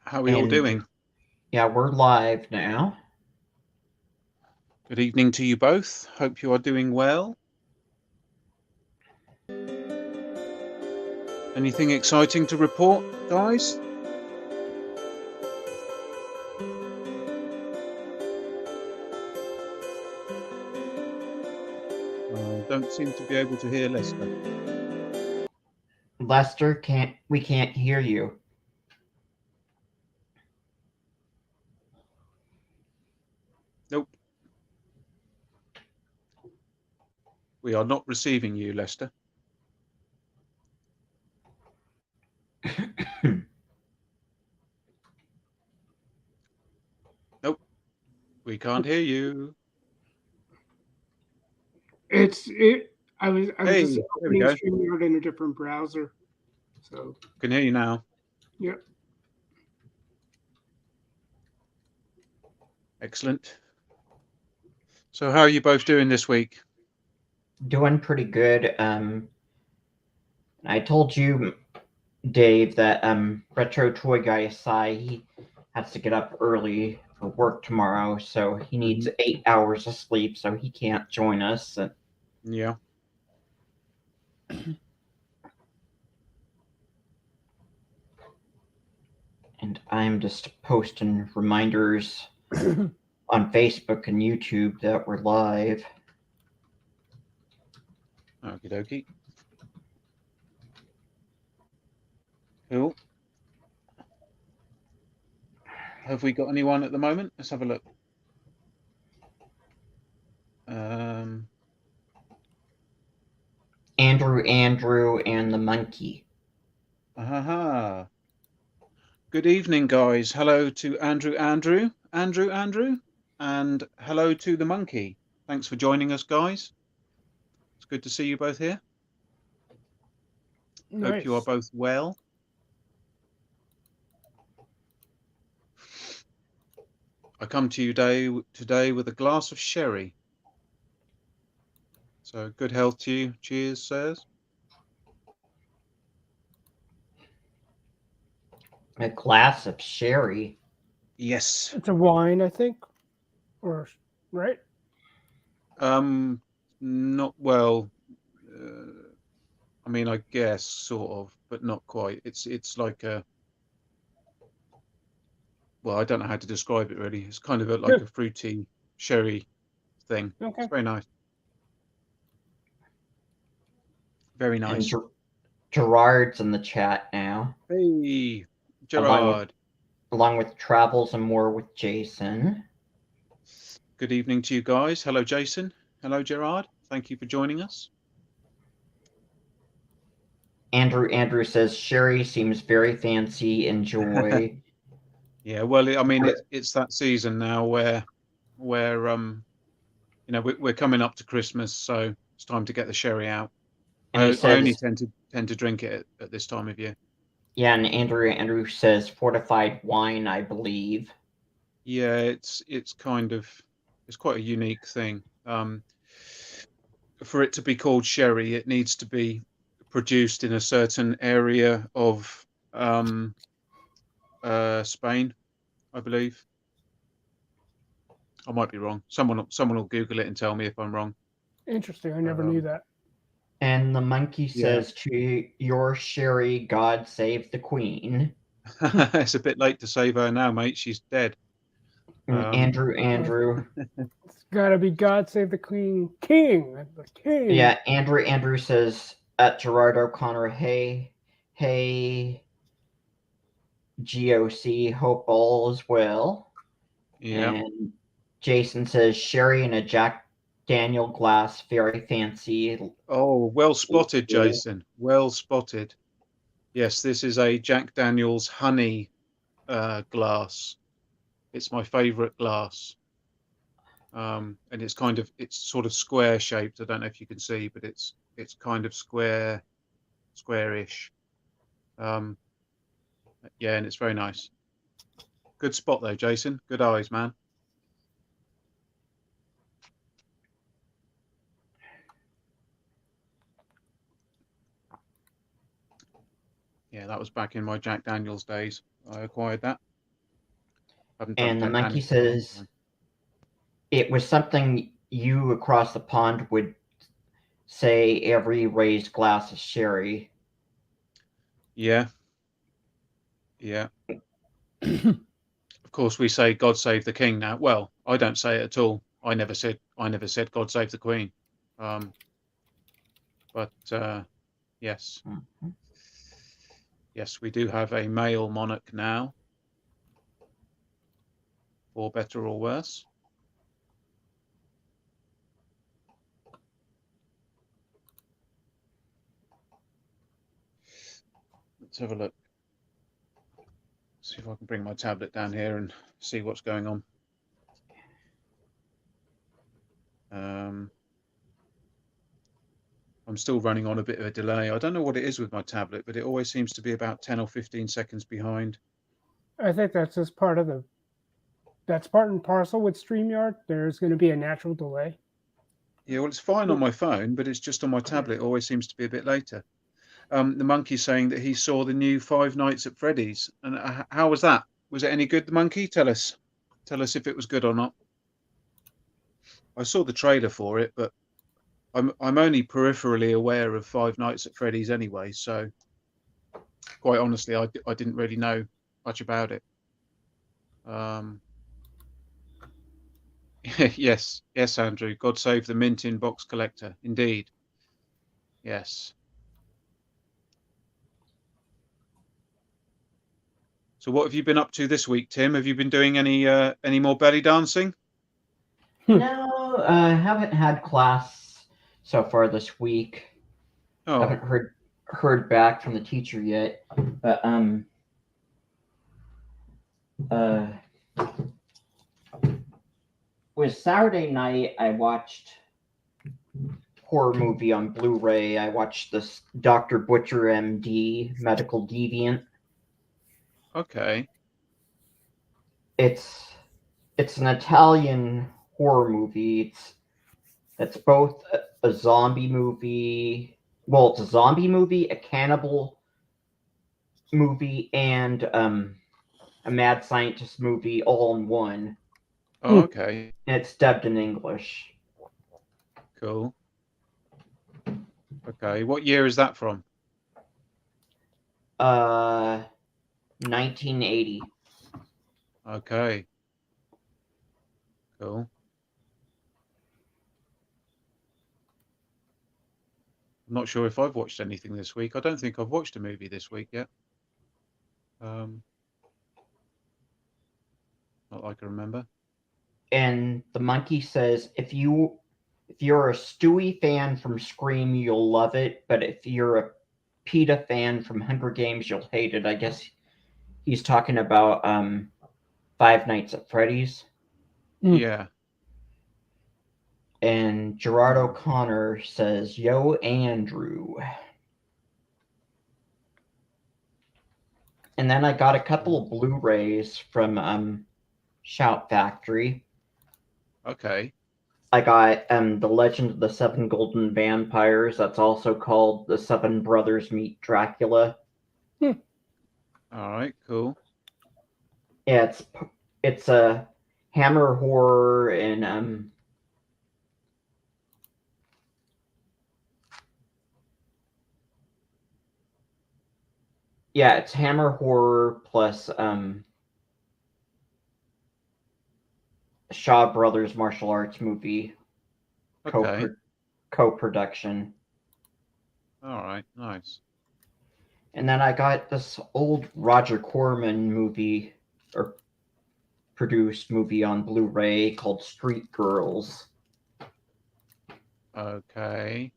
How are we all And doing? yeah, we're live now. Good evening to you both. Hope you are doing well. Anything exciting to report, guys? Don't seem to be able to hear Lester. Lester, we can't hear you. Nope. We are not receiving you, Lester. Nope. We can't hear you. I was just Hey, there we opening go. StreamYard in a different browser. So Can hear you now. yep. Excellent. So how are you both doing this week? Doing pretty good. I told you, Dave, that Retro Toy Guy Sai, he has to get up early for work tomorrow, so he needs 8 hours of sleep, so he can't join us. Yeah. And I'm just posting reminders on Facebook and YouTube that we're live. Okie dokie. Cool. Have we got anyone at the moment? Let's have a look. Andrew, and the monkey. Aha. Good evening, guys. Hello to Andrew, and hello to the monkey. Thanks for joining us, guys. It's good to see you both here. Nice. Hope you are both well. I come to you today with a glass of sherry. So good health to you. Cheers, sirs. A glass of sherry. Yes. It's a wine, I think, or right? Not well. I mean, I guess sort of, but not quite. It's like a. Well, I don't know how to describe it really. It's kind of like a fruity sherry thing. Okay. It's very nice. Very nice. And Gerard's in the chat now. Hey, Gerard. Along with Travels and More with Jason. Good evening to you guys. Hello, Jason. Hello, Gerard. Thank you for joining us. Andrew says Sherry seems very fancy. Enjoy. Yeah, well, I mean, it's that season now where you know, we're coming up to Christmas, so it's time to get the sherry out. I only tend to drink it at this time of year. Yeah, and Andrew says fortified wine, I believe. Yeah, it's quite a unique thing. For it to be called sherry, it needs to be produced in a certain area of Spain, I believe. I might be wrong. Someone will Google it and tell me if I'm wrong. Interesting. I never knew that. And the monkey says to your sherry, God save the queen. It's a bit late to save her now, mate. She's dead. Andrew. It's gotta be God save the queen, king, the king. Yeah, Andrew says at Gerard O'Connor, hey, GOC, hope all is well. Yeah. And Jason says sherry in a Jack Daniel glass, very fancy. Oh, well spotted, Jason. Well spotted. Yes, this is a Jack Daniel's honey glass. It's my favourite glass. And it's sort of square shaped. I don't know if you can see, but it's kind of squarish. Yeah, and it's very nice. Good spot though, Jason. Good eyes, man. Yeah, that was back in my Jack Daniel's days. I acquired that. Haven't drunk And the that monkey Daniel for a long says time. it was something you across the pond would say every raised glass of sherry. Yeah. Yeah. Of course, we say "God save the King" now. Well, I don't say it at all. I never said "God save the Queen." But yes, Mhm. yes, we do have a male monarch now, for better or worse. Let's have a look. See if I can bring my tablet down here and see what's going on. I'm still running on a bit of a delay. I don't know what it is with my tablet, but it always seems to be about 10 or 15 seconds behind. I think that's just part of that's part and parcel with StreamYard. There's going to be a natural delay. Yeah, well, it's fine on my phone, but it's just on my tablet. It always seems to be a bit later. The monkey saying that he saw the new Five Nights at Freddy's. And how was that? Was it any good, the monkey? Tell us. Tell us if it was good or not. I saw the trailer for it, but I'm only peripherally aware of Five Nights at Freddy's anyway, so quite honestly, I didn't really know much about it. Yes, yes, Andrew. God save the mint in box collector. Indeed. Yes. So what have you been up to this week, Tim? Have you been doing any more belly dancing? No, I haven't had class so far this week. Oh, Haven't heard back from the teacher yet. But was Saturday night I watched horror movie on Blu-ray. I watched this Dr. Butcher MD Medical Deviant. okay. It's an Italian horror movie. It's both a zombie movie. Well, it's a zombie movie, a cannibal movie, and a mad scientist movie all in one. Oh, okay. And it's dubbed in English. Cool. Okay. What year is that from? 1980. Okay. Cool. I'm not sure if I've watched anything this week. I don't think I've watched a movie this week yet. Not like I remember. And the monkey says, if you're a Stewie fan from Scream, you'll love it. But if you're a PETA fan from Hunger Games, you'll hate it. I guess he's talking about Five Nights at Freddy's. Yeah. And Gerard O'Connor says, "Yo, Andrew." And then I got a couple of Blu-rays from Shout Factory. Okay. I got The Legend of the Seven Golden Vampires. That's also called The Seven Brothers Meet Dracula. All right. Cool. Yeah, it's a Hammer horror and yeah, it's Hammer horror plus Shaw Brothers martial arts movie Okay. co-production. All right. Nice. And then I got this old Roger Corman movie or produced movie on Blu-ray called Street Girls. Okay.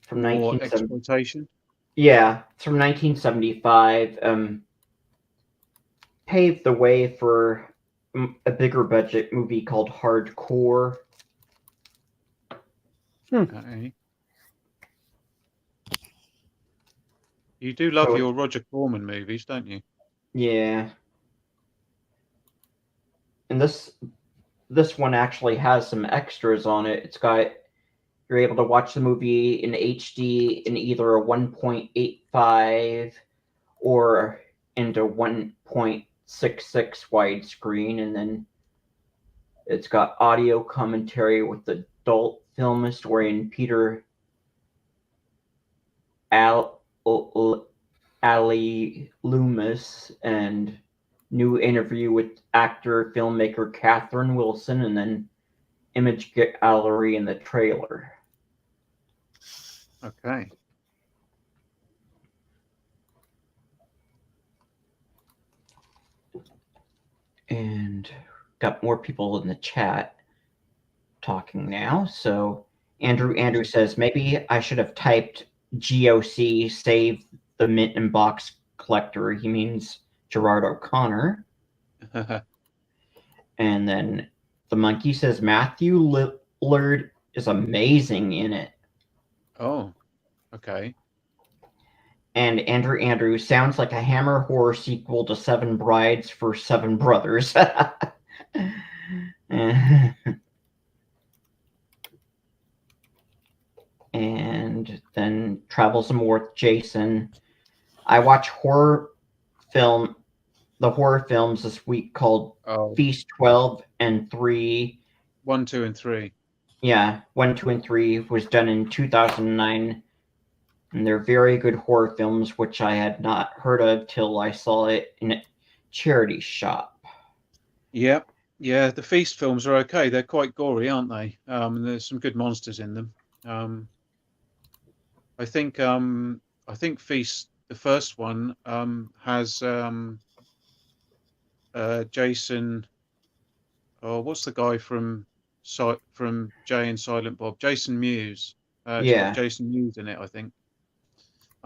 From More 1970. exploitation. Yeah, it's from 1975. Paved the way for a bigger budget movie called Hardcore. Okay. You do love your Roger Corman movies, don't you? Yeah. And this one actually has some extras on it. You're able to watch the movie in HD in either a 1.85 or into 1.4 6:6 widescreen, and then it's got audio commentary with adult film historian Peter Ali Loomis and new interview with actor filmmaker Catherine Wilson, and then image gallery in the trailer. Okay. And got more people in the chat talking now. So Andrew says, maybe I should have typed GOC, save the mint and box collector. He means Gerard O'Connor. And then the monkey says Matthew Lillard is amazing in it. Oh, okay. And Andrew sounds like a Hammer horror sequel to Seven Brides for Seven Brothers. And then Travels and More with Jason. I watch the horror films this week called Feast 12 and 3. 1, 2, and 3. Yeah, 1, 2, and 3 was done in 2009. And they're very good horror films, which I had not heard of till I saw it in a charity shop. Yep. Yeah, the Feast films are okay. They're quite gory, aren't they? There's some good monsters in them. I think Feast, the first one, has Jason. Oh, what's the guy from Jay and Silent Bob? Jason Mewes. It's got Jason Mewes in it, I think.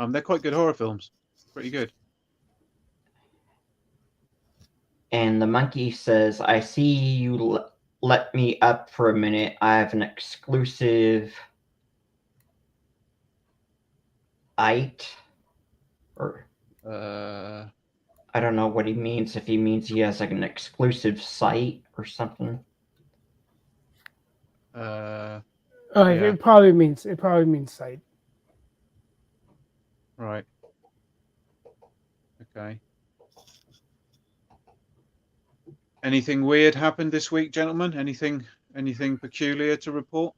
They're quite good horror films. Pretty good. And the monkey says, I see you let me up for a minute. I have an exclusive or I don't know what he means, if he means he has like an exclusive site or something. Yeah. It probably means site. Right. Okay. Anything weird happened this week, gentlemen? Anything peculiar to report?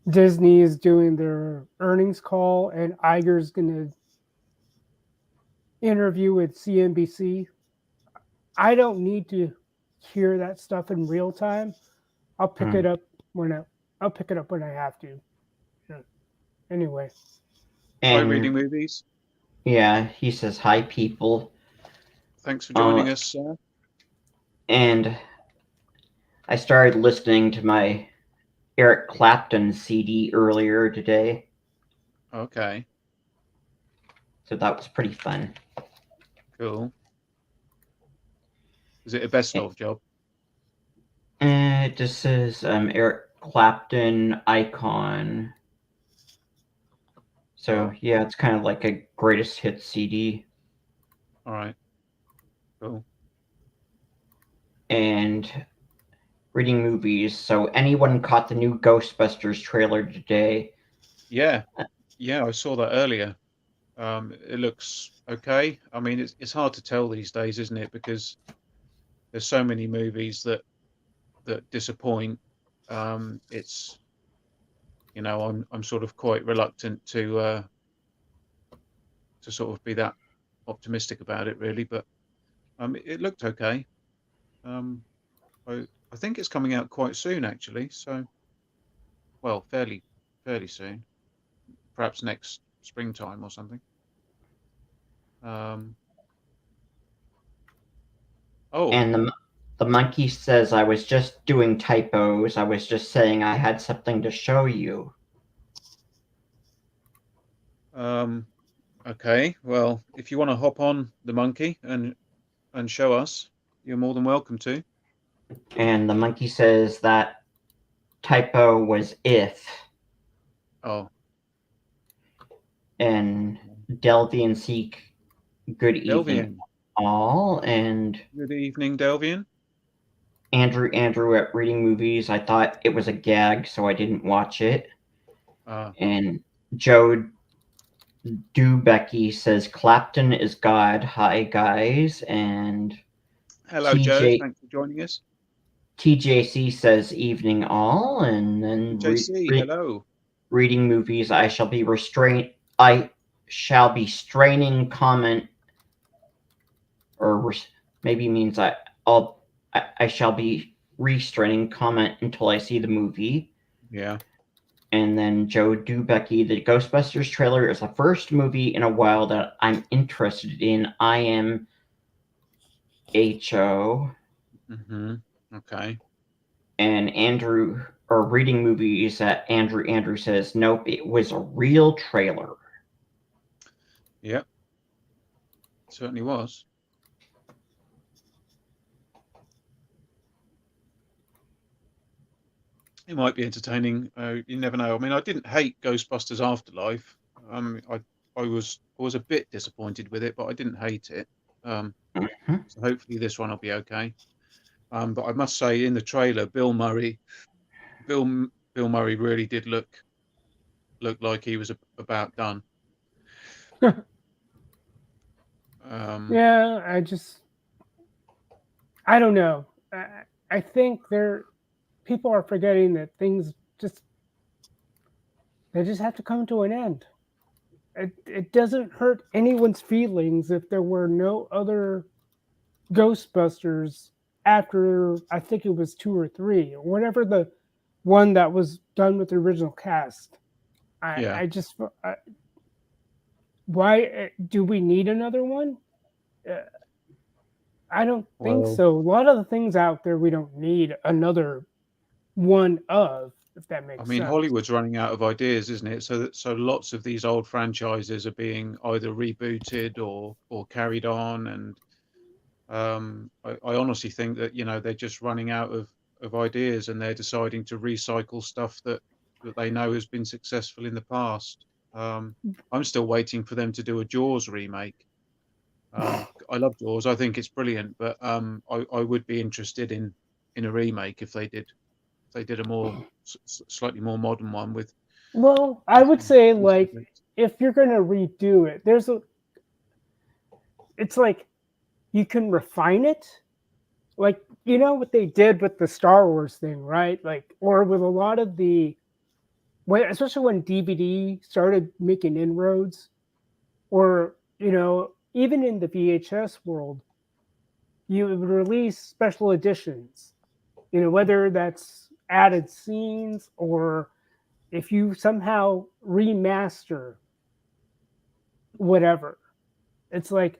Disney is doing their earnings call, and Iger's going to interview with CNBC. I don't need to hear that stuff in real time. I'll pick it up when I have to. Anyway. By reading movies. Yeah, he says, hi, people. Thanks for joining us, sir. And I started listening to my Eric Clapton CD earlier today. Okay. So that was pretty fun. Cool. Is it a best of job? It just says Eric Clapton icon. So yeah, it's kind of like a greatest hits CD. All right. Cool. And reading movies. So anyone caught the new Ghostbusters trailer today? Yeah, I saw that earlier. It looks okay. I mean, it's hard to tell these days, isn't it? Because there's so many movies that disappoint. It's, I'm sort of quite reluctant to sort of be that optimistic about it, really. But it looked okay. I think it's coming out quite soon, actually. So, well, fairly soon. Perhaps next springtime or something. And the monkey says, I was just doing typos. I was just saying I had something to show you. Okay. Well, if you want to hop on the monkey and show us, you're more than welcome to. And the monkey says that typo was if. Oh. And Delvian Seek, good evening all. And good evening, Delvian. Andrew at Reading Movies. I thought it was a gag, so I didn't watch it. And Joe Becky says Clapton is God. Hi guys, and Hello, Joe. TJ Thanks for joining us. TJC says evening all, and then JC, hello. reading movies. I shall be straining comment, or maybe means I shall be restraining comment until I see the movie. Yeah. And then Joe Dubecky, the Ghostbusters trailer is the first movie in a while that I'm interested in. I am HO. Mm-hmm. Okay. And Andrew, or reading movies that Andrew says, nope, it was a real trailer. Yep. It certainly was. It might be entertaining. You never know. I mean, I didn't hate Ghostbusters Afterlife. I was a bit disappointed with it, but I didn't hate it. So hopefully this one will be okay. But I must say, in the trailer, Bill Murray really did look like he was about done. Yeah, I don't know. I think people are forgetting that things they just have to come to an end. It doesn't hurt anyone's feelings if there were no other Ghostbusters after, I think it was 2 or 3 or whatever, the one that was done with the original cast. Why do we need another one? I don't think so. A lot of the things out there we don't need another one of, if that makes sense. I mean, Hollywood's running out of ideas, isn't it? So lots of these old franchises are being either rebooted or carried on, and I honestly think that they're just running out of ideas, and they're deciding to recycle stuff that they know has been successful in the past. I'm still waiting for them to do a Jaws remake. I love Jaws. I think it's brilliant, but I would be interested in a remake if they did a more slightly more modern one with. Well, I would say, like, if you're going to redo it, it's like you can refine it. Like, you know what they did with the Star Wars thing, right? Like, or with a lot of especially when DVD started making inroads, or, even in the VHS world, you would release special editions, whether that's added scenes or if you somehow remaster whatever. It's like,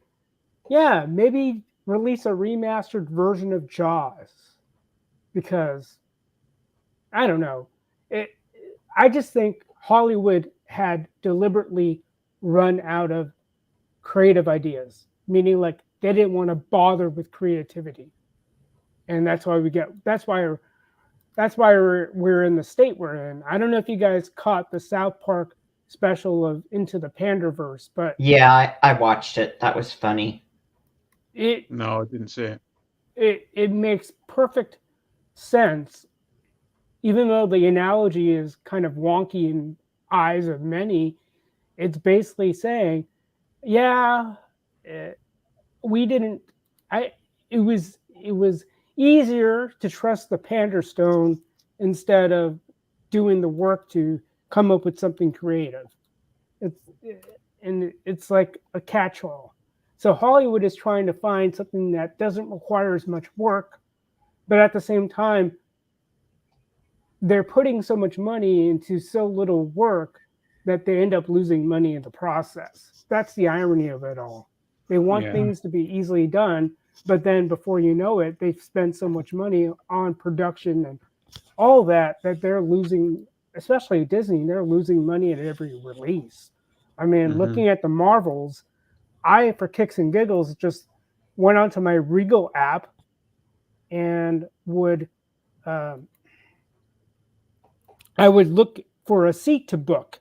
yeah, maybe release a remastered version of Jaws, because I don't know. I just think Hollywood had deliberately run out of creative ideas, meaning like they didn't want to bother with creativity, and that's why we're in the state we're in. I don't know if you guys caught the South Park special of Into the Panderverse, but yeah, I watched it. That was funny. No, I didn't see it. It makes perfect sense, even though the analogy is kind of wonky in eyes of many. It's basically saying, yeah, we didn't. It was easier to trust the Panderstone instead of doing the work to come up with something creative. It's like a catch-all. So Hollywood is trying to find something that doesn't require as much work, but at the same time, they're putting so much money into so little work that they end up losing money in the process. That's the irony of it all. They want things to be easily done, but then before you know it, they've spent so much money on production and all that they're losing, especially Disney, they're losing money at every release. I mean, looking at the Marvels, I, for kicks and giggles, just went onto my Regal app and I would look for a seat to book.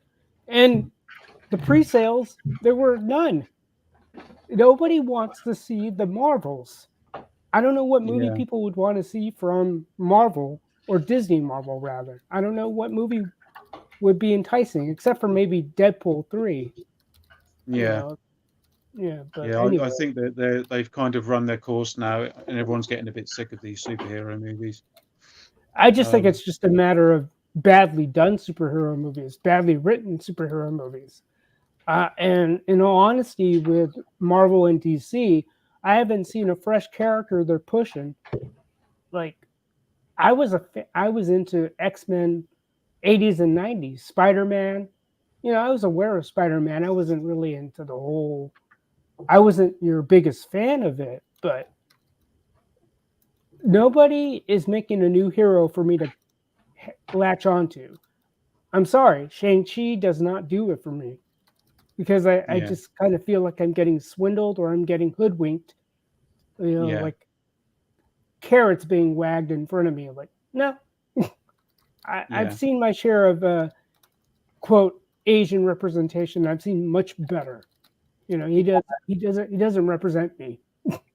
And the pre-sales, there were none. Nobody wants to see the Marvels. I don't know what movie people would want to see from Marvel, or Disney Marvel, rather. I don't know what movie would be enticing, except for maybe Deadpool 3. You Yeah. know, yeah, but Yeah, anyway, I think that they've kind of run their course now, and everyone's getting a bit sick of these superhero movies. I just think Um, it's just a matter of badly done superhero movies, badly written superhero movies. And in all honesty, with Marvel and DC, I haven't seen a fresh character they're pushing. Like I was into X-Men 80s and 90s, Spider-Man. You know, I was aware of Spider-Man. I wasn't really into the whole. I wasn't your biggest fan of it, but nobody is making a new hero for me to latch onto. I'm sorry, Shang-Chi does not do it for me because I yeah, just kind of feel like I'm getting swindled or I'm getting hoodwinked. You know, yeah, like carrots being wagged in front of me. Like, no, I've yeah, seen my share of quote Asian representation. I've seen much better. You know, he doesn't represent me.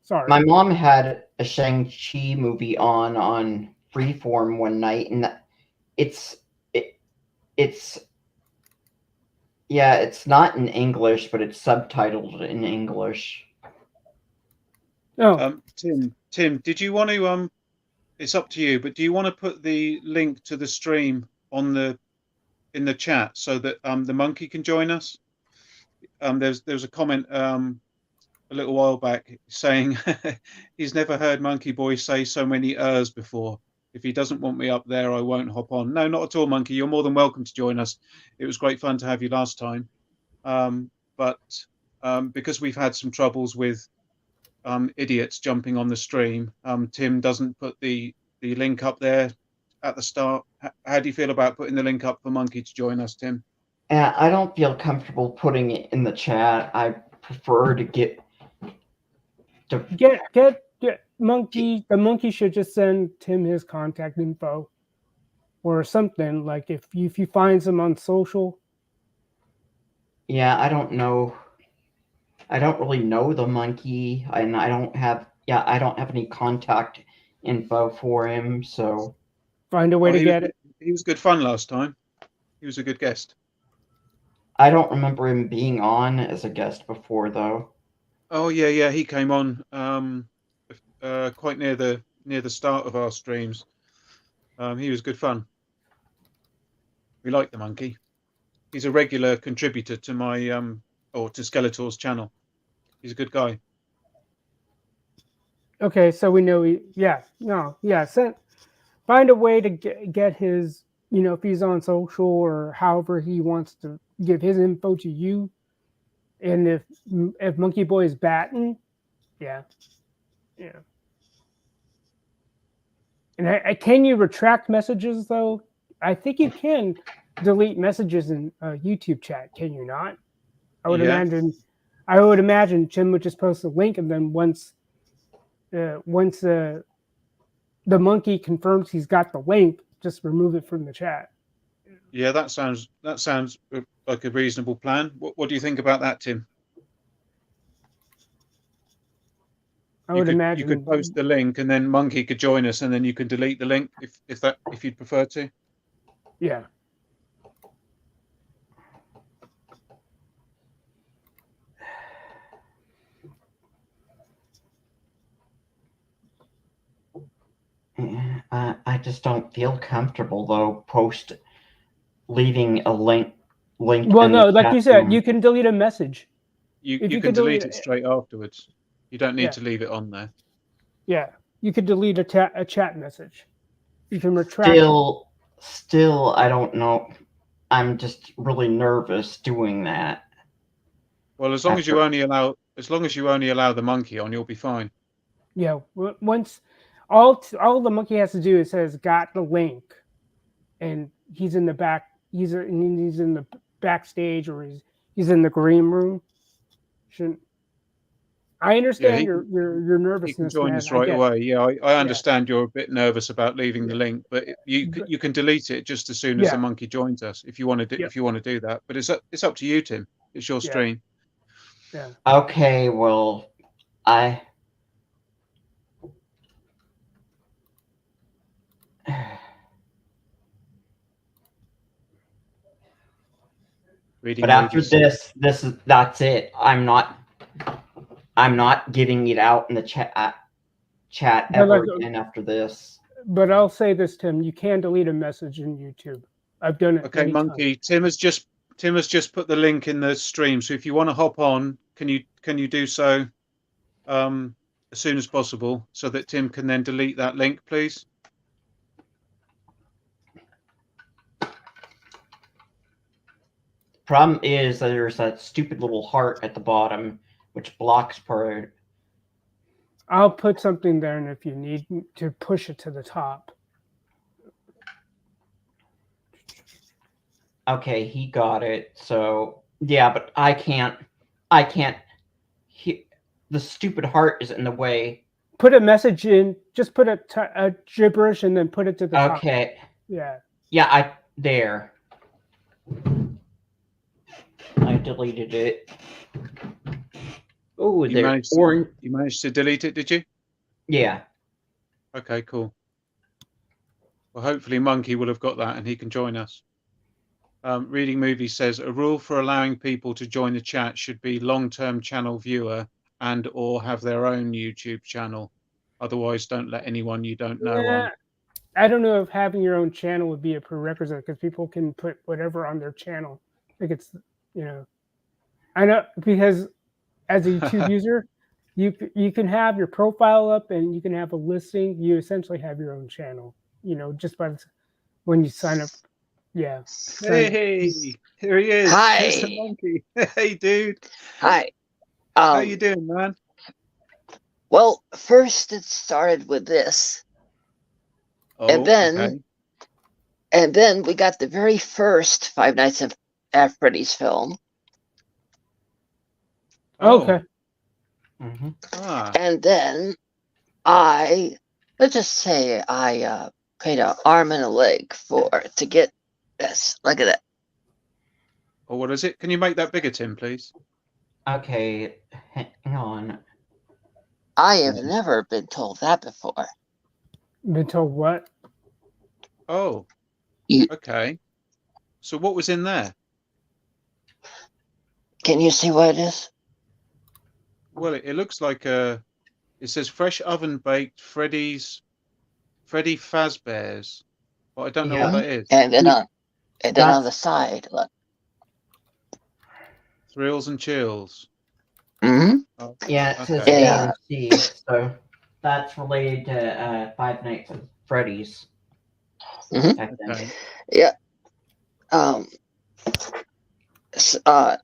Sorry. My mom had a Shang-Chi movie on Freeform one night, and it's it's yeah, it's not in English, but it's subtitled in English. Oh, Tim, did you want to It's up to you, but do you want to put the link to the stream on in the chat so that the monkey can join us? There's a comment a little while back saying he's never heard Monkey Boy say so many ers before. If he doesn't want me up there, I won't hop on. No, not at all, Monkey. You're more than welcome to join us. It was great fun to have you last time. But because we've had some troubles with idiots jumping on the stream, Tim doesn't put the link up there at the start. How do you feel about putting the link up for Monkey to join us, Tim? And I don't feel comfortable putting it in the chat. I prefer to get monkey. The monkey should just send Tim his contact info or something. Like if he finds him on social. Yeah, I don't know. I don't really know the monkey, and I don't have any contact info for him, so Find a way Oh, to get it. he was good fun last time. He was a good guest. I don't remember him being on as a guest before, though. Oh yeah, he came on quite near the start of our streams. He was good fun. We like the monkey. He's a regular contributor to my or to Skeletor's channel. He's a good guy. Okay, so we know find a way to get his, you know, if he's on social or however he wants to give his info to you. And if Monkey Boy is batting, yeah. And can you retract messages though? I think you can delete messages in YouTube chat. Can you not? I would imagine. I would imagine Jim would just post a link, and then once the monkey confirms he's got the link, just remove it from the chat. Yeah, that sounds like a reasonable plan. What do you think about that, Tim? I would imagine you could post the link, and then Monkey could join us, and then you can delete the link if you'd prefer to. Yeah. I just don't feel comfortable though. Leaving a link. Well, no, like you said, you can delete a message. You can delete it straight afterwards. You don't need to leave it on there. Yeah, you could delete a chat message. You can retract. Still, I don't know. I'm just really nervous doing that. Well, as long as you only allow the monkey on, you'll be fine. Yeah, once all the monkey has to do is says got the link, and he's in the back. He's in the backstage, or he's in the green room. I understand your nervousness. He can join us right away. Yeah, I understand you're a bit nervous about leaving the link, but you can delete it just as soon as the monkey joins us if you want to do that. But it's up to you, Tim. It's your stream. Yeah. Okay. Well, I. Reading But after movies. that's it. I'm not giving it out in the chat But ever like, again after this. but I'll say this, Tim. You can delete a message in YouTube. I've done it Okay, many Monkey. times. Tim has just put the link in the stream. So if you want to hop on, can you do so as soon as possible so that Tim can then delete that link, please? Problem is that there's that stupid little heart at the bottom which blocks part. I'll put something there, and if you need to push it to the top. Okay, he got it. So yeah, but I can't. The stupid heart is in the way. Put a message in. Just put a gibberish, and then put it to the top. Okay. Yeah. Yeah, there. I deleted it. Oh, You managed to delete it, did you? Yeah. Okay, cool. Well, hopefully Monkey will have got that and he can join us. Reading Movies says, a rule for allowing people to join the chat should be long-term channel viewer and or have their own YouTube channel. Otherwise, don't let anyone you don't know on. I don't know if having your own channel would be a prerequisite because people can put whatever on their channel. Like it's, I know because as a YouTube user, you can have your profile up and you can have a listing. You essentially have your own channel, just by when you sign up. Yeah. Hey, here he is. Hi. It's the Monkey. Hey, dude. Hi. How you doing, man? Well, first it started with this. Oh, and then we got the very first Five Nights at Freddy's film. Okay. Mm-hmm. And then let's just say I paid an arm and a leg to get this. Look at that. Oh, what is it? Can you make that bigger, Tim, please? Okay, hang on. I have never been told that before. Been told what? Oh, okay. So what was in there? Can you see what it is? Well, it looks like it says fresh oven baked Freddy Fazbear's, but I don't know what that is. And then on the side, look. Thrills and Chills. Mm-hmm. Oh, Yeah, it says okay. AMC, so that's related to Five Nights at Freddy's. Mm-hmm. Okay. Yeah.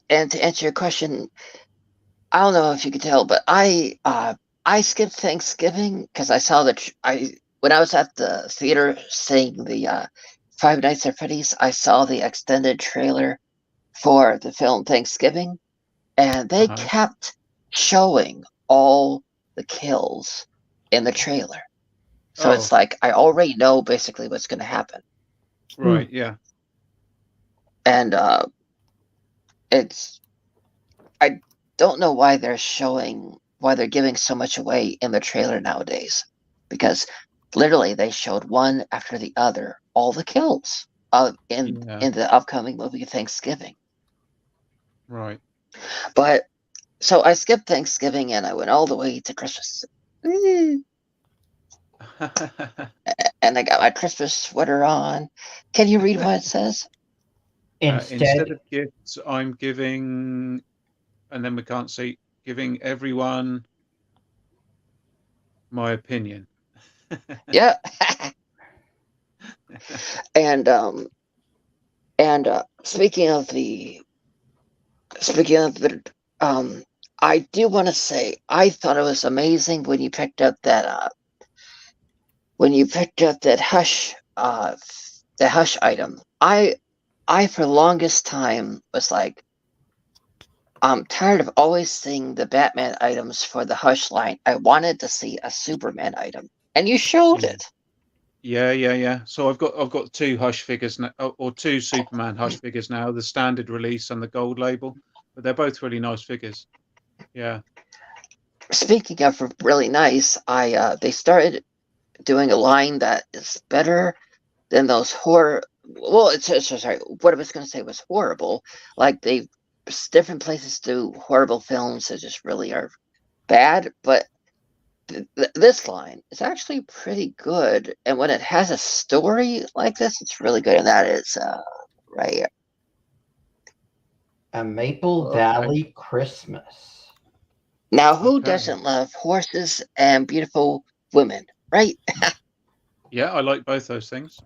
And to answer your question, I don't know if you could tell, but I skipped Thanksgiving because I saw when I was at the theater seeing the Five Nights at Freddy's, I saw the extended trailer for the film Thanksgiving, and they kept showing all the kills in the trailer. So it's like I already know basically what's going to happen. Right. Yeah. And I don't know why they're giving so much away in the trailer nowadays, because literally they showed one after the other all the kills in the upcoming movie Thanksgiving. Right. But so I skipped Thanksgiving and I went all the way to Christmas. And I got my Christmas sweater on. Can you read what it says? Instead of gifts, I'm giving, and then we can't see, giving everyone my opinion. Yeah. And speaking of the I do want to say I thought it was amazing when you picked up that hush item. I for the longest time was like, I'm tired of always seeing the Batman items for the hush line. I wanted to see a Superman item, and you showed it. Yeah. So I've got two hush figures now, or two Superman hush figures now, the standard release and the gold label, but they're both really nice figures. Yeah. Speaking of really nice, they started doing a line that is better than those horror well, so sorry. What I was going to say was horrible. Like different places do horrible films that just really are bad, but this line is actually pretty good. And when it has a story like this, it's really good. And that is right here. A Maple Okay. Valley Christmas. Now, who Okay. doesn't love horses and beautiful women, right? Yeah, I like both those things.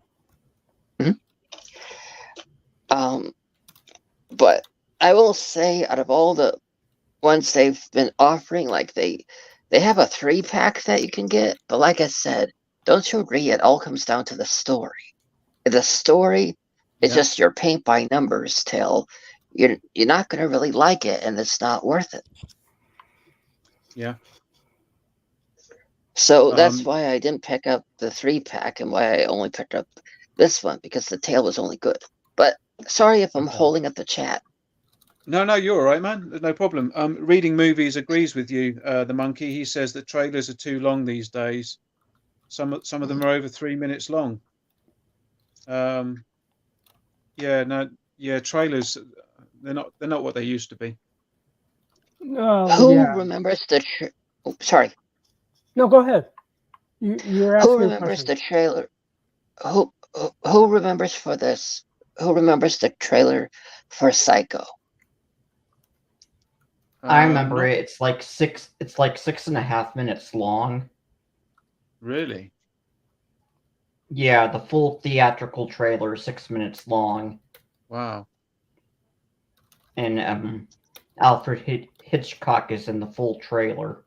But I will say, out of all the ones they've been offering, like they have a 3-pack that you can get, but like I said, don't you agree? It all comes down to the story. The story is Yeah. just your paint by numbers tale. You're not going to really like it, and it's not worth it. Yeah. So that's why I didn't pick up the 3-pack, and why I only picked up this one, because the tale was only good. But sorry if I'm holding up the chat. No, you're all right, man. No problem. Reading Movies agrees with you, the monkey. He says that trailers are too long these days. Some of them are over 3 minutes long. Trailers, they're not what they used to be. Who Yeah. remembers the? Sorry. No, go ahead. You're asking. Who remembers the trailer? Who remembers for this? Who remembers the trailer for Psycho? I remember it. It's like 6.5 minutes long. Really? Yeah, the full theatrical trailer is 6 minutes long. Wow. And Alfred Hitchcock is in the full trailer.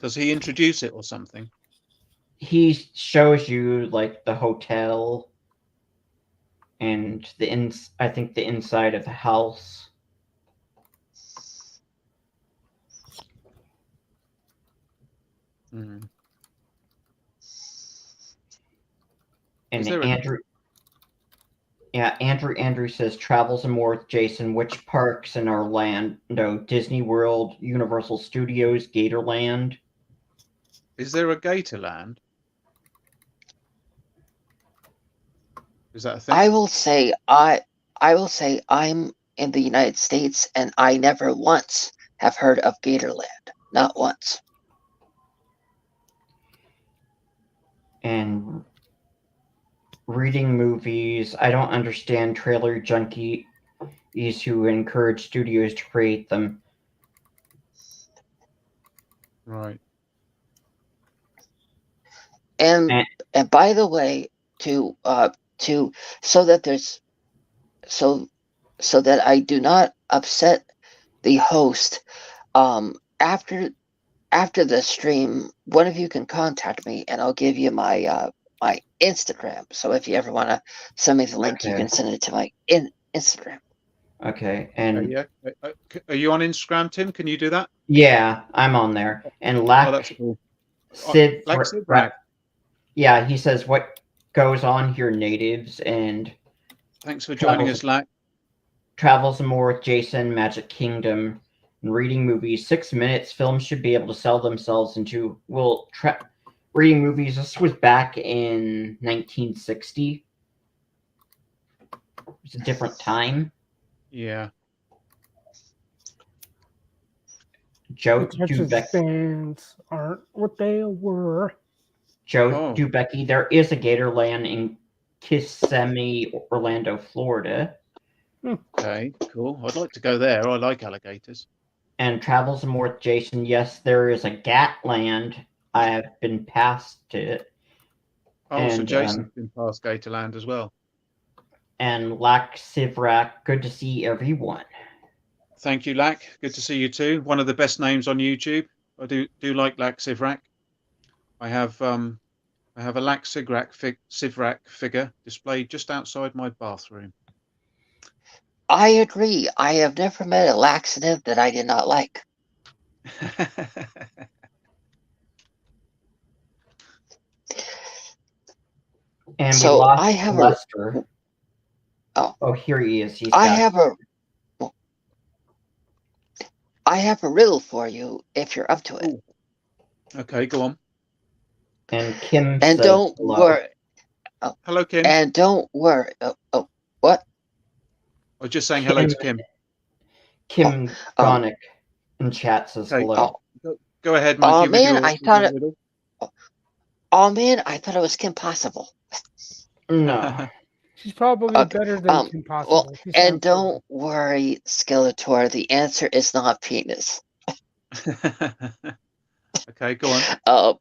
Does he introduce it or something? He shows you like the hotel and I think the inside of the house. Mm. And Andrew says travels and more with Jason. Which parks in Orlando? Disney World, Universal Studios, Gatorland. Is there a Gatorland? Is that a thing? I will say I'm in the United States, and I never once have heard of Gatorland. Not once. And reading movies. I don't understand trailer junkies who encourage studios to create them. Right. And by the way, so that I do not upset the host, after the stream, one of you can contact me, and I'll give you my my Instagram. So if you ever want to send me the link, you can send it to my Instagram. Okay, and yeah. Are you on Instagram, Tim? Can you do that? Yeah, I'm on there. And that's cool. Sid, Bragg. Yeah, he says what goes on here, natives, and thanks for joining us, Lack. Travels and more with Jason, Magic Kingdom, and reading movies. 6 minutes. Films should be able to sell themselves into reading movies. This was back in 1960. It was a different time. Yeah. Joe Texas fans aren't what they were. Joe Dubecki, there is a Gatorland in Kissimmee, Orlando, Florida. Okay, cool. I'd like to go there. I like alligators. And Travels and More with Jason. Yes, there is a Gatland. I have been past it. Oh, so Jason's been past Gatorland as well. And Lack Sivrak, good to see everyone. Thank you, Lack. Good to see you too. One of the best names on YouTube. I do like Lack Sivrak. I have a Lack Sivrak figure displayed just outside my bathroom. I agree. I have never met a laxative that I did not like. And so we lost I have Lester. Oh, here he is. I have a riddle for you if you're up to it. Okay, go on. And Kim And says don't hello. worry. Hello, Kim. And don't worry. What? I was just saying hello to Kim. Kim Gonick in chat says Okay. hello. Go ahead, Monkey. Oh man, with I your thought it. riddle. Oh man, I thought it was Kim Possible. No. She's probably Okay, better than Kim Possible. Well, She and sounds so don't worry, Skeletor. The answer is not penis. Okay, go on.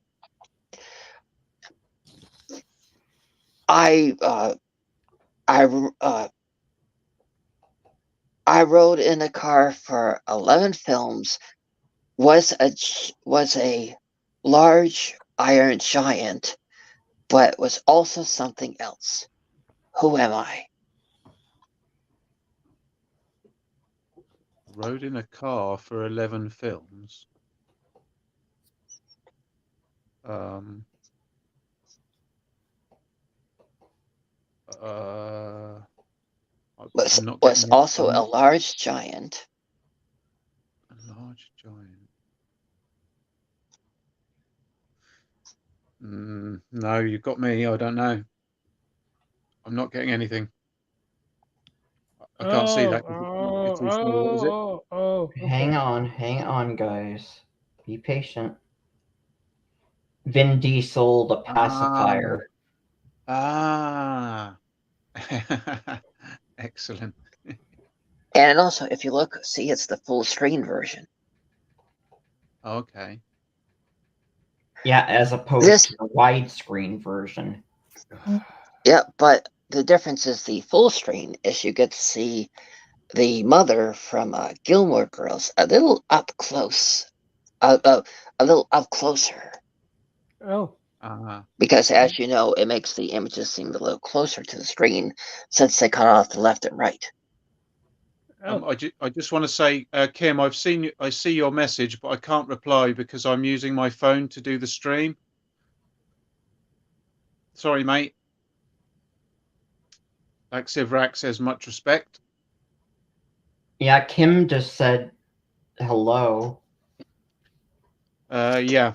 I rode in a car for 11 films. Was a large iron giant, but was also something else. Who am I? Rode in a car for 11 films. Was also a large giant. A large giant. No, you got me. I don't know. I'm not getting anything. I can't see that. It's too small. What is it? Okay. Hang on, guys. Be patient. Vin Diesel, the pacifier. Excellent. And also, if you look, see, it's the full screen version. Okay. Yeah, as opposed to the widescreen version. Yeah, but the difference is the full screen is you get to see the mother from Gilmore Girls a little up close, a little up closer. Oh. Because as you know, it makes the images seem a little closer to the screen since they cut off the left and right. Oh. I just want to say, Kim, I see your message, but I can't reply because I'm using my phone to do the stream. Sorry, mate. Axivrak says much respect. Yeah, Kim just said hello. Yeah.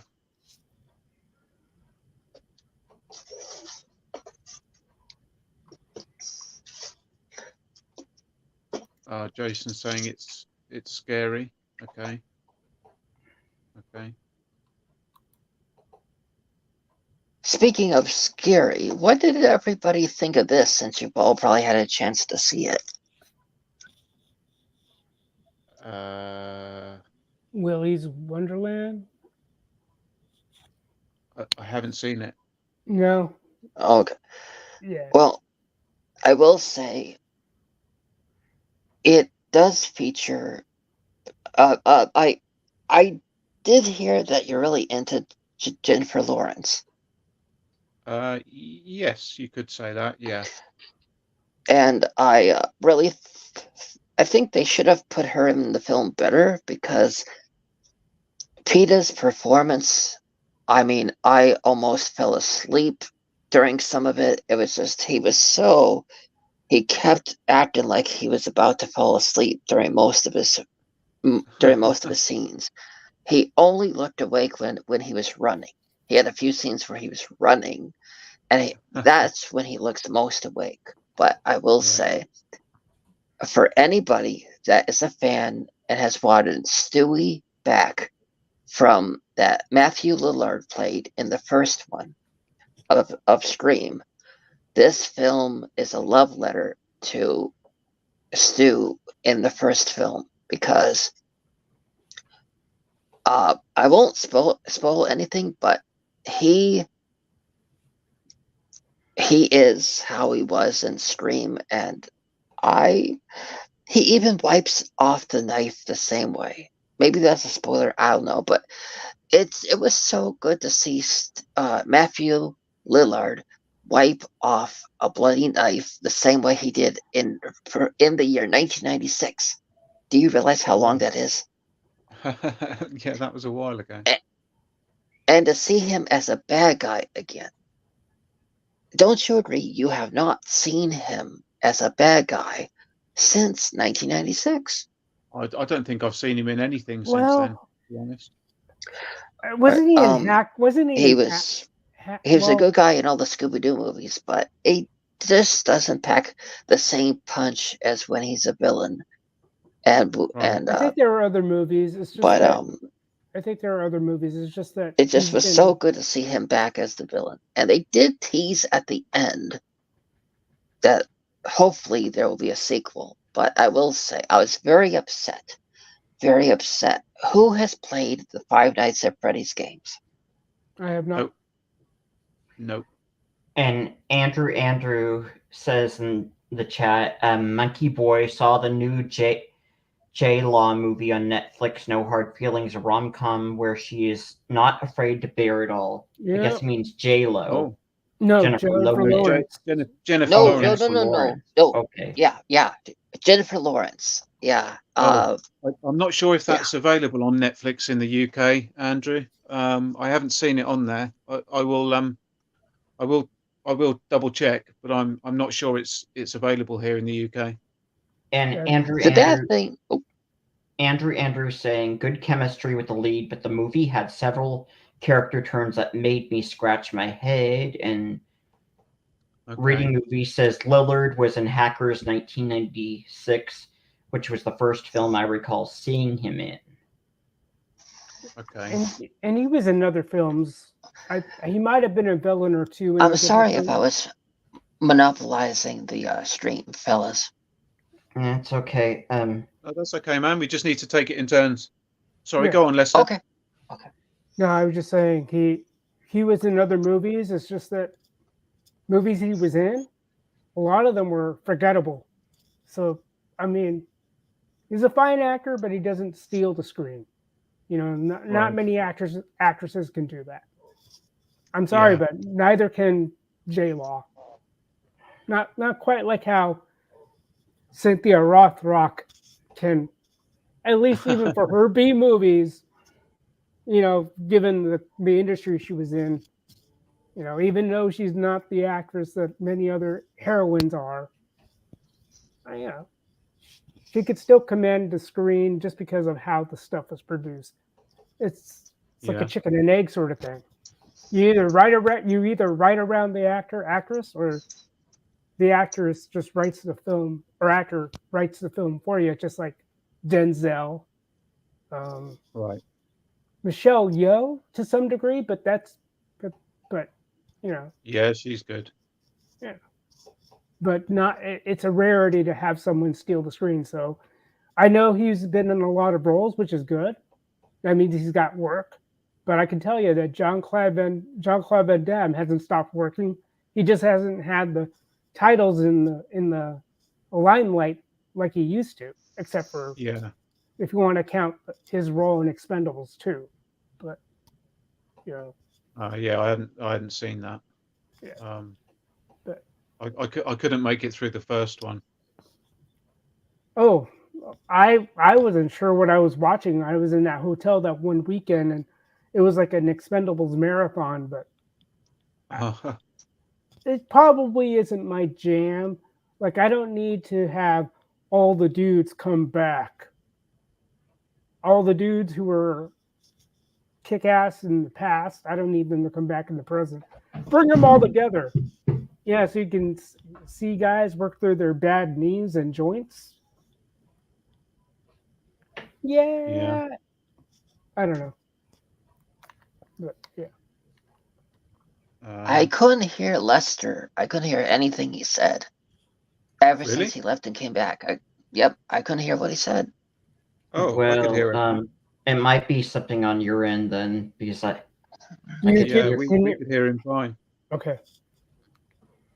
Jason's saying it's scary. Okay. Okay. Speaking of scary, what did everybody think of this since you've all probably had a chance to see it? Willy's Wonderland? I haven't seen it. No. Okay. Yeah. Well, I will say it does feature. I did hear that you're really into Jennifer Lawrence. Yes, you could say that. Yeah. And I really, I think they should have put her in the film better because Peeta's performance. I mean, I almost fell asleep during some of it. It was just he kept acting like he was about to fall asleep during most of his scenes. He only looked awake when he was running. He had a few scenes where he was running, and that's when he looks most awake. But I will say, for anybody that is a fan and has wanted Stewie back from that Matthew Lillard played in the first one of Scream, this film is a love letter to Stu in the first film because I won't spoil anything, but he is how he was in Scream, and he even wipes off the knife the same way. Maybe that's a spoiler, I don't know, but it was so good to see Matthew Lillard wipe off a bloody knife the same way he did in the year 1996. Do you realize how long that is? Yeah, that was a while ago. And to see him as a bad guy again. Don't you agree? You have not seen him as a bad guy since 1996. I don't think I've seen him in anything since then, to be honest. Wasn't he in Hack? Wasn't he? He in was He was a good guy in all the Scooby-Doo movies, but he just doesn't pack the same punch as when he's a villain. And I think there are other movies. It's just but that, I think there are other movies. It's just that it just was so good to see him back as the villain. And they did tease at the end that hopefully there will be a sequel. But I will say, I was very upset. Very upset. Who has played the Five Nights at Freddy's games? I have not. Nope. And Andrew says in the chat, Monkey Boy saw the new J-Law movie on Netflix, No Hard Feelings, a rom-com where she is not afraid to bear it all. Yeah. I guess it means J-Lo. Oh. No, Jennifer Lawrence. Jennifer No, Lawrence. no. Okay. Yeah. Jennifer Lawrence. Yeah. I'm not sure if that's available on Netflix in the UK, Andrew. I haven't seen it on there. I will double check, but I'm not sure it's available here in the UK. And Andrew saying good chemistry with the lead, but the movie had several character turns that made me scratch my head. And Reading Movie says Lillard was in Hackers 1996, which was the first film I recall seeing him in. Okay. And he was in other films. He might have been a villain or two. I'm sorry if I was monopolizing the stream, fellas. That's okay. That's okay, man. We just need to take it in turns. Sorry, go on, Lester. Okay. No, I was just saying he was in other movies. It's just that movies he was in, a lot of them were forgettable. So, I mean, he's a fine actor, but he doesn't steal the screen. You know, not many actresses can do that. I'm sorry, but neither can J-Law. Not quite like how Cynthia Rothrock can, at least even for her B movies, you know, given the industry she was in, you know, even though she's not the actress that many other heroines are, you know, she could still command the screen just because of how the stuff was produced. It's like a chicken and egg sort of thing. You either write around the actress, or the actress just writes the film, or actor writes the film for you, just like Denzel. Right. Michelle Yeoh to some degree, but you know. Yeah, she's good. Yeah. But not. It's a rarity to have someone steal the screen. So I know he's been in a lot of roles, which is good. That means he's got work. But I can tell you that Jean-Claude Van Damme hasn't stopped working. He just hasn't had the titles in the limelight like he used to, except for if you want to count his role in Expendables 2. But you know. I hadn't seen that. Yeah. But I couldn't make it through the first one. Oh, I wasn't sure what I was watching. I was in that hotel that one weekend, and it was like an Expendables marathon, but it probably isn't my jam. Like, I don't need to have all the dudes come back. All the dudes who were kick-ass in the past, I don't need them to come back in the present. Bring them all together. Yeah, so you can see guys work through their bad knees and joints. Yeah. I don't know. But, yeah. I couldn't hear Lester. I couldn't hear anything he said. Ever since he left and came back. I couldn't hear what he said. Oh, well, I could hear it. It might be something on your end then, because we could hear him fine. Okay.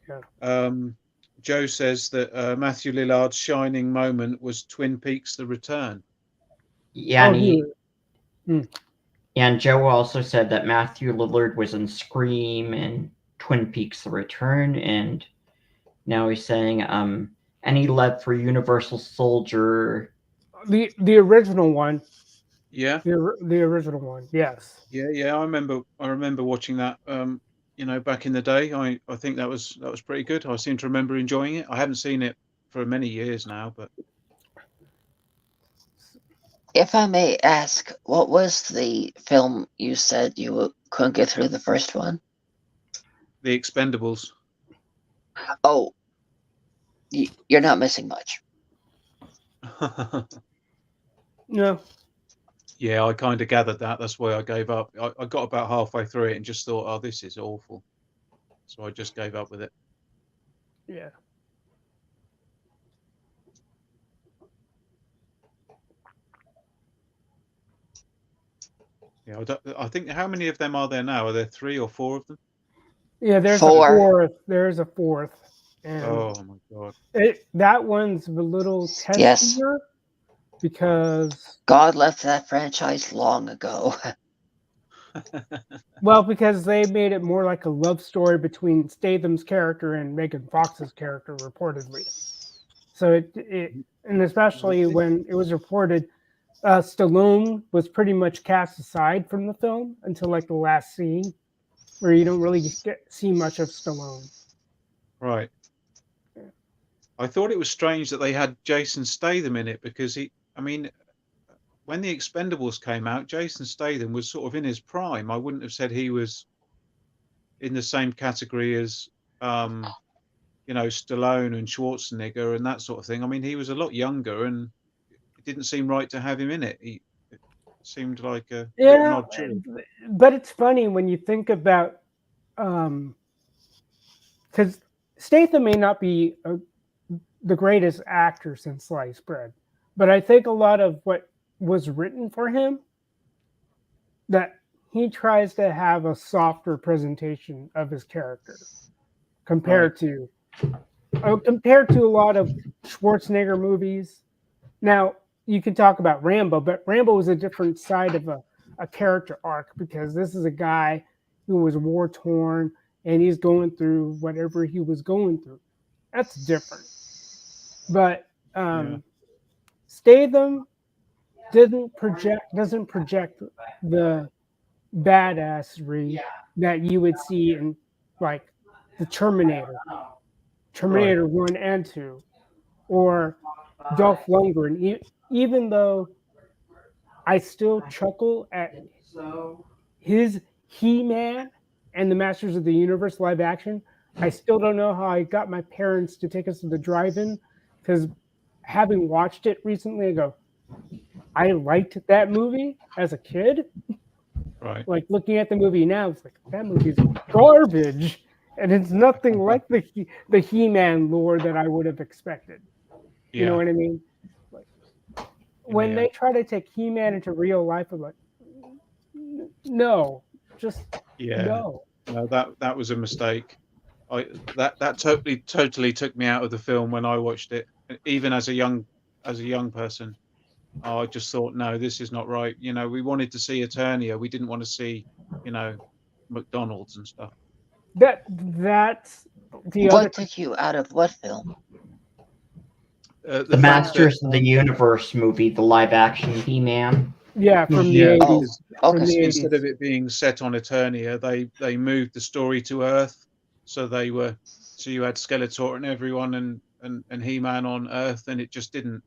Yeah. Joe says that Matthew Lillard's shining moment was Twin Peaks: The Return. Yeah, and Joe also said that Matthew Lillard was in Scream and Twin Peaks: The Return, and now he's saying any love for Universal Soldier. The original one. Yeah. The original one. Yes. Yeah. I remember watching that. You know, back in the day. I think that was pretty good. I seem to remember enjoying it. I haven't seen it for many years now, but. If I may ask, what was the film you said you couldn't get through the first one? The Expendables. Oh, you're not missing much. No. Yeah, I kind of gathered that. That's why I gave up. I got about halfway through it and just thought, oh, this is awful. So I just gave up with it. Yeah. Yeah, I think how many of them are there now? Are there 3 or 4 of them? Yeah, there's 4. a fourth. There's a fourth. And Oh my god. that one's a little testier Yes. because God left that franchise long ago. well, because they made it more like a love story between Statham's character and Megan Fox's character, reportedly. So it and especially when it was reported, Stallone was pretty much cast aside from the film until like the last scene, where you don't really see much of Stallone. Right. I thought it was strange that they had Jason Statham in it because when the Expendables came out, Jason Statham was sort of in his prime. I wouldn't have said he was in the same category as Stallone and Schwarzenegger and that sort of thing. I mean, he was a lot younger, and it didn't seem right to have him in it. It seemed like a bit of an odd choice. But it's funny when you think about because Statham may not be the greatest actor since sliced bread, but I think a lot of what was written for him, that he tries to have a softer presentation of his character compared to a lot of Schwarzenegger movies. Now you can talk about Rambo, but Rambo was a different side of a character arc, because this is a guy who was war torn and he's going through whatever he was going through. That's different. But Statham doesn't project the badassery that you would see in like the Terminator 1 and 2, or Dolph Lundgren. Even though I still chuckle at his He-Man and the Masters of the Universe live action, I still don't know how I got my parents to take us to the drive-in, because having watched it recently, I go, I liked that movie as a kid. Right. Like looking at the movie now, it's like, that movie's garbage, and it's nothing like the He-Man lore that I would have expected. Yeah. You know what I mean? Like, when they try to take He-Man into real life, I'm like, no, just no. No, that was a mistake. That totally took me out of the film when I watched it. Even as a young person, I just thought, no, this is not right. We wanted to see Eternia. We didn't want to see, McDonald's and stuff. That's the What other. took you out of what film? The Masters of the Universe movie, the live action He-Man. Yeah, from the 80s. Oh, From the Instead 80s. of it being set on Eternia, they moved the story to Earth. So you had Skeletor and everyone and He-Man on Earth, and it just didn't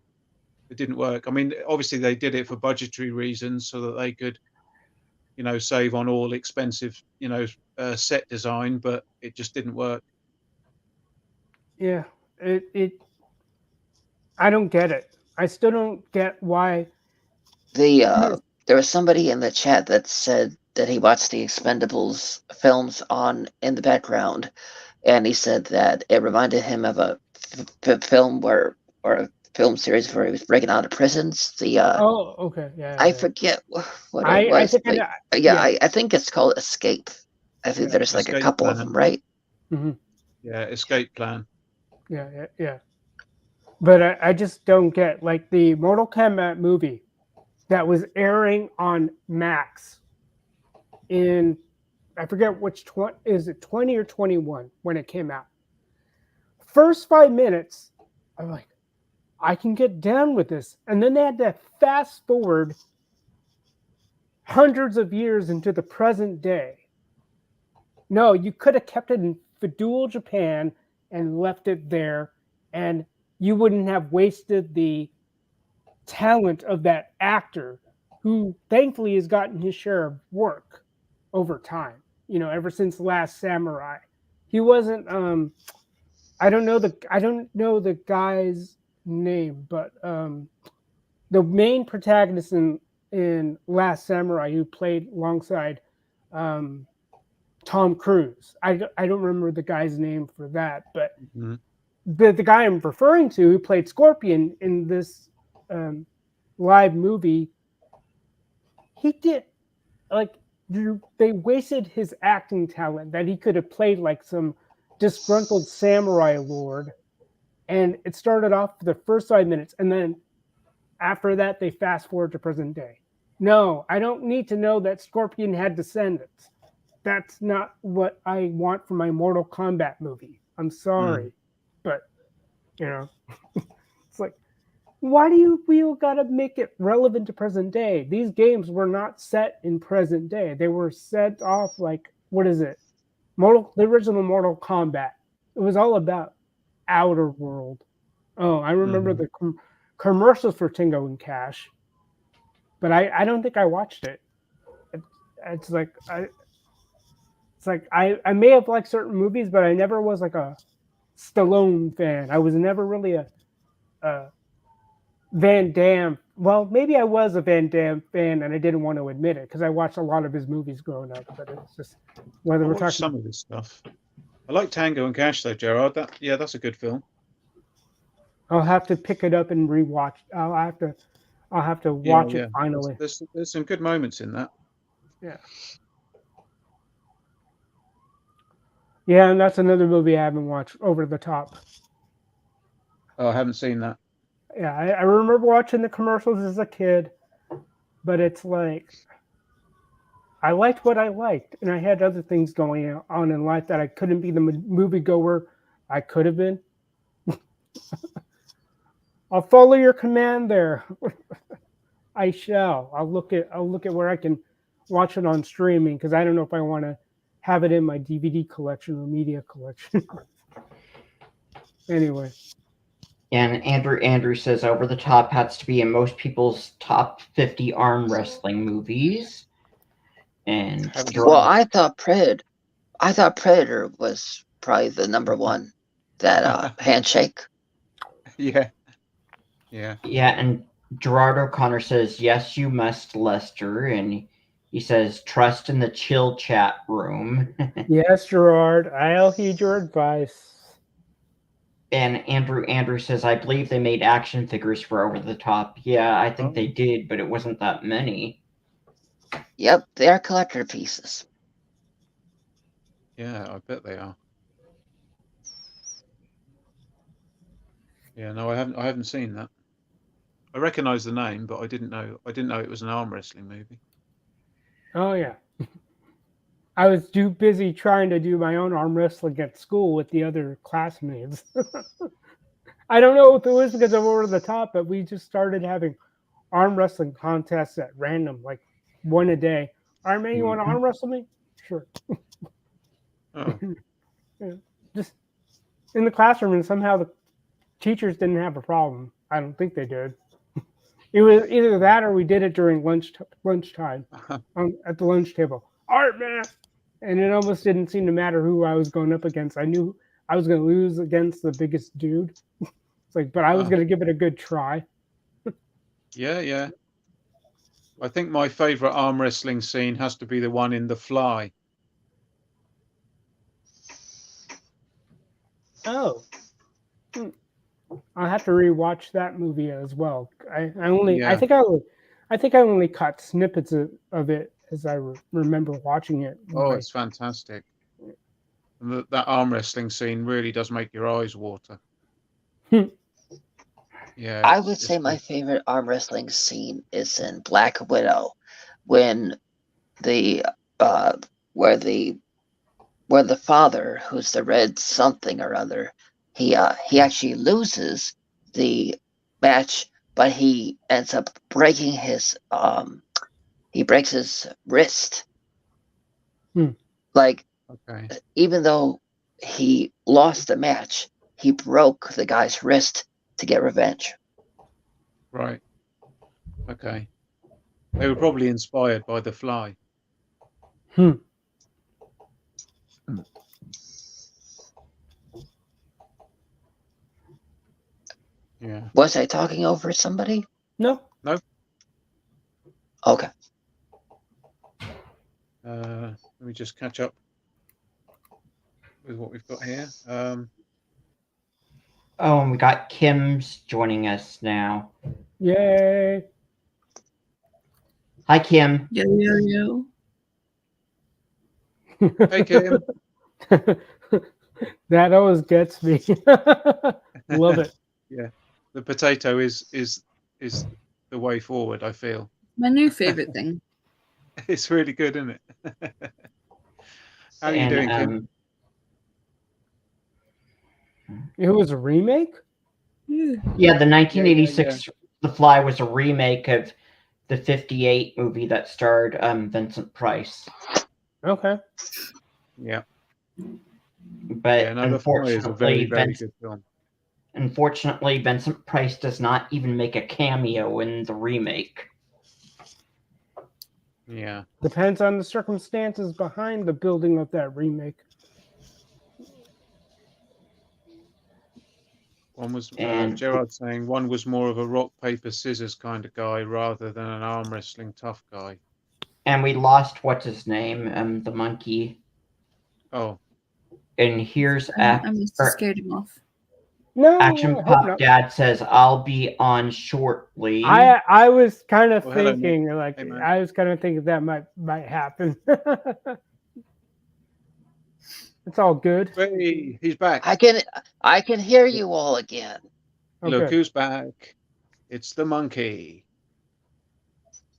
work. I mean, obviously they did it for budgetary reasons so that they could, save on all expensive, set design, but it just didn't work. Yeah, I don't get it. I still don't get why. There was somebody in the chat that said that he watched the Expendables films in the background, and he said that it reminded him of a film or a film series where he was breaking out of prisons. Oh, okay, yeah. I forget what it was. I think it's called Escape. I think there's like a couple of them, right? Mm-hmm. Yeah, Escape Plan. Yeah. But I just don't get, like, the Mortal Kombat movie that was airing on Max in, I forget which is it 20 or 21 when it came out. First 5 minutes, I'm like, I can get down with this. And then they had to fast forward hundreds of years into the present day. No, you could have kept it in feudal Japan and left it there, and you wouldn't have wasted the talent of that actor, who thankfully has gotten his share of work over time, ever since Last Samurai. He wasn't. I don't know the guy's name, but the main protagonist in Last Samurai, who played alongside Tom Cruise. I don't remember the guy's name for that, but the guy I'm referring to, who played Scorpion in this live movie, he did they wasted his acting talent that he could have played like some disgruntled samurai lord, and it started off for the first 5 minutes, and then after that they fast forward to present day. No, I don't need to know that Scorpion had descendants. That's not what I want for my Mortal Kombat movie. I'm sorry, but it's like, why do we gotta make it relevant to present day? These games were not set in present day. They were set off like, what is it? The original Mortal Kombat. It was all about outer world. Oh, I remember the commercials for Tango and Cash, but I don't think I watched it. It's like I may have liked certain movies, but I never was like a Stallone fan. I was never really a Van Damme. Well, maybe I was a Van Damme fan, and I didn't want to admit it because I watched a lot of his movies growing up. But it's just whether we're talking some of his stuff. I like Tango and Cash though, Gerard. That's a good film. I'll have to pick it up and rewatch. I'll have to watch it finally. There's some good moments in that. Yeah. Yeah, and that's another movie I haven't watched, Over the Top. Oh, I haven't seen that. Yeah, I remember watching the commercials as a kid, but it's like I liked what I liked, and I had other things going on in life that I couldn't be the moviegoer I could have been. I'll follow your command there. I shall. I'll look at where I can watch it on streaming because I don't know if I want to have it in my DVD collection or media collection. Anyway. And Andrew says Over the Top has to be in most people's top 50 arm wrestling movies. And I thought Predator was probably the number one. That handshake. Yeah. Yeah, and Gerard O'Connor says, yes, you must, Lester. And he says, trust in the chill chat room. Yes, Gerard, I'll heed your advice. And Andrew says, I believe they made action figures for Over the Top. Yeah, I think they did, but it wasn't that many. Yep, they are collector pieces. Yeah, I bet they are. Yeah, no, I haven't seen that. I recognize the name, but I didn't know it was an arm wrestling movie. Oh yeah. I was too busy trying to do my own arm wrestling at school with the other classmates. I don't know if it was because I'm Over the Top, but we just started having arm wrestling contests at random, like one a day. All right, man, you want to arm wrestle me? Sure. Oh. Yeah. Just in the classroom, and somehow the teachers didn't have a problem. I don't think they did. It was either that or we did it during lunchtime at the lunch table. All right, man. And it almost didn't seem to matter who I was going up against. I knew I was going to lose against the biggest dude. It's like, but I was going to give it a good try. Yeah. I think my favorite arm wrestling scene has to be the one in The Fly. Oh. I'll have to rewatch that movie as well. I think I only caught snippets of it as I remember watching it. Oh, it's fantastic. And that arm wrestling scene really does make your eyes water. Yeah. I would say my favorite arm wrestling scene is in Black Widow, when where the father, who's the red something or other, he actually loses the match, but he ends up breaking his wrist. Like, even though he lost the match, he broke the guy's wrist to get revenge. Right. Okay. They were probably inspired by The Fly. Yeah. Was I talking over somebody? No. Okay. Let me just catch up with what we've got here. Oh, and we got Kim's joining us now. Yay. Hi, Kim. Yo, yo, yo. Hey, Kim. That always gets me. Love it. Yeah, the potato is the way forward. I feel My new favorite thing. it's really good, isn't it? How are you doing, Kim? It was a remake? Yeah, the 1986 The Fly was a remake of the 58 movie that starred Vincent Price. Okay. Yeah. But Yeah, no, The Fly is a very, very good film. Unfortunately, Vincent Price does not even make a cameo in the remake. Yeah. Depends on the circumstances behind the building of that remake. One was And- Gerard saying one was more of a rock paper scissors kind of guy rather than an arm wrestling tough guy. And we lost what's his name, the monkey. Oh, And here's I must have scared him off. No, Action I hope Pop not. Dad says, I'll be on shortly. I was kind of Oh, hello, thinking, like, Hey, man. I was kind of thinking that might happen. It's all good. hey, he's back. I can hear you all again. Look Okay. who's back. It's the monkey.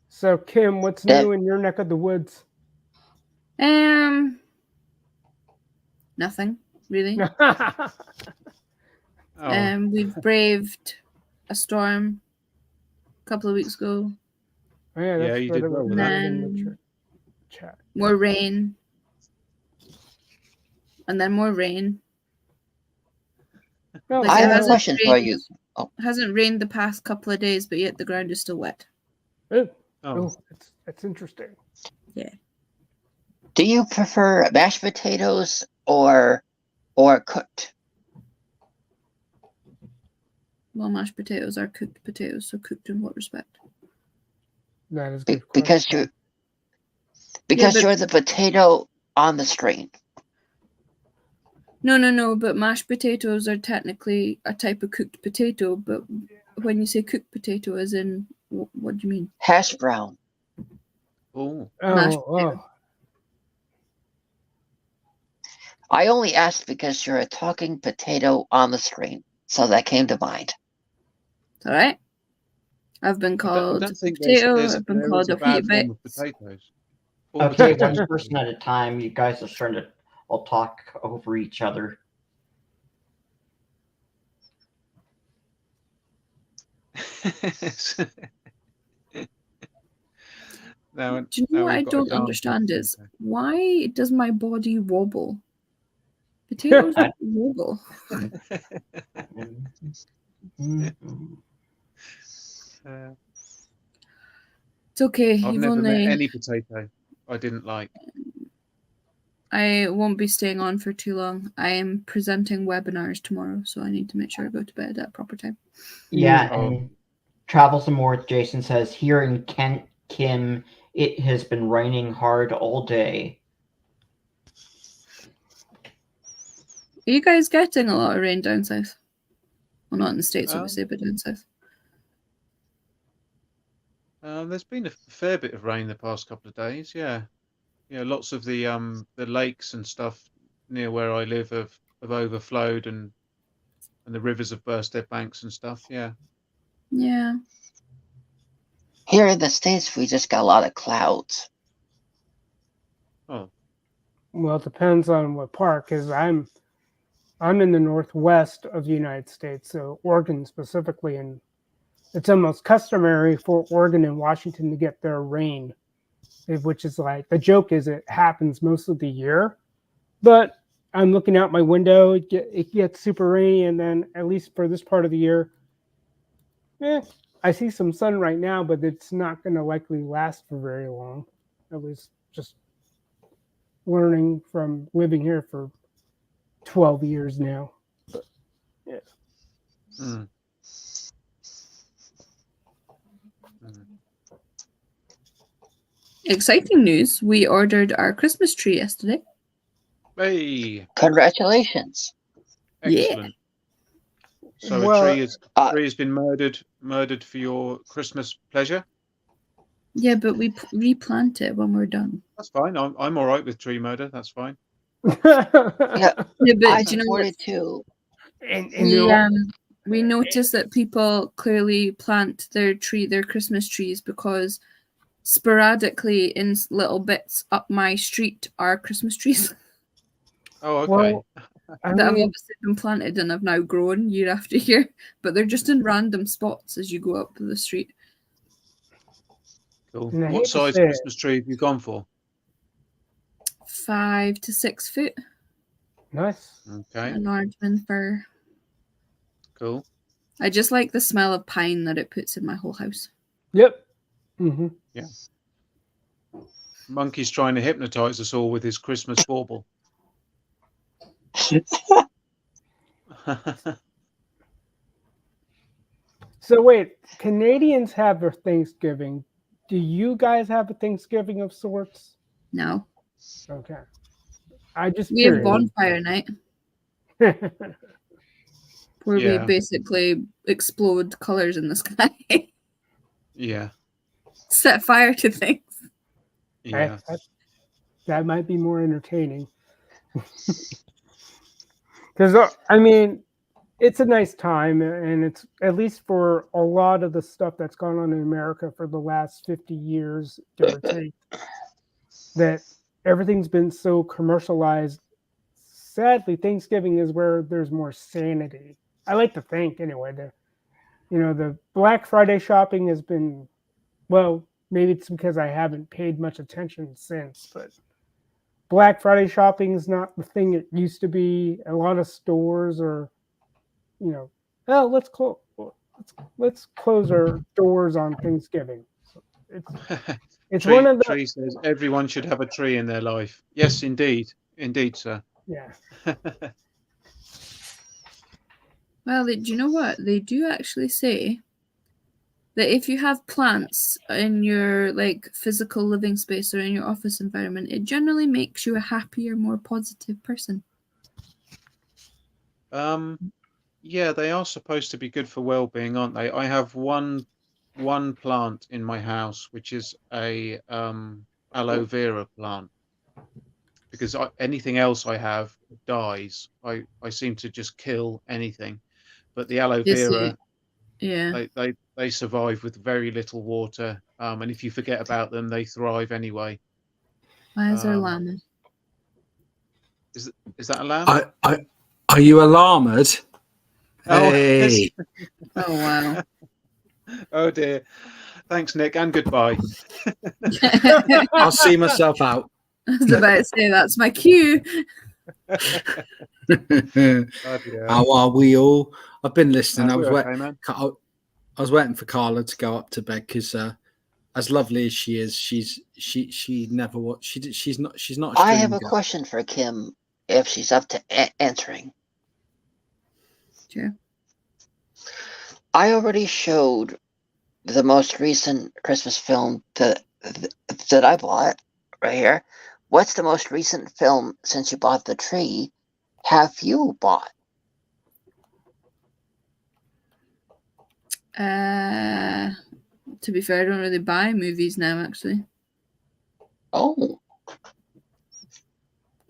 So, Kim, what's new in your neck of the woods? Nothing really. Oh, We've braved a storm a couple of weeks ago. Yeah, Yeah, you did what it well was with that. in the Then chat. more rain, and then more rain. No, Like, I it have a hasn't question for you. rained- Hasn't rained the past couple of days, but yet the ground is still wet. oh, oh. that's interesting. Do you prefer mashed potatoes or cooked? Well, mashed potatoes are cooked potatoes, so cooked in what respect? That is a Be- good question. because but- you're the potato on the stream. No, but mashed potatoes are technically a type of cooked potato, but when you say cooked potato, as in, what do you mean? Hash brown. Oh, Mashed Oh, I only asked because you're a talking potato on the stream, so that came to mind. It's all right. I've been I called don't think potato. there's I've been there called is a a bad wheat form of bits. potatoes. All Okay, potatoes. one person at a time. You guys are starting to all talk over each other. Now, Do you know now what I we've got a don't dancing understand is potato. why does my body wobble? Potatoes don't wobble. It's okay. I've You've never met only. any potato I didn't like. I won't be staying on for too long. I am presenting webinars tomorrow, so I need to make sure I go to bed at proper time. Yeah, Oh. and Travel Some More, Jason says, here in Kent, Kim, it has been raining hard all day. Are you guys getting a lot of rain down south? Well, not in the States, Um, obviously, but down south. There's been a fair bit of rain the past couple of days. Yeah, lots of the lakes and stuff near where I live have overflowed and the rivers have burst their banks and stuff. Yeah. Yeah. Here in the States, we just got a lot of clouds. Oh, well, it depends on what part, because I'm in the northwest of the United States, so Oregon specifically, and it's almost customary for Oregon and Washington to get their rain, which is like, the joke is it happens most of the year, but I'm looking out my window, it gets super rainy, and then at least for this part of the year, I see some sun right now, but it's not going to likely last for very long. I was just learning from living here for 12 years now. But, yeah. mm. Exciting news. We ordered our Christmas tree yesterday. Hey, Congratulations. excellent. So Well, a tree has been murdered for your Christmas pleasure. Yeah, but we replant it when we're done. That's fine. I'm all right with tree murder. That's fine. Yeah, Yeah, but I do you know support what? it too. and We notice that people clearly plant their Christmas trees because sporadically in little bits up my street are Christmas trees Oh, okay. well, I that have mean, obviously been planted and have now grown year after year, but they're just in random spots as you go up the street. Cool. and I hate What to size say it. Christmas tree have you gone for? 5 to 6 foot. Nice. Okay, An Aardman fir. cool. I just like the smell of pine that it puts in my whole house. Yep. Mm-hmm. Monkey's trying to hypnotize us all with his Christmas bauble. So wait, Canadians have their Thanksgiving. Do you guys have a Thanksgiving of sorts? No. Okay. I just We have curious. bonfire night where we Yeah. basically explode colours in the sky. Yeah, Set fire to things. yeah. That might be more entertaining. Because, I mean, it's a nice time, and it's at least for a lot of the stuff that's gone on in America for the last 50 years, give or take, that everything's been so commercialized. Sadly, Thanksgiving is where there's more sanity. I like to think, anyway. The Black Friday shopping has been, well, maybe it's because I haven't paid much attention since, but Black Friday shopping is not the thing it used to be. A lot of stores are, oh, let's close our doors on Thanksgiving. So it's Tree, one of the Tree says everyone should have a tree in their life. Yes, indeed, sir. yeah. Well, do you know what? They do actually say that if you have plants in your physical living space or in your office environment, it generally makes you a happier, more positive person. Yeah, they are supposed to be good for well-being, aren't they? I have one plant in my house, which is a aloe vera plant, because anything else I have dies. I seem to just kill anything, but the aloe vera, Yeah. they survive with very little water, and if you forget about them, they thrive anyway. Why is there a llama? Is that a lamb? Are you alarmed? Oh, Hey. Oh, wow. Oh dear. Thanks, Nick, and goodbye. I'll see myself out. I was about to say, that's my cue. How are we all? I've been listening. I was Okay, man. I was waiting for Carla to go up to bed because, as lovely as she is, she never she's not a I have a girl. question for Kim if she's up to answering. Sure. I already showed the most recent Christmas film that I bought right here. What's the most recent film since you bought the tree have you bought? To be fair, I don't really buy movies now, actually. Oh,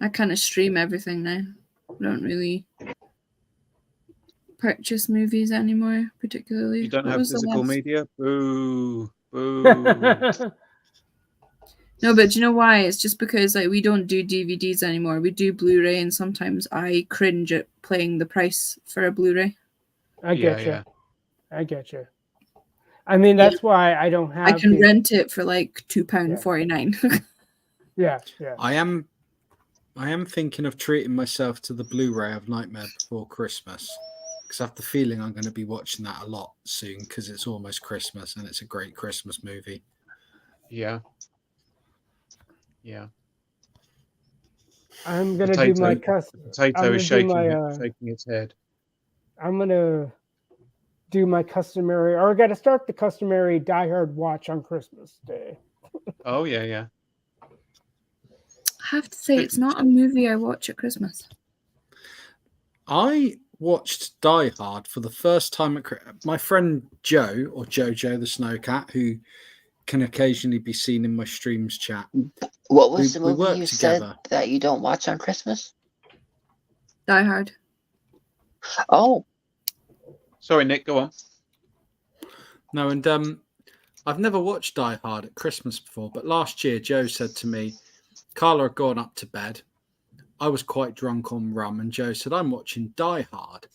I kind of stream everything now. I don't really purchase movies anymore, particularly. You don't What have was the physical last- media? Boo. Boo. No, but do you know why? It's just because we don't do DVDs anymore. We do Blu-ray, and sometimes I cringe at paying the price for a Blu-ray. I get you. Yeah. I get you. I mean, that's why I don't have. I can rent it for £2.49. Yeah. I am thinking of treating myself to the Blu-ray of Nightmare Before Christmas because I have the feeling I'm going to be watching that a lot soon because it's almost Christmas and it's a great Christmas movie. Yeah. I'm gonna do my custom. Potato is shaking its head. I'm gonna do my customary, or I got to start the customary Die Hard watch on Christmas Day. Oh yeah, yeah. I have to say, it's not a movie I watch at Christmas. I watched Die Hard for the first time at my friend Joe, or Jojo the Snowcat, who can occasionally be seen in my streams chat. What was the we movie worked you together. said that you don't watch on Christmas? Die Hard. Oh, Sorry, Nick. Go on. No, and I've never watched Die Hard at Christmas before, but last year Joe said to me, Carla had gone up to bed. I was quite drunk on rum, and Joe said, I'm watching Die Hard.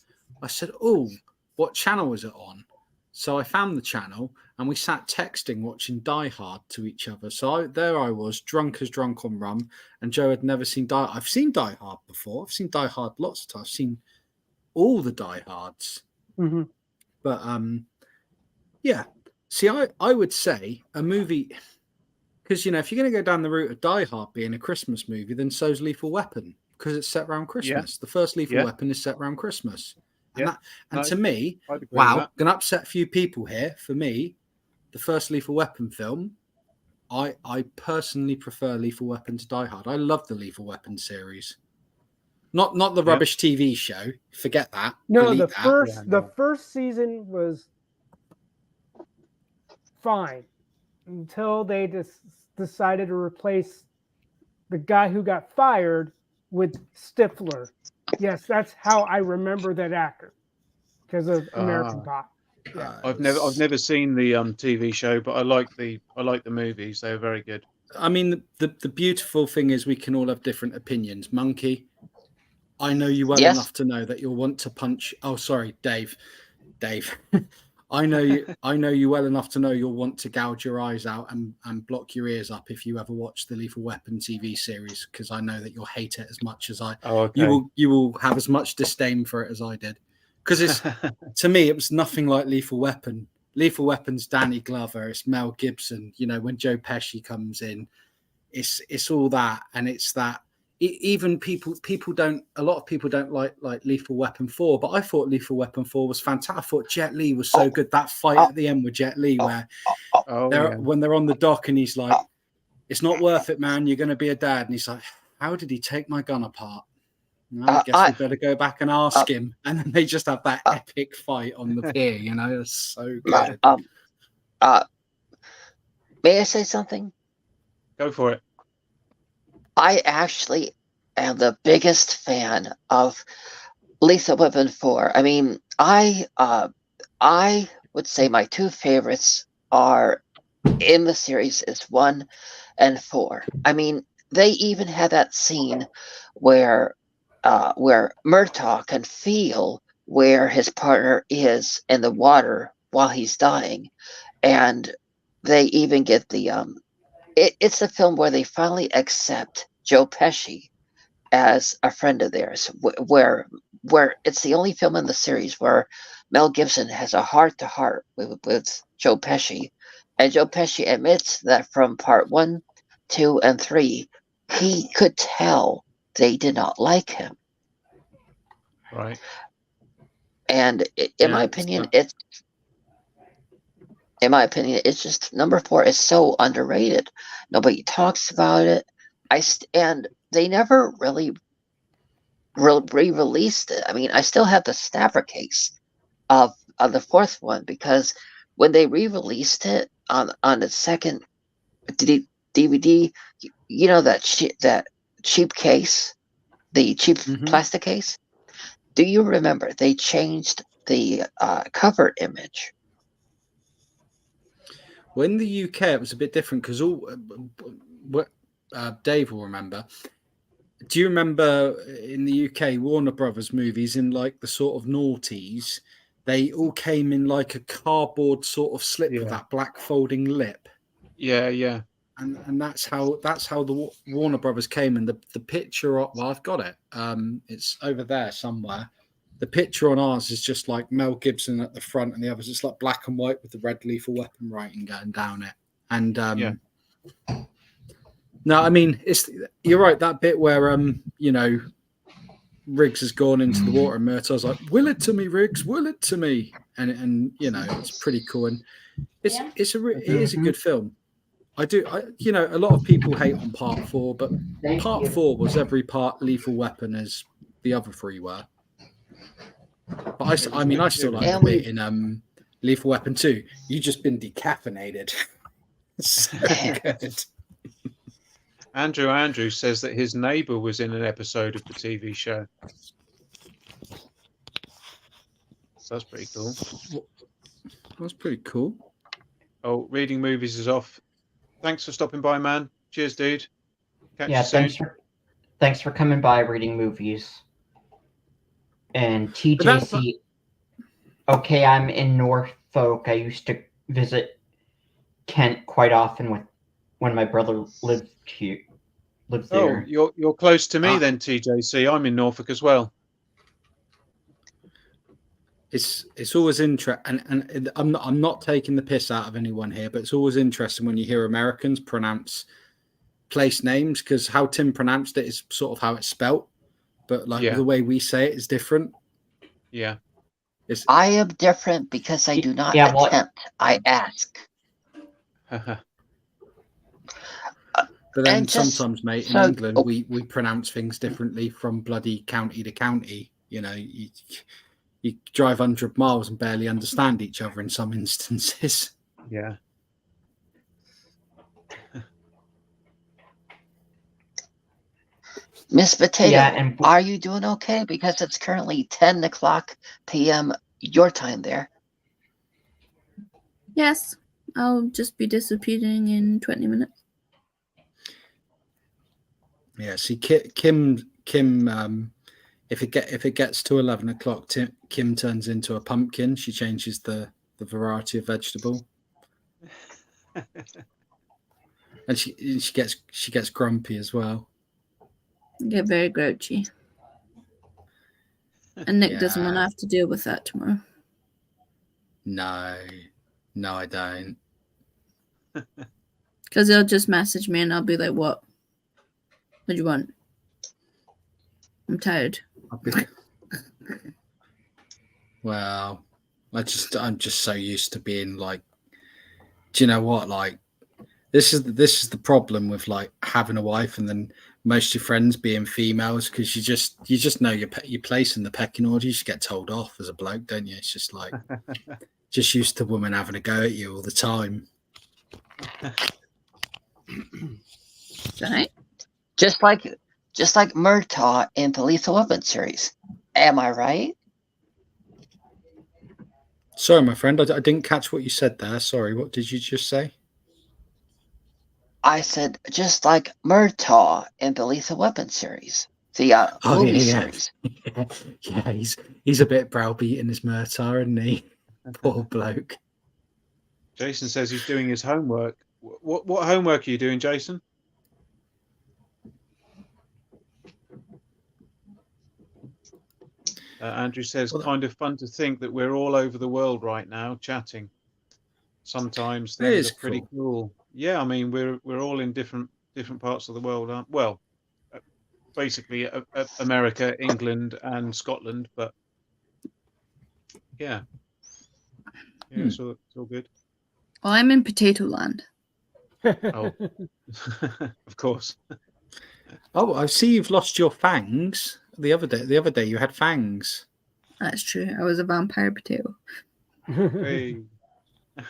I said, oh, what channel was it on? So I found the channel, and we sat texting, watching Die Hard to each other. So there I was, drunk as drunk on rum, and Joe had never seen Die Hard. I've seen Die Hard before. I've seen Die Hard lots of times. I've seen all the Die Hards. Mhm. But, yeah. See, I would say a movie... Because, you know, if you're going to go down the route of Die Hard being a Christmas movie, then so's Lethal Weapon, because it's set around Christmas. The first Lethal Weapon is set around Christmas. And, to me, wow, I'm going to upset a few people here. For me, the first Lethal Weapon film, I personally prefer Lethal Weapon to Die Hard. I love the Lethal Weapon series. Not the rubbish TV show. Forget that. No, Delete that. the first season was fine until they decided to replace the guy who got fired with Stifler. Yes, that's how I remember that actor, because of American Pie. Yeah. I've never seen the TV show, but I like the movies. They're very good. I mean, the beautiful thing is we can all have different opinions. Monkey, I know you well enough to know that you'll want to punch. Oh, sorry, Dave. I know you well enough to know you'll want to gouge your eyes out and block your ears up if you ever watch the Lethal Weapon TV series, because I know that you'll hate it as much as I. Oh, okay. You will have as much disdain for it as I did, because it's to me it was nothing like Lethal Weapon. Lethal Weapon's Danny Glover, it's Mel Gibson. You know, when Joe Pesci comes in, it's all that, and it's that. Even a lot of people don't like Lethal Weapon 4, but I thought Lethal Weapon 4 was fantastic. I thought Jet Li was so good. That fight at the end with Jet Li, where when they're on the dock and he's like, it's not worth it, man. You're going to be a dad. And he's like, how did he take my gun apart? I guess we better go back and ask him. And then they just have that epic fight on the pier, you know? It's so good. May I say something? Go for it. I actually am the biggest fan of Lethal Weapon 4. I mean, I would say my two favorites are in the series is 1 and 4. I mean, they even had that scene where Murtaugh can feel where his partner is in the water while he's dying, and they even get the it's a film where they finally accept Joe Pesci as a friend of theirs, where it's the only film in the series where Mel Gibson has a heart-to-heart with Joe Pesci, and Joe Pesci admits that from part 1, 2, and 3, he could tell they did not like him. Right. And in my opinion, it's just number 4 is so underrated. Nobody talks about it. And they never really re-released it. I mean, I still have the snapper case of the 4th one, because when they re-released it on the second DVD, you know that cheap case, the cheap plastic case. Do you remember they changed the cover image? Well, in the UK, it was a bit different, because Dave will remember. Do you remember in the UK, Warner Brothers movies in like the sort of noughties, they all came in like a cardboard sort of slip with that black folding lip. Yeah. And that's how the Warner Brothers came. And the picture, well, I've got it. It's over there somewhere. The picture on ours is just like Mel Gibson at the front, and the others it's like black and white with the red Lethal Weapon writing going down it. And no, I mean you're right. That bit where you know, Riggs has gone into the water and Murtaugh's like, "Will it to me, Riggs? Will it to me?" And you know, it's pretty cool, and it is a good film. I do. A lot of people hate on part 4, but Thank part you. 4 was every part Lethal Weapon as the other 3 were. But I still like And the we- bit in Lethal Weapon 2. You just been decaffeinated. So good. Andrew says that his neighbour was in an episode of the TV show. So that's pretty cool. That's pretty cool. Oh, reading movies is off. Thanks for stopping by, man. Cheers, dude. Catch you soon. Thanks for coming by, reading movies. And TJC. Okay, I'm in Norfolk. I used to visit Kent quite often when my brother lived there. Oh, you're close to me then, TJC. I'm in Norfolk as well. It's always interesting, and I'm not taking the piss out of anyone here, but it's always interesting when you hear Americans pronounce place names, because how Tim pronounced it is sort of how it's spelt, but the way we say it is different. Yeah. I am different because I do not attempt. I ask. But then sometimes, mate, in England, we pronounce things differently from bloody county to county. You drive 100 miles and barely understand each other in some instances. Yeah. Miss Potato, are you doing okay? Because it's currently 10 o'clock p.m. your time there. Yes, I'll just be disappearing in 20 minutes. Yeah, see, Kim. If it gets to 11 o'clock, Kim turns into a pumpkin. She changes the variety of vegetable, and she gets grumpy as well. Get very grouchy. And Nick doesn't want to have to deal with that tomorrow. No, I don't. Because he'll just message me and I'll be like, what? What do you want? I'm tired. Well, I'm just so used to being like, do you know what? Like, this is the problem with like having a wife and then most of your friends being females, because you just know your place in the pecking order. You just get told off as a bloke, don't you? It's just like just used to women having a go at you all the time. Right? Just like Murtaugh in the Lethal Weapon series. Am I right? Sorry, my friend, I didn't catch what you said there. Sorry, what did you just say? I said just like Murtaugh in the Lethal Weapon series. The movie series. Yeah, he's a bit browbeaten as Murtaugh, isn't he? Poor bloke. Jason says he's doing his homework. What homework are you doing, Jason? Andrew says, kind of fun to think that we're all over the world right now chatting. Sometimes things are pretty cool. Yeah, I mean, we're all in different parts of the world, aren't we? Well, basically America, England, and Scotland, but yeah, so it's all good. Well, I'm in Potato Land. Oh, of course. Oh, I see you've lost your fangs. The other day you had fangs. That's true. I was a vampire potato. Hey.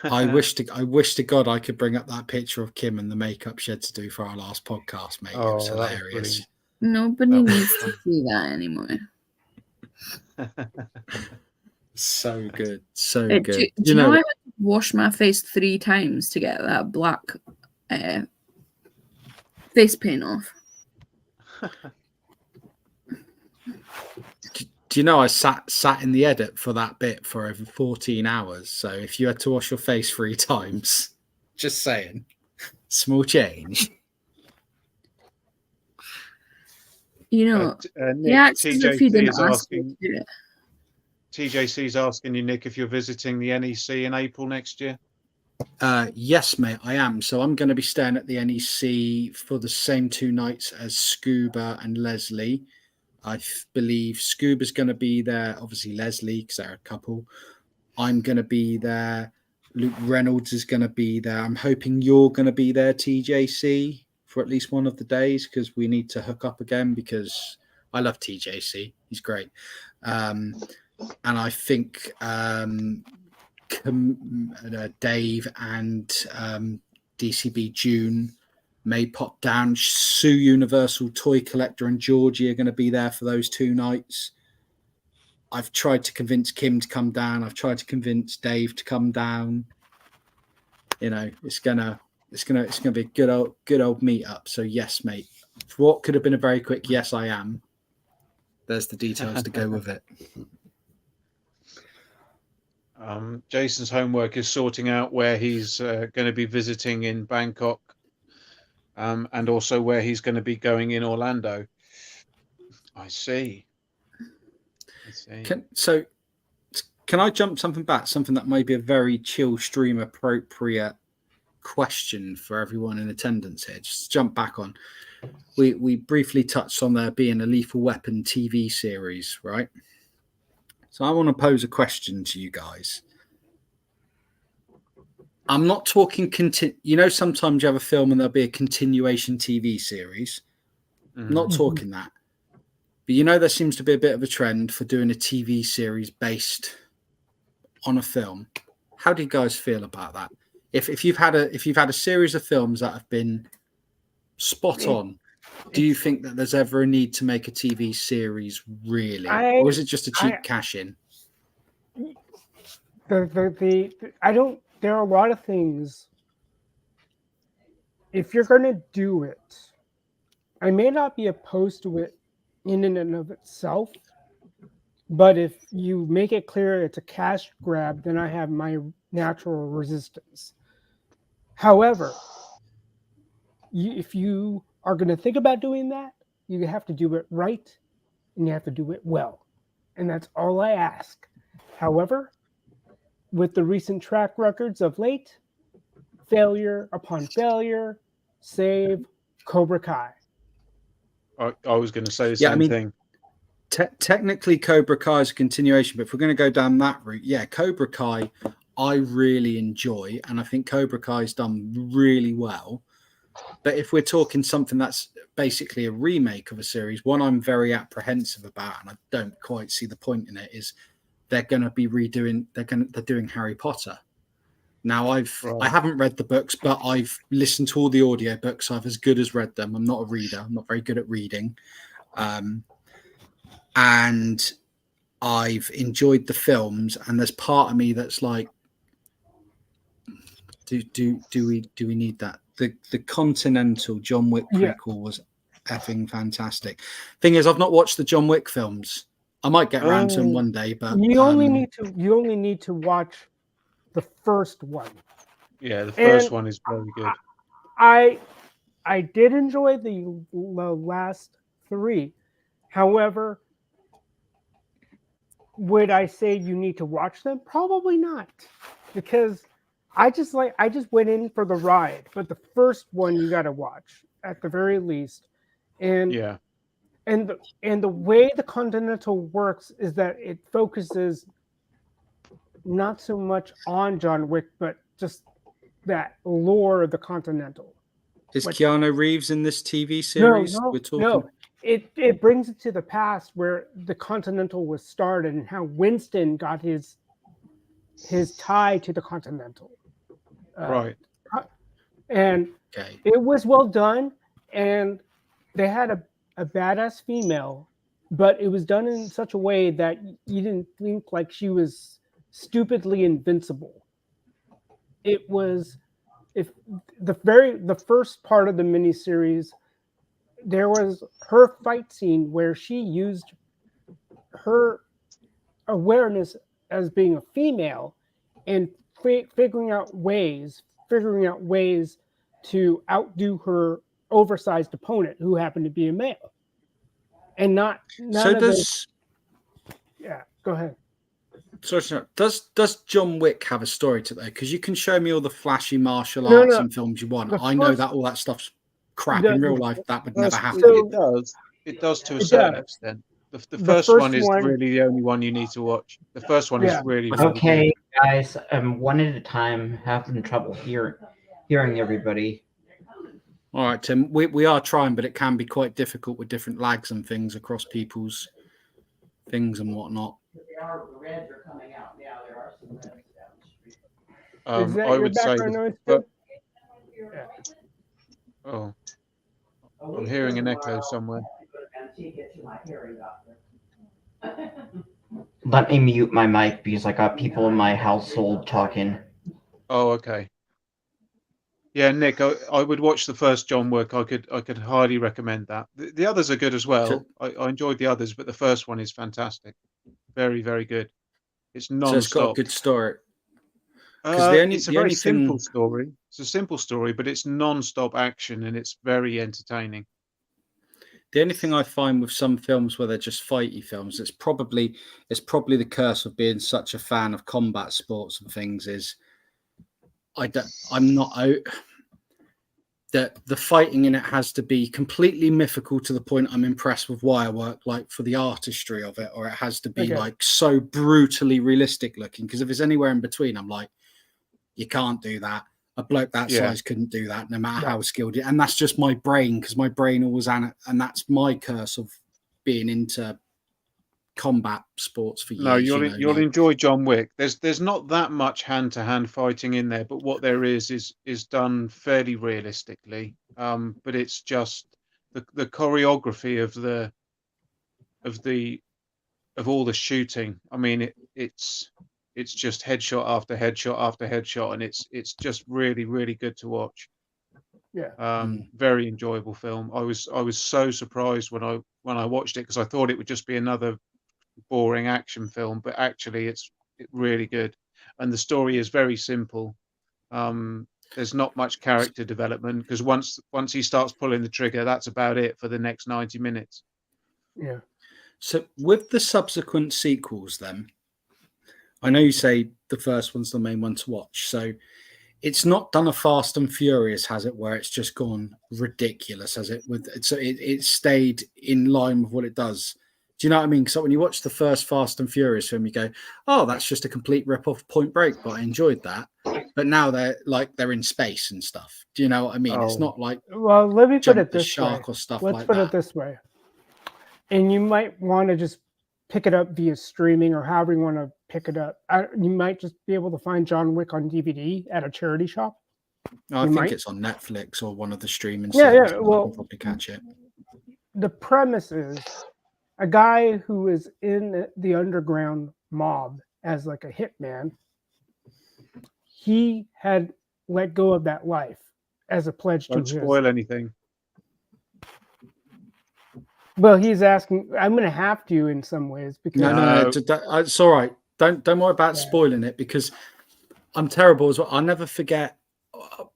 I wish to God I could bring up that picture of Kim and the makeup she had to do for our last podcast, mate. It was hilarious. Nobody needs to see that anymore. So good. So good. Do you know I had to wash my face 3 times to get that black face paint off? Do you know I sat in the edit for that bit for over 14 hours? So if you had to wash your face 3 times, just saying, small change. You know, Nick, TJC's asking you, Nick, if you're visiting the NEC in April next year. Yes, mate, I am. So I'm going to be staying at the NEC for the same 2 nights as Scuba and Leslie. I believe Scuba's going to be there, obviously Leslie, because they're a couple. I'm going to be there, Luke Reynolds is going to be there. I'm hoping you're going to be there, TJC, for at least one of the days, because we need to hook up again, because I love TJC. He's great. And I think Dave and DCB June may pop down. Sue Universal Toy Collector and Georgie are going to be there for those 2 nights. I've tried to convince Kim to come down. I've tried to convince Dave to come down. You know, it's gonna be a good old meetup. So yes, mate. For what could have been a very quick yes, I am. There's the details to go with it. Jason's homework is sorting out where he's going to be visiting in Bangkok, and also where he's going to be going in Orlando. I see. Can I jump something back? Something that may be a very chill stream appropriate question for everyone in attendance here. Just jump back on. We briefly touched on there being a Lethal Weapon TV series, right? So I want to pose a question to you guys. I'm not talking you know, sometimes you have a film and there'll be a continuation TV series. I'm not talking that. But you know, there seems to be a bit of a trend for doing a TV series based on a film. How do you guys feel about that? If you've had a series of films that have been spot on, do you think that there's ever a need to make a TV series, really, or is it just a cheap cash in? I don't. There are a lot of things. If you're going to do it, I may not be opposed to it in and of itself, but if you make it clear it's a cash grab, then I have my natural resistance. However, if you are going to think about doing that, you have to do it right, and you have to do it well. And that's all I ask. However, with the recent track records of late, failure upon failure, save Cobra Kai. I was going to say the same thing. Technically, Cobra Kai is a continuation, but if we're going to go down that route, Cobra Kai, I really enjoy, and I think Cobra Kai's done really well. But if we're talking something that's basically a remake of a series, one I'm very apprehensive about, and I don't quite see the point in it, is they're going to be they're doing Harry Potter. Now, I haven't read the books, but I've listened to all the audio books. I've as good as read them. I'm not a reader. I'm not very good at reading. And I've enjoyed the films, and there's part of me that's like, do we need that? The Continental John Wick prequel was effing fantastic. Thing is, I've not watched the John Wick films. I might get around to them one day, but you only need to watch the first one. Yeah, the first one is very good. I did enjoy the last 3. However, would I say you need to watch them? Probably not, because I just went in for the ride. But the first one you got to watch at the very least, and the way the Continental works is that it focuses not so much on John Wick, but just that lore of the Continental. Is Keanu Reeves in this TV series? No. It brings it to the past where the Continental was started and how Winston got his tie to the Continental. Right. And it was well done, and they had a badass female, but it was done in such a way that you didn't think like she was stupidly invincible. It was the first part of the miniseries, there was her fight scene where she used her awareness as being a female and figuring out ways to outdo her oversized opponent who happened to be a male. And go ahead. So does John Wick have a story to that? Because you can show me all the flashy martial arts and films you want. I know that all that stuff's crap in real life. That would never happen. It does to a certain extent. The first one is really the only one you need to watch. The first one is Yeah. really, really Okay, good. guys, one at a time. Having trouble hearing everybody. All right, Tim. We are trying, but it can be quite difficult with different lags and things across people's things and whatnot. The reds are coming out now. There are some reds down the street. Is that I your would say background noise? Too? Oh, I'm hearing an echo somewhere. Let me mute my mic because I got people in my household talking. Oh, okay. Yeah, Nick, I would watch the first John Wick. I could highly recommend that. The others are good as well. I enjoyed the others, but the first one is fantastic. Very, very good. It's non-stop. So it's got a good story. Because it's a very simple story. It's a simple story, but it's non-stop action and it's very entertaining. The only thing I find with some films where they're just fighty films, it's probably the curse of being such a fan of combat sports and things is I'm not out. That the fighting in it has to be completely mythical to the point I'm impressed with wire work, like for the artistry of it, or it has to be like so brutally realistic looking. Because if it's anywhere in between, I'm like, you can't do that. A bloke that size couldn't do that, no matter how skilled it. And that's just my brain, because my brain always and that's my curse of being into combat sports for years. No, you'll enjoy John Wick. There's not that much hand-to-hand fighting in there, but what there is done fairly realistically. But it's just the choreography of all the shooting. I mean, it's just headshot after headshot after headshot, and it's just really, really good to watch. Yeah. Very enjoyable film. I was so surprised when I watched it, because I thought it would just be another boring action film, but actually it's really good, and the story is very simple. There's not much character development, because once he starts pulling the trigger, that's about it for the next 90 minutes. Yeah. So with the subsequent sequels, then, I know you say the first one's the main one to watch, so it's not done a Fast and Furious, has it, where it's just gone ridiculous, has it? So it stayed in line with what it does. Do you know what I mean? So when you watch the first Fast and Furious film, you go, "Oh, that's just a complete rip-off Point Break," but I enjoyed that. But now they're in space and stuff. Do you know what I mean? It's not like, well, let me put it this shark way. or stuff Let's like put that. it this way. And you might want to just pick it up via streaming or however you want to pick it up. You might just be able to find John Wick on DVD at a charity shop. I think it's on Netflix or one of the streaming services. Well, I can probably catch it. The premise is a guy who is in the underground mob as like a hitman. He had let go of that life as a pledge Don't to his. spoil anything. Well, he's asking. I'm going to have to in some ways because no, it's all right. Don't worry about spoiling it, because I'm terrible as well. I'll never forget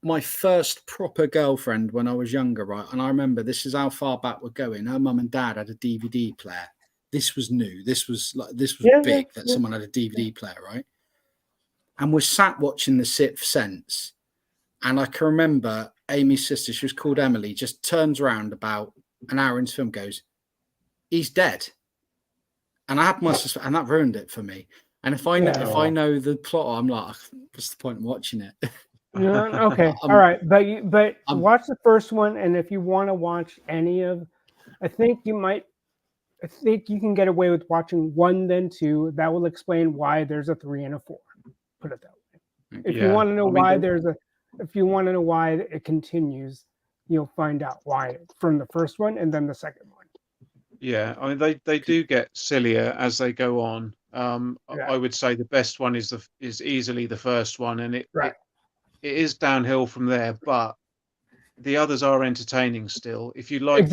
my first proper girlfriend when I was younger, right? And I remember, this is how far back we're going. Her mum and dad had a DVD player. This was new. This was big that someone had a DVD player, right? And we're sat watching The Sixth Sense, and I can remember Amy's sister, she was called Emily, just turns around about an hour into the film, goes, "He's dead." And I had my sister, and that ruined it for me. And if I know the plot, I'm like, what's the point in watching it? Okay, all right, but watch the first one, and if you want to watch any of, I think you can get away with watching 1 then 2. That will explain why there's a 3 and a 4. Put it that way. If you want to know if you want to know why it continues, you'll find out why from the first one and then the second one. Yeah, I mean they do get sillier as they go on. I would say the best one is easily the first one, and it is downhill from there. But the others are entertaining still. If you like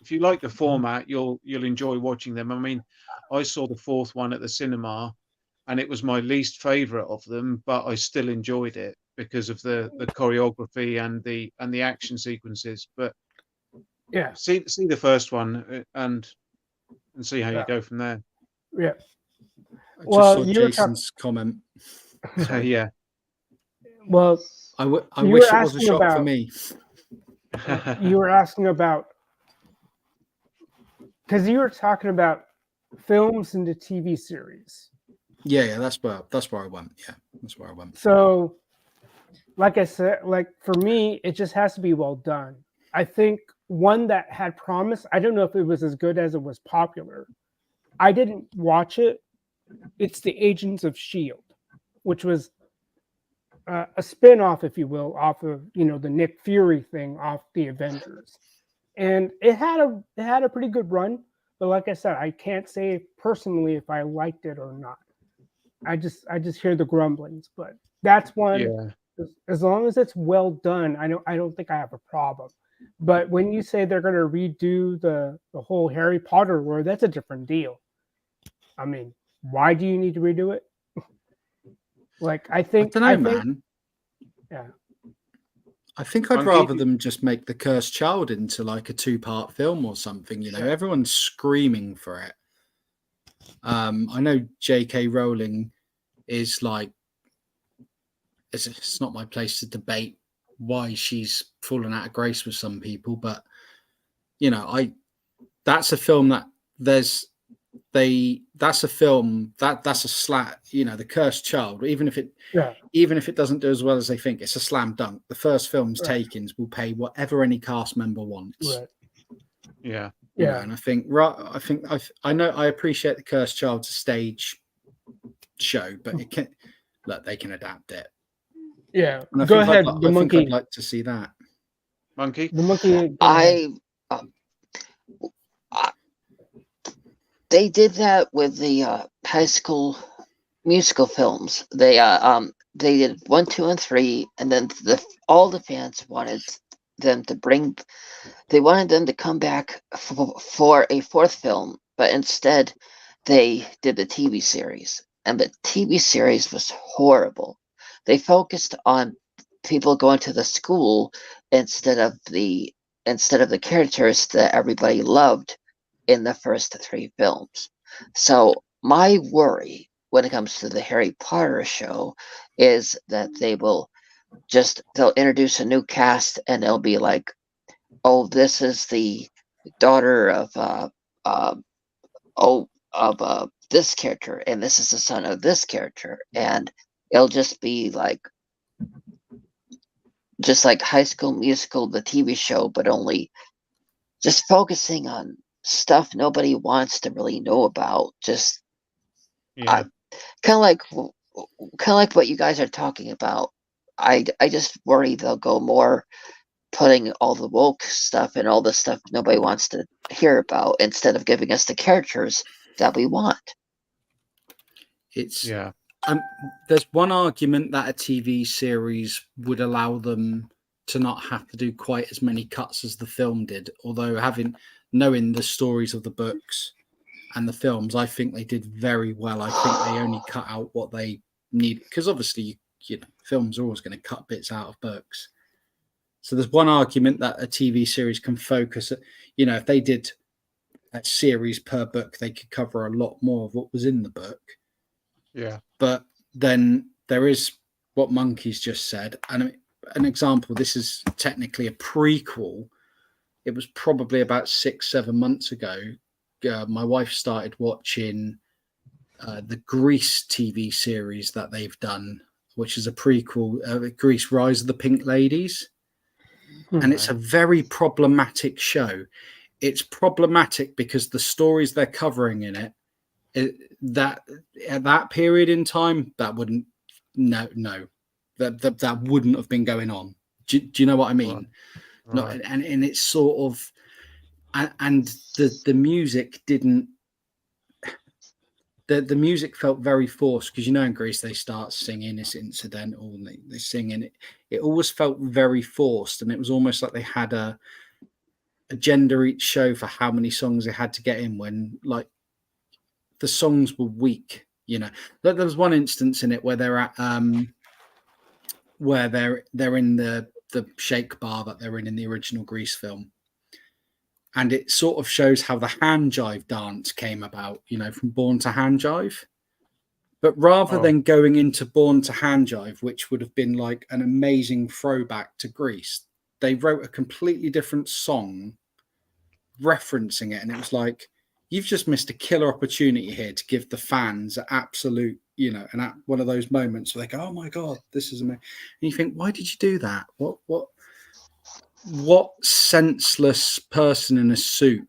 if you like the format, you'll enjoy watching them. I mean, I saw the fourth one at the cinema, and it was my least favorite of them, but I still enjoyed it because of the choreography and the action sequences. But see the first one and see how you go from there. Yeah. I just saw Jason's comment. Yeah. Well, I wish it was a shock for me. You were asking about because you were talking about films and the TV series. Yeah, that's where I went. Yeah, that's where I went. So, like I said, like for me, it just has to be well done. I think one that had promise. I don't know if it was as good as it was popular. I didn't watch it. It's the Agents of S.H.I.E.L.D., which was a spin-off, if you will, off of the Nick Fury thing off the Avengers, and it had a pretty good run. But like I said, I can't say personally if I liked it or not. I just hear the grumblings, but that's one. Yeah. As long as it's well done, I don't think I have a problem. But when you say they're going to redo the whole Harry Potter world, that's a different deal. I mean, why do you need to redo it? Like, I think I don't know, man. Yeah. I think I'd Monkey? rather them just make The Cursed Child into like a 2-part film or something. You know, everyone's screaming for it. I know J.K. Rowling is like, it's not my place to debate why she's fallen out of grace with some people, but that's a film that that's a film that's a slat. The Cursed Child, even if it doesn't do as well as they think, it's a slam dunk. The first film's takings will pay whatever any cast member wants. Right. Yeah. And I know I appreciate The Cursed Child's a stage show, but they can adapt it. Yeah. And Go ahead, the monkey. I'd like to see that. Monkey? The monkey. They did that with the High School Musical films. They did 1, 2, and 3, and then all the fans wanted them to come back for a 4th film, but instead they did the TV series, and the TV series was horrible. They focused on people going to the school instead of the characters that everybody loved in the first 3 films. So my worry when it comes to the Harry Potter show is that they'll introduce a new cast, and they'll be like, oh, this is the daughter of this character, and this is the son of this character, and it'll just be like High School Musical, the TV show, but only just focusing on stuff nobody wants to really know about. Just kind of like what you guys are talking about. I just worry they'll go more putting all the woke stuff and all the stuff nobody wants to hear about instead of giving us the characters that we want. There's one argument that a TV series would allow them to not have to do quite as many cuts as the film did. Although knowing the stories of the books and the films, I think they did very well. I think they only cut out what they need, because obviously, films are always going to cut bits out of books. So there's one argument that a TV series can focus. If they did a series per book, they could cover a lot more of what was in the book. Yeah. But then there is what Monkey's just said. And an example, this is technically a prequel. It was probably about 6-7 months ago. My wife started watching the Grease TV series that they've done, which is a prequel, Grease Rise of the Pink Ladies. And it's a very problematic show. It's problematic because the stories they're covering in it, that at that period in time, that wouldn't have been going on. Do you know what I mean? Right. And it's sort of, and the music didn't. The music felt very forced, because in Greece they start singing, it's incidental, and they sing, and it always felt very forced, and it was almost like they had a agenda each show for how many songs they had to get in, when like the songs were weak. There was one instance in it where they're at where they're in the shake bar that they're in the original Grease film. And it sort of shows how the hand jive dance came about, from Born to Hand Jive. But rather than going into Born to Hand Jive, which would have been like an amazing throwback to Grease, they wrote a completely different song referencing it. And it was like, you've just missed a killer opportunity here to give the fans an absolute, one of those moments where they go, "Oh my god, this is amazing," and you think, "Why did you do that? What senseless person in a suit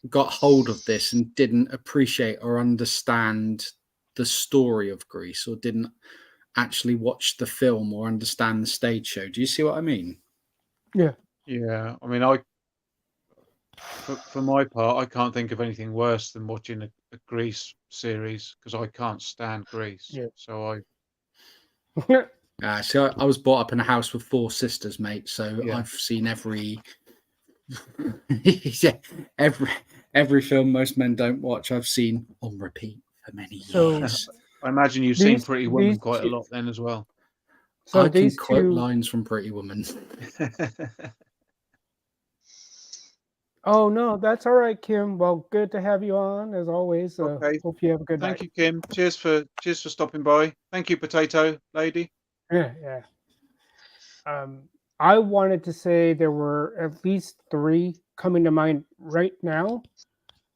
got hold of this and didn't appreciate or understand the story of Greece, or didn't actually watch the film or understand the stage show?" Do you see what I mean? Yeah. Yeah. I mean, for my part, I can't think of anything worse than watching a Grease series, because I can't stand Grease. Yeah. So So I was brought up in a house with 4 sisters, mate. So Yeah. I've seen every every film most men don't watch. I've seen on repeat for many So- years. I imagine you've seen These- Pretty Woman these quite a two- lot then as well. So I can these quote two. lines from Pretty Woman. Oh no, that's all right, Kim. Well, good to have you on as always. Okay. Hope you have a good Thank night. you, Kim. Cheers for stopping by. Thank you, Potato Lady. Yeah. I wanted to say there were at least 3 coming to mind right now,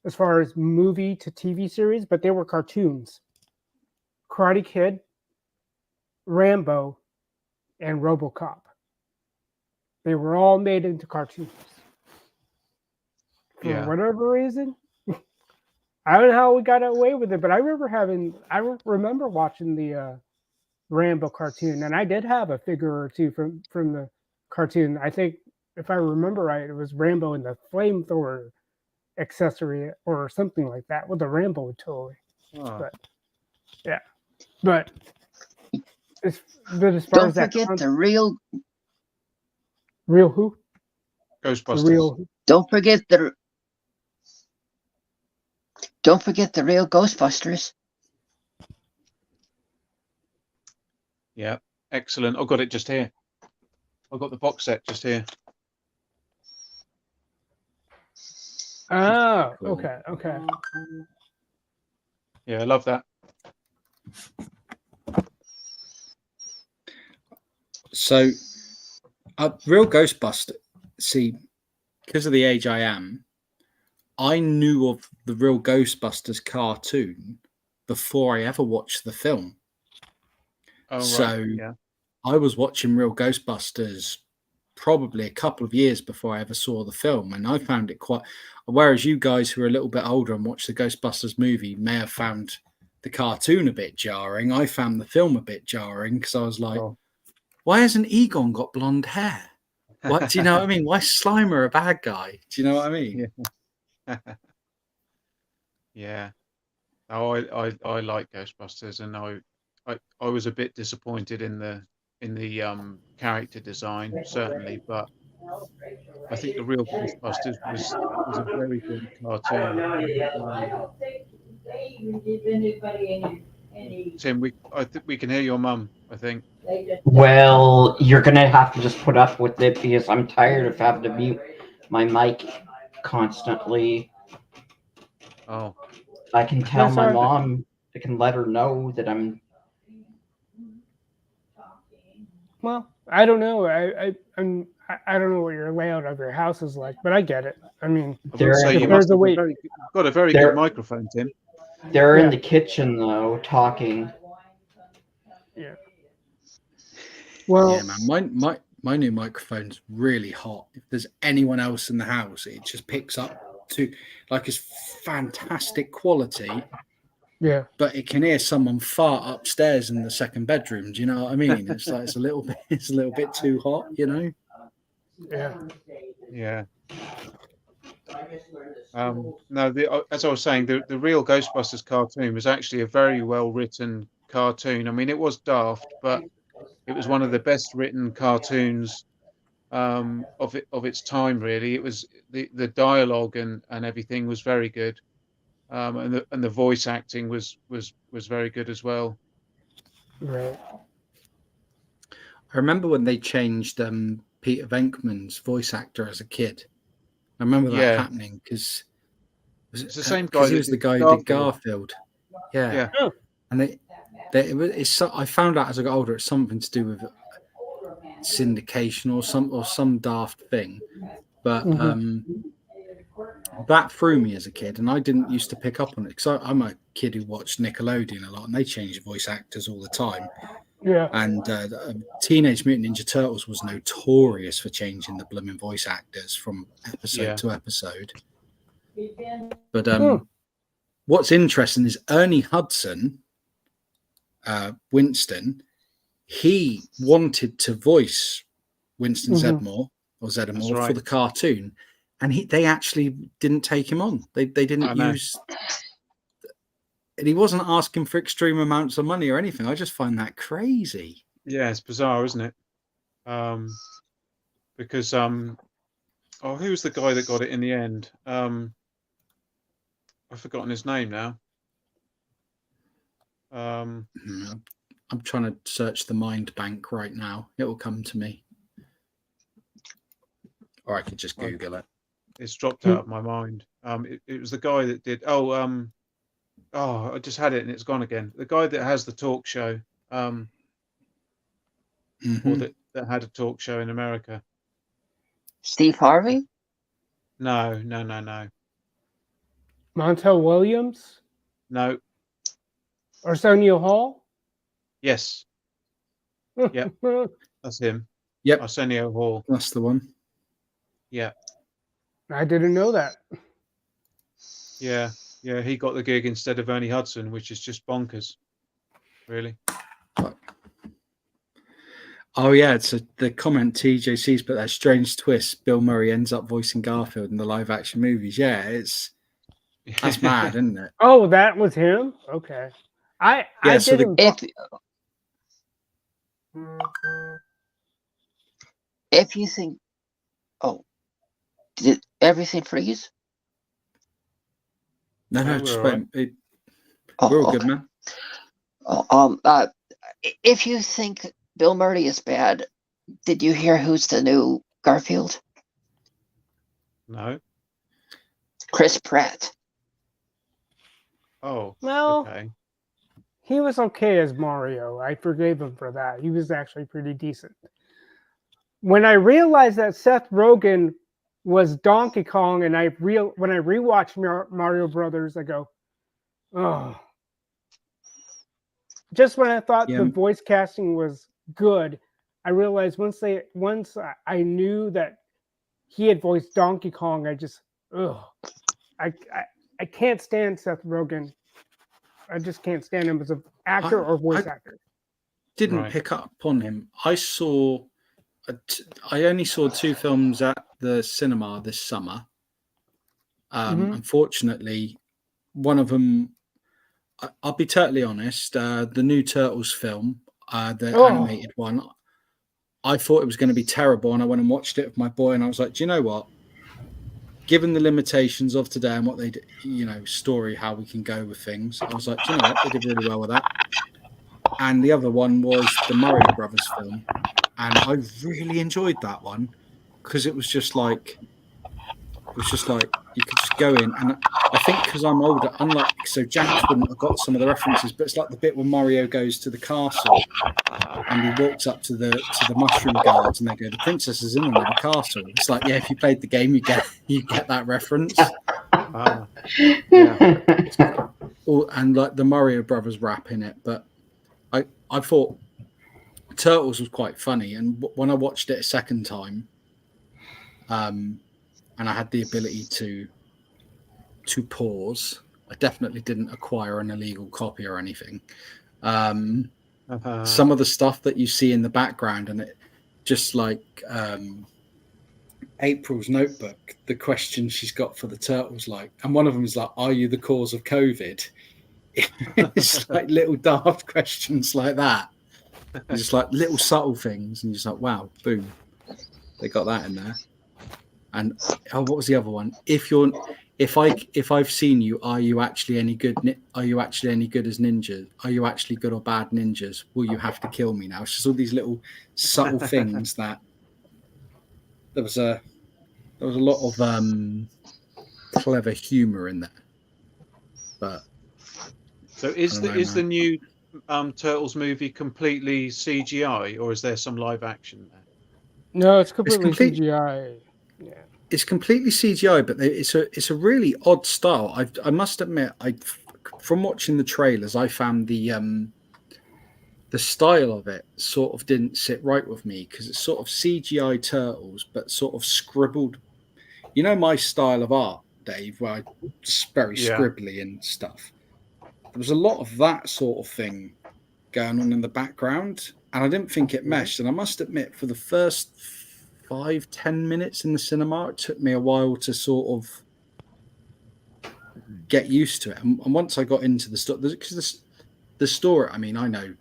as far as movie to TV series, but they were cartoons: Karate Kid, Rambo, and RoboCop. They were all made into cartoons. For Yeah. whatever reason, I don't know how we got away with it, but I remember watching the Rambo cartoon, and I did have a figure or 2 from the cartoon. I think, if I remember right, it was Rambo in the flamethrower accessory or something like that with the Rambo toy. Oh, But yeah, but as far Don't as that forget the real. real who the Ghostbusters. real Don't forget the. Don't forget the real Ghostbusters. Yeah. Excellent. I've got it just here. I've got the box set just here. oh Cool. okay Yeah, I love that. So, real Ghostbuster. See, because of the age I am, I knew of the real Ghostbusters cartoon before I ever watched the film. Oh, right. So- Yeah. I was watching real Ghostbusters probably a couple of years before I ever saw the film, and I found it quite. Whereas you guys who are a little bit older and watched the Ghostbusters movie may have found the cartoon a bit jarring, I found the film a bit jarring, because I was like, Oh. why hasn't Egon got blonde hair? What do you know what I mean? Why is Slimer a bad guy? Do you know what I mean? Yeah. Yeah. Oh, I like Ghostbusters, and I was a bit disappointed in the character design, certainly, but I think the real Ghostbusters was a very good cartoon. Tim, I think we can hear your mum, I think. Well, you're gonna have to just put up with it because I'm tired of having to mute my mic constantly. Oh, I can tell That's my all right. mom. I can let her know that I'm. Well, I don't know. I don't know what your layout of your house is like, but I get it. I mean, I There- will say you there's must a have way. got a very There- good microphone, Tim. They're Yeah. in the kitchen though, talking. Yeah. Well, Yeah, man. My new microphone's really hot. If there's anyone else in the house, it just picks up to it's fantastic quality, yeah. but it can hear someone fart upstairs in the second bedroom. Do you know what I mean? It's like it's a little bit too hot, you know? Yeah. Yeah. No, as I was saying, the real Ghostbusters cartoon was actually a very well written cartoon. I mean, it was daft, but it was one of the best written cartoons of its time. Really, it was the dialogue and everything was very good, and the voice acting was very good as well. Right. I remember when they changed Peter Venkman's voice actor as a kid. I remember that Yeah. happening because It's the same guy because he that was the did guy who did Garfield. Garfield. Yeah. Yeah. Oh. And I found out as I got older, it's something to do with syndication or some daft thing. But that threw me as a kid, and I didn't used to pick up on it because I'm a kid who watched Nickelodeon a lot, and they change voice actors all the time. Yeah. And Teenage Mutant Ninja Turtles was notorious for changing the blooming voice actors from episode to episode. But what's interesting is Ernie Hudson, Winston, he wanted to voice Winston Zeddemore for the cartoon, and they actually didn't take him on. They didn't use, and he wasn't asking for extreme amounts of money or anything. I just find that crazy. Yeah, it's bizarre, isn't it? Because who was the guy that got it in the end? I've forgotten his name now. I'm trying to search the mind bank right now. It will come to me. Or I could just Google it. It's dropped out of my mind. It was the guy that did. I just had it and it's gone again. The guy that has the talk show, or that had a talk show in America. Steve Harvey? No. Montel Williams? No. Arsenio Hall? Yes. Yeah, that's him. Yep. Arsenio Hall. That's the one. Yeah. I didn't know that. Yeah, he got the gig instead of Ernie Hudson, which is just bonkers, really. Oh yeah, it's the comment TJC's, but that strange twist. Bill Murray ends up voicing Garfield in the live-action movies. Yeah, that's mad, isn't it? Oh, that was him. Okay, I didn't. If you think, did everything freeze? No, we're just all wait. right. We're all good, man. If you think Bill Murray is bad, did you hear who's the new Garfield? No. Chris Pratt. Oh, Well, okay. he was okay as Mario. I forgave him for that. He was actually pretty decent. When I realized that Seth Rogen was Donkey Kong, and when I rewatched Mario Brothers, I go, oh. Just when I thought the voice casting was good, I realized once I knew that he had voiced Donkey Kong, I just, I can't stand Seth Rogen. I just can't stand him as an actor or voice actor. Didn't pick up on him. I only saw 2 films at the cinema this summer. Unfortunately, one of them, I'll be totally honest, the new Turtles film, the animated one, I thought it was going to be terrible, and I went and watched it with my boy, and I was like, do you know what? Given the limitations of today and what they do, story, how we can go with things, I was like, do you know what? They did really well with that. And the other one was the Mario Brothers film. And I really enjoyed that one because it was just like you could just go in, and I think because I'm older, so Jack wouldn't have got some of the references, but it's like the bit when Mario goes to the castle and he walks up to the mushroom guards and they go, the princess is in another castle. It's like, yeah, if you played the game, you get that reference. And like the Mario Brothers rap in it, but I thought Turtles was quite funny, and when I watched it a second time, and I had the ability to pause, I definitely didn't acquire an illegal copy or anything. Some of the stuff that you see in the background, and it just like April's notebook, the question she's got for the Turtles, and one of them is like, "Are you the cause of COVID?" It's like little daft questions like that. Just like little subtle things, and you're just like, wow, boom, they got that in there. And what was the other one? If I've seen you, are you actually any good? Are you actually any good as ninjas? Are you actually good or bad ninjas? Will you have to kill me now? It's just all these little subtle things that there was a lot of clever humor in there. But so is the new Turtles movie completely CGI, or is there some live action there? No, it's completely CGI. Yeah. it's completely CGI, but it's a really odd style. I must admit, from watching the trailers, I found the style of it sort of didn't sit right with me, because it's sort of CGI turtles, but sort of scribbled. You know my style of art, Dave, where it's very scribbly and stuff. There was a lot of that sort of thing going on in the background, and I didn't think it meshed. And I must admit, for the first 5-10 minutes in the cinema, it took me a while to sort of get used to it. And once I got into the story, because the story, I mean, I know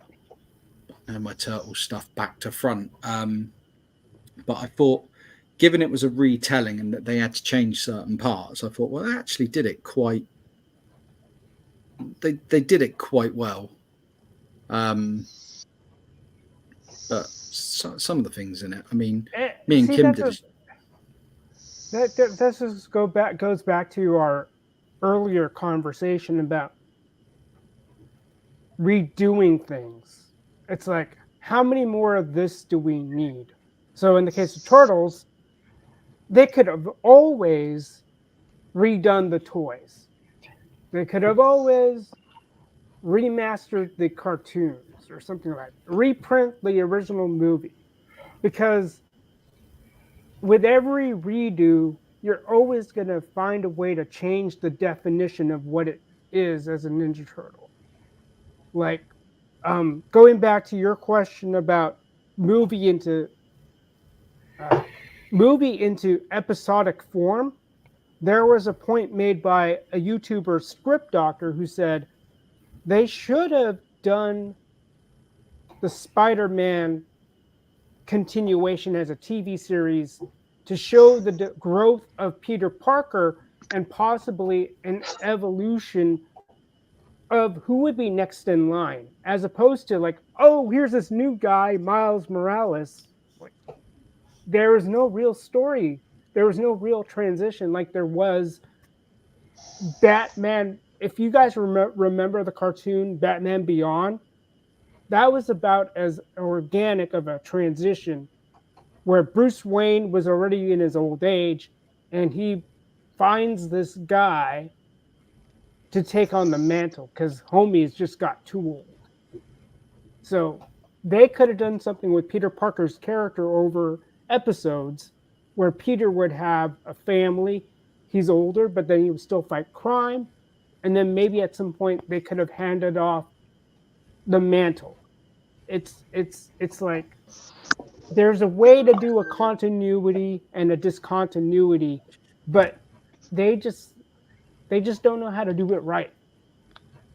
my turtle stuff back to front, but I thought, given it was a retelling and that they had to change certain parts, I thought, well, they actually did it quite. They did it quite well. But some of the things in it, I mean, me and Kim did. That just goes back to our earlier conversation about redoing things. It's like, how many more of this do we need? So in the case of Turtles, they could have always redone the toys. They could have always remastered the cartoons or something like that. Reprint the original movie. Because with every redo, you're always going to find a way to change the definition of what it is as a Ninja Turtle. Like, going back to your question about movie into episodic form, there was a point made by a YouTuber, Script Doctor, who said they should have done the Spider-Man continuation as a TV series to show the growth of Peter Parker and possibly an evolution of who would be next in line, as opposed to like, oh, here's this new guy, Miles Morales. Like, there is no real story. There was no real transition like there was Batman. If you guys remember the cartoon Batman Beyond, that was about as organic of a transition, where Bruce Wayne was already in his old age and he finds this guy to take on the mantle because homie's just got too old. So they could have done something with Peter Parker's character over episodes where Peter would have a family. He's older, but then he would still fight crime. And then maybe at some point they could have handed off the mantle. It's like there's a way to do a continuity and a discontinuity, but they just don't know how to do it right.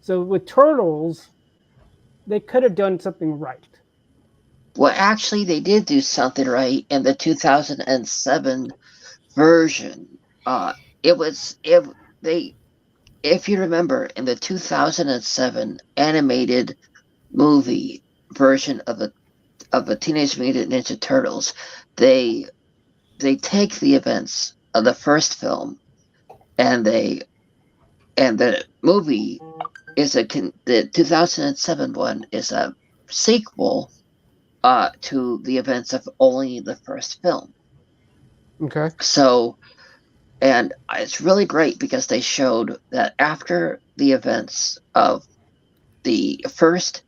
So with Turtles, they could have done something right. Well, actually, they did do something right in the 2007 version. If you remember, in the 2007 animated movie version of the Teenage Mutant Ninja Turtles, they take the events of the first film, and the movie is the 2007 one is a sequel to the events of only the first film. Okay. So, and it's really great because they showed that after the events of the first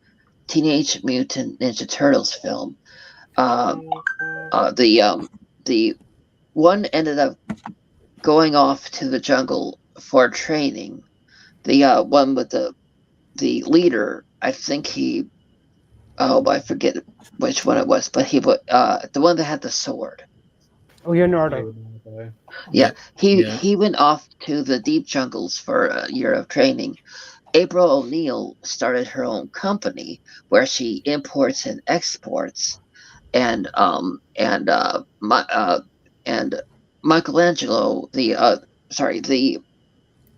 Teenage Mutant Ninja Turtles film, the one ended up going off to the jungle for training. The one with the leader, I think I forget which one it was, but he the one that had the sword. Leonardo. Yeah, he went off to the deep jungles for a year of training. April O'Neil started her own company where she imports and exports, and Michelangelo,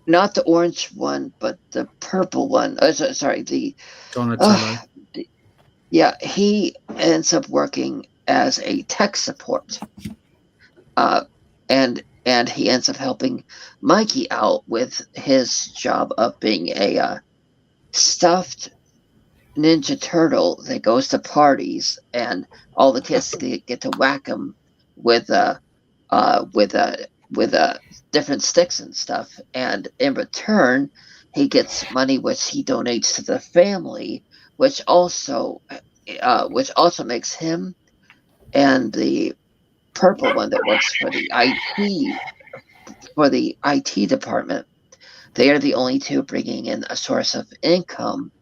not the orange one, but the purple one. Donatello. Yeah, he ends up working as a tech support, and he ends up helping Mikey out with his job of being a stuffed Ninja Turtle that goes to parties, and all the kids get to whack him with with different sticks and stuff, and in return, he gets money which he donates to the family, which also makes him and the purple one that works for the IT department. They are the only two bringing in a source of income,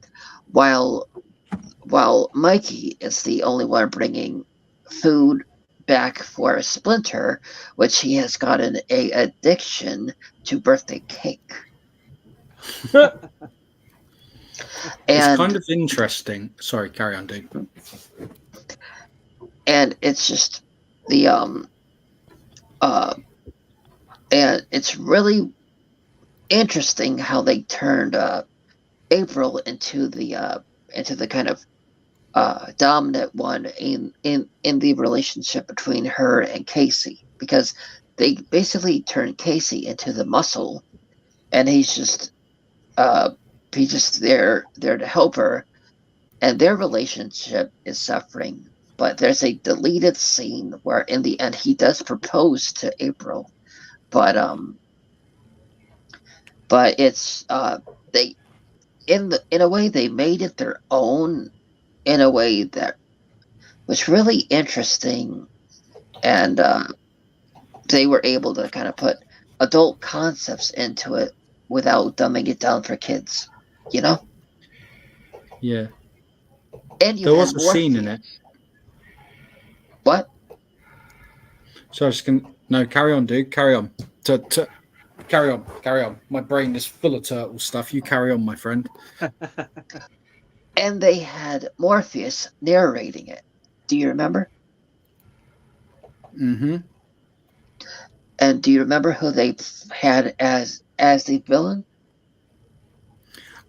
while Mikey is the only one bringing food back for Splinter, which he has gotten a addiction to birthday cake. It's kind of interesting. Sorry, carry on, dude. And it's just the and it's really interesting how they turned April into the kind of dominant one in the relationship between her and Casey, because they basically turned Casey into the muscle, and he's just there to help her, and their relationship is suffering. But there's a deleted scene where in the end he does propose to April, but it's they in a way they made it their own, in a way that was really interesting, and they were able to kind of put adult concepts into it without dumbing it down for kids, you know? Yeah. And there was a scene in it. What? So I was just gonna no, carry on, dude. Carry on. Carry on. My brain is full of turtle stuff. You carry on, my friend. And they had Morpheus narrating it. Do you remember? Mm-hmm. And do you remember who they had as the villain?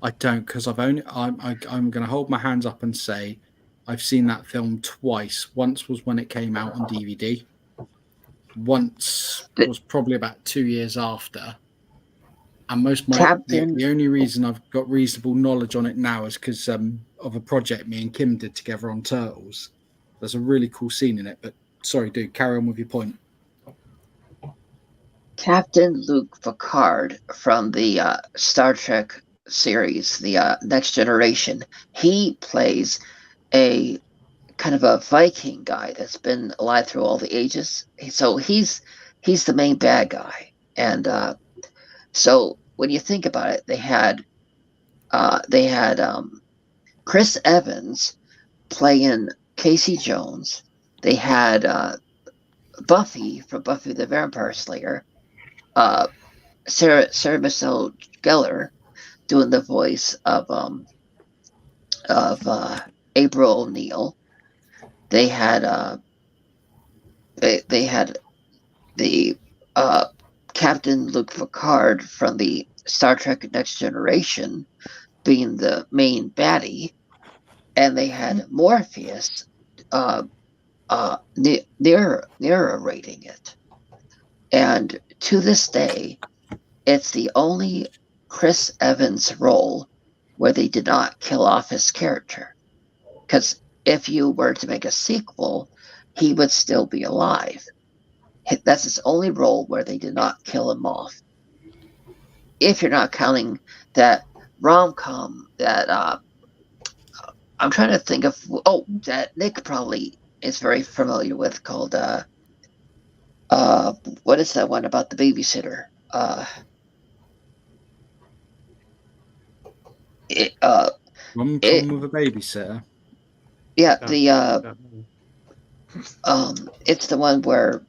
I don't, because I'm going to hold my hands up and say I've seen that film twice. Once was when it came out on DVD. Once was probably about 2 years after. And the only reason I've got reasonable knowledge on it now is because of a project me and Kim did together on Turtles. There's a really cool scene in it, but sorry, dude, carry on with your point. Captain Luke Picard from the Star Trek series, the Next Generation, he plays a kind of a Viking guy that's been alive through all the ages. So he's the main bad guy, and so when you think about it, they had Chris Evans playing Casey Jones. They had Buffy from Buffy the Vampire Slayer, Sarah Michelle Gellar doing the voice of April O'Neil. They had the Captain Luke Picard from the Star Trek Next Generation being the main baddie, and they had Morpheus narrating it. And to this day, it's the only Chris Evans role where they did not kill off his character. Because if you were to make a sequel, he would still be alive. That's his only role where they did not kill him off. If you're not counting that rom-com that I'm trying to think of, that Nick probably is very familiar with, called what is that one about the babysitter? Rom-com with a babysitter. Yeah, it's the one where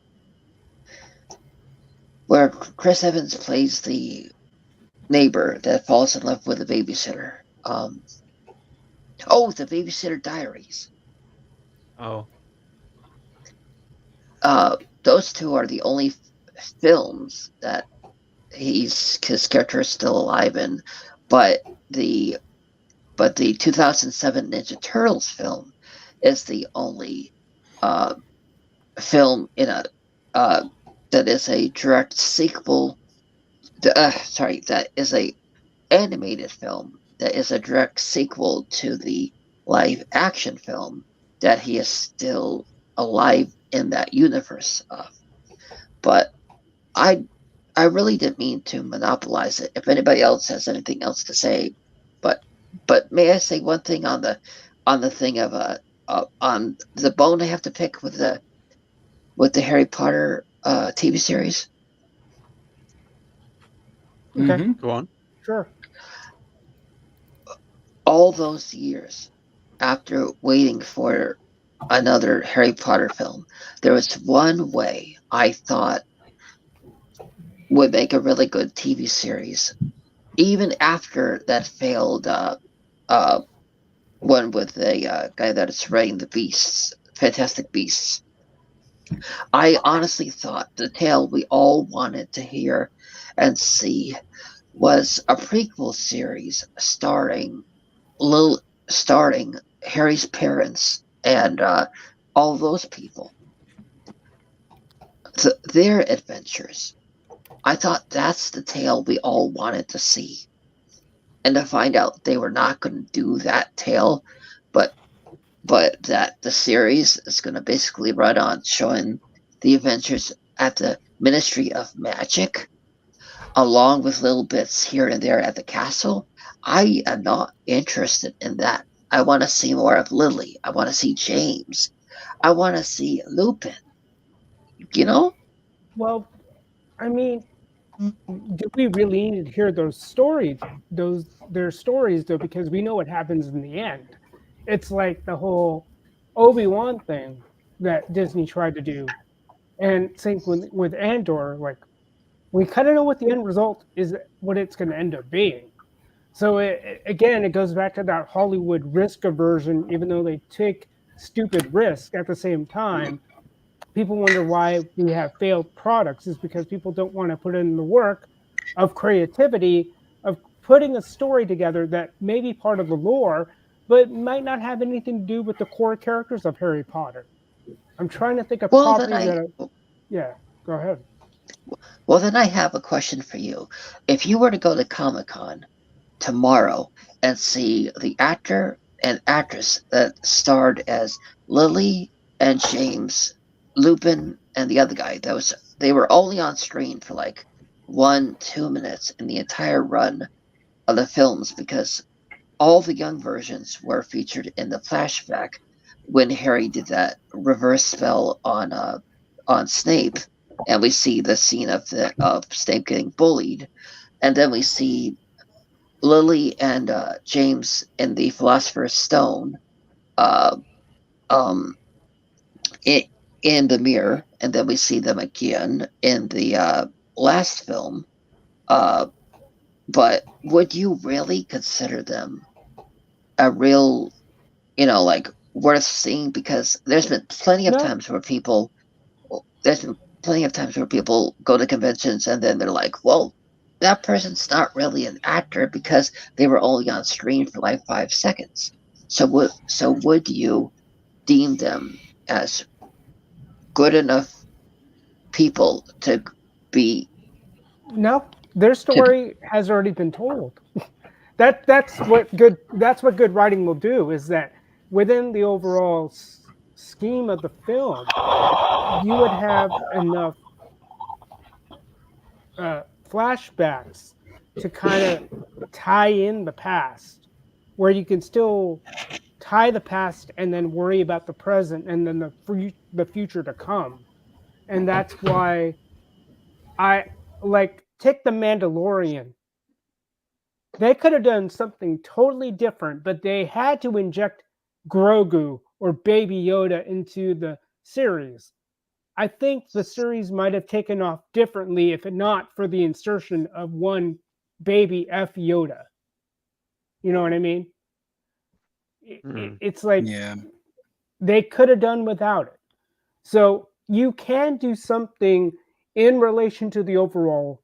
Chris Evans plays the neighbor that falls in love with the babysitter. The Babysitter Diaries. Oh. Those two are the only films that his character is still alive in, but the 2007 Ninja Turtles film is the only film in a that is a direct sequel. That is a animated film that is a direct sequel to the live action film that he is still alive in that universe of. But I really didn't mean to monopolize it. If anybody else has anything else to say, but may I say one thing on the thing of on the bone I have to pick with the Harry Potter TV series? Okay, Go on. sure. All those years after waiting for another Harry Potter film, there was one way I thought would make a really good TV series, even after that failed one with the guy that is writing the Beasts, Fantastic Beasts. I honestly thought the tale we all wanted to hear and see was a prequel series starring Harry's parents and all those people, their adventures. I thought that's the tale we all wanted to see. And to find out they were not going to do that tale, but that the series is going to basically run on showing the adventures at the Ministry of Magic, along with little bits here and there at the castle. I am not interested in that. I want to see more of Lily. I want to see James. I want to see Lupin. You know? Well, I mean, do we really need to hear their stories though? Because we know what happens in the end. It's like the whole Obi-Wan thing that Disney tried to do, and same with Andor. Like, we kind of know what the end result is, what it's going to end up being. So it goes back to that Hollywood risk aversion. Even though they take stupid risk at the same time, people wonder why we have failed products. Is because people don't want to put in the work of creativity, of putting a story together that may be part of the lore, but might not have anything to do with the core characters of Harry Potter. I'm trying to think of properties yeah, go ahead. Well, then I have a question for you. If you were to go to Comic-Con tomorrow and see the actor and actress that starred as Lily and James, Lupin and the other guy, they were only on screen for like 1-2 minutes in the entire run of the films, because all the young versions were featured in the flashback when Harry did that reverse spell on Snape, and we see the scene of Snape getting bullied, and then we see Lily and James in the Philosopher's Stone, in the mirror, and then we see them again in the last film. But would you really consider them a real, like, worth seeing? Because there's been plenty of times where people go to conventions and then they're like, well, that person's not really an actor because they were only on screen for like 5 seconds. So would you deem them as good enough people to be? No, their story has already been told. That's what good writing will do, is that within the overall scheme of the film, you would have enough flashbacks to kind of tie in the past, where you can still tie the past and then worry about the present and then the future to come. And that's why I take The Mandalorian. They could have done something totally different, but they had to inject Grogu or Baby Yoda into the series. I think the series might have taken off differently if not for the insertion of one baby F Yoda. You know what I mean? It's like they could have done without it. So you can do something in relation to the overall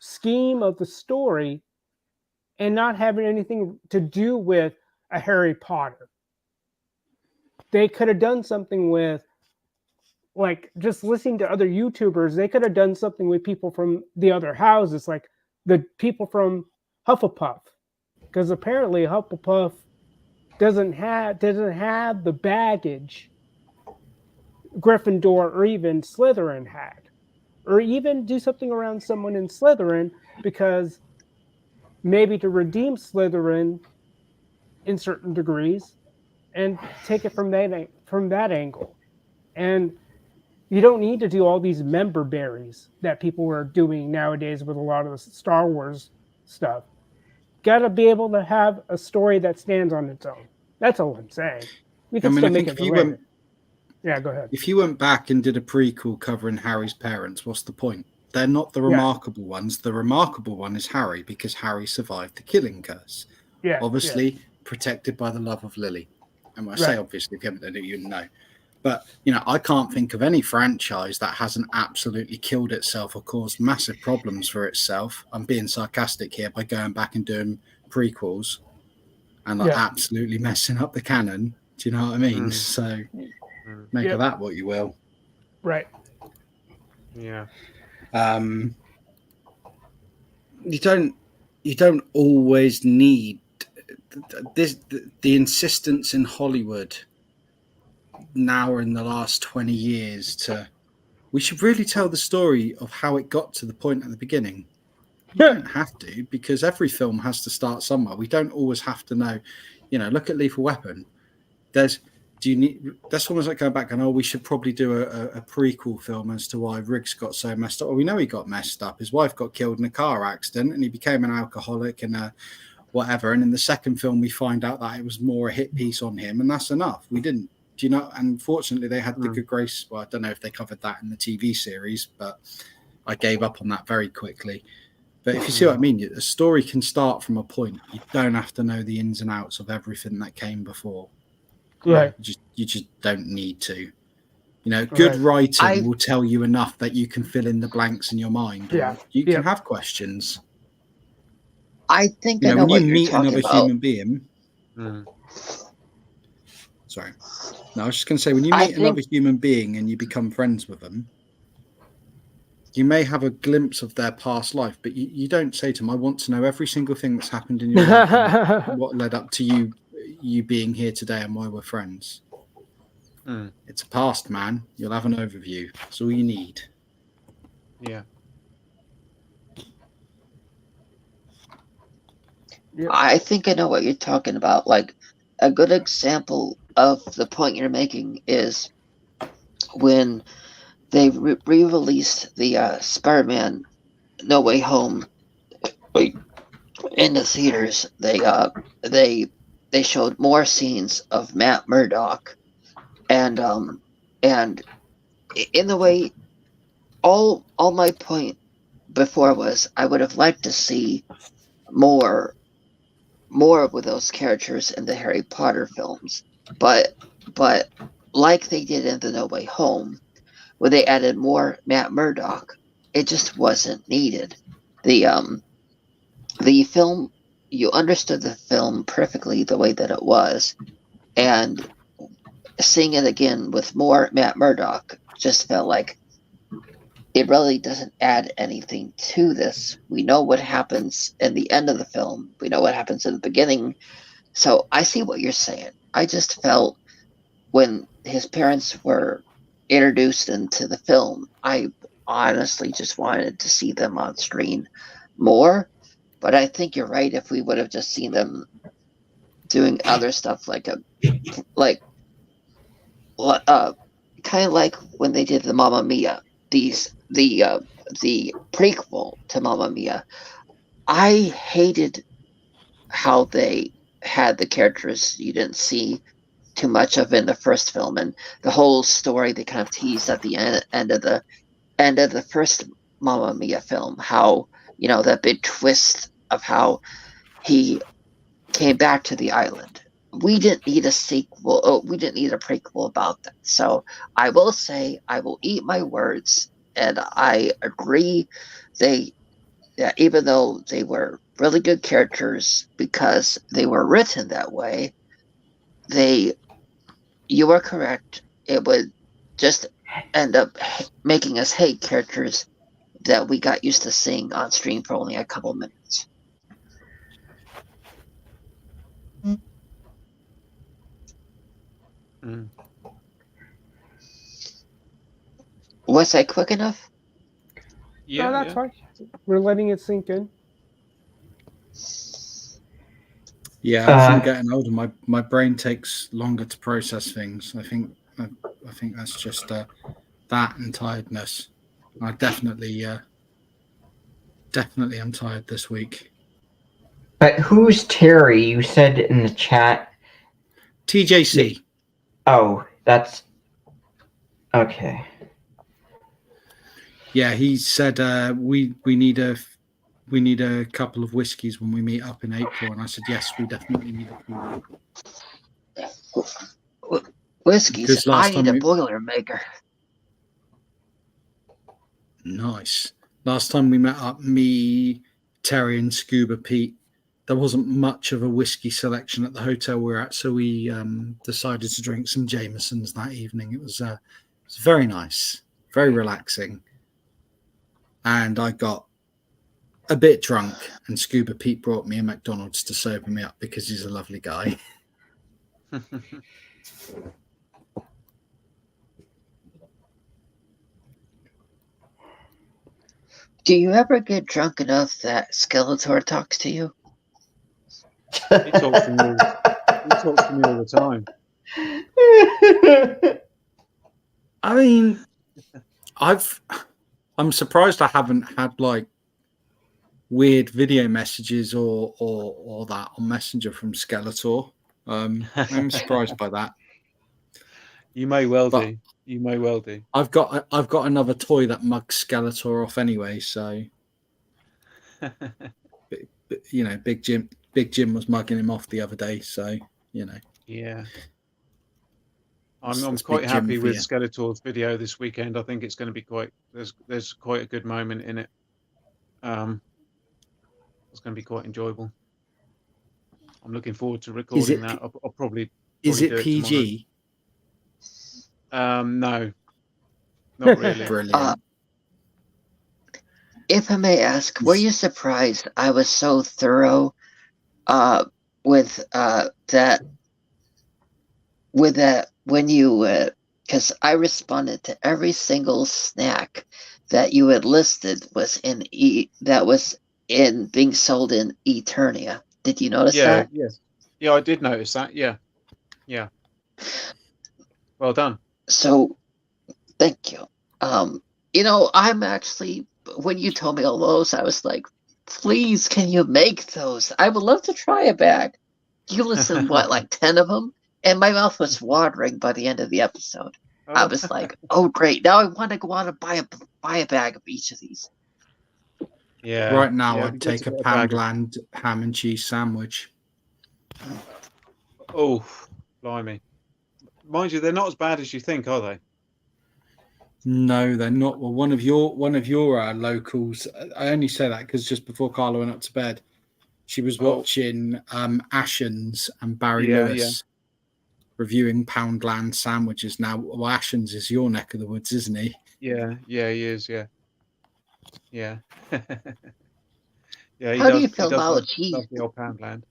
scheme of the story and not having anything to do with a Harry Potter. They could have done something with, like, just listening to other YouTubers, they could have done something with people from the other houses, like the people from Hufflepuff, because apparently Hufflepuff doesn't have the baggage Gryffindor or even Slytherin had, or even do something around someone in Slytherin, because maybe to redeem Slytherin in certain degrees and take it from that angle. And you don't need to do all these member berries that people are doing nowadays with a lot of the Star Wars stuff. Got to be able to have a story that stands on its own. That's all I'm saying. You can still make it related. Yeah, go ahead. If you went back and did a prequel covering Harry's parents, what's the point? They're not the remarkable ones. The remarkable one is Harry, because Harry survived the killing curse. Yeah. Obviously protected by the love of Lily. And when I say obviously, if you haven't done it, you know. But, you know, I can't think of any franchise that hasn't absolutely killed itself or caused massive problems for itself. I'm being sarcastic here by going back and doing prequels and like absolutely messing up the canon. Do you know what I mean? So make of that what you will. Right. Yeah. You don't always need the insistence in Hollywood now or in the last 20 years we should really tell the story of how it got to the point at the beginning. You don't have to, because every film has to start somewhere. We don't always have to know, you know, look at Lethal Weapon. That's almost like going back and, we should probably do a prequel film as to why Riggs got so messed up. Well, we know he got messed up. His wife got killed in a car accident and he became an alcoholic and whatever. And in the second film, we find out that it was more a hit piece on him, and that's enough. We didn't, do you know? And fortunately, they had the good grace. Well, I don't know if they covered that in the TV series, but I gave up on that very quickly. But if you see what I mean, a story can start from a point. You don't have to know the ins and outs of everything that came before. Right. You just don't need to. You know, good writing will tell you enough that you can fill in the blanks in your mind. Yeah. You can have questions. I think You I know, know when what you you're meet talking another about. human being. Sorry. No, I was just going to say, when you meet another human being and you become friends with them, you may have a glimpse of their past life, but you don't say to them, I want to know every single thing that's happened in your life and what led up to you being here today and why we're friends. It's a past, man. You'll have an overview. That's all you need. Yeah. I think I know what you're talking about. Like, a good example of the point you're making is when they re-released the Spider-Man No Way Home in the theaters. They showed more scenes of Matt Murdock, and in the way, all my point before was I would have liked to see more with those characters in the Harry Potter films, but like they did in the No Way Home, where they added more Matt Murdock, it just wasn't needed. The film, you understood the film perfectly the way that it was, and seeing it again with more Matt Murdock just felt like it really doesn't add anything to this. We know what happens in the end of the film. We know what happens in the beginning. So I see what you're saying. I just felt when his parents were introduced into the film, I honestly just wanted to see them on screen more. But I think you're right. If we would have just seen them doing other stuff kind of like when they did the Mamma Mia, the prequel to Mamma Mia. I hated how they had the characters you didn't see too much of in the first film, and the whole story they kind of teased at the end of the first Mamma Mia film. How, you know, that big twist of how he came back to the island. We didn't need a sequel. Oh, we didn't need a prequel about that. So I will say, I will eat my words, and I agree. Even though they were really good characters because they were written that way, you are correct. It would just end up making us hate characters that we got used to seeing on stream for only a couple minutes. Was I quick enough? Yeah, No, that's yeah. fine. We're letting it sink in. Yeah, as I'm getting older, my brain takes longer to process things. I think that's just that and tiredness. I definitely am tired this week. But who's Terry? You said in the chat. TJC. Oh, that's okay. Yeah, he said we need a couple of whiskeys when we meet up in April, and I said yes, we definitely need a few. Whiskies. I need a Boilermaker. Nice. Last time we met up, me, Terry, and Scuba Pete, there wasn't much of a whiskey selection at the hotel we were at, so we decided to drink some Jamesons that evening. It was very nice, very relaxing, and I got a bit drunk, and Scuba Pete brought me a McDonald's to sober me up because he's a lovely guy. Do you ever get drunk enough that Skeletor talks to you? He talks to me all the time. I mean, I'm surprised I haven't had like weird video messages or that on Messenger from Skeletor. I'm surprised by that. You may well do. You may well do. I've got another toy that mugs Skeletor off anyway, so you know, Big Jim was mugging him off the other day, so you know. Yeah. I'm quite happy with Skeletor's video this weekend. I think it's going to be there's quite a good moment in it. It's going to be quite enjoyable. I'm looking forward to recording that. I'll probably is it do PG? No, not really. Brilliant. If I may ask, were you surprised I was so thorough with that when you because I responded to every single snack that you had listed was in being sold in Eternia. Did you notice that? Yes. Yeah, I did notice that. Yeah. Well done. So, thank you. You know, I'm actually, when you told me all those, I was like, please, can you make those? I would love to try a bag. You listed, what, like 10 of them? And my mouth was watering by the end of the episode. Oh. I was like, oh, great. Now I want to go out and buy a bag of each of these. Yeah. Right now, I'd take a Poundland ham and cheese sandwich. Oh, blimey. Mind you, they're not as bad as you think, are they? No, they're not. Well, one of your locals. I only say that because just before Carla went up to bed, she was watching Ashens and Barry Lewis reviewing Poundland sandwiches. Now, well, Ashens is your neck of the woods, isn't he? Yeah, he is. Yeah. Yeah, he How does. do you feel about love cheese? the old Poundland.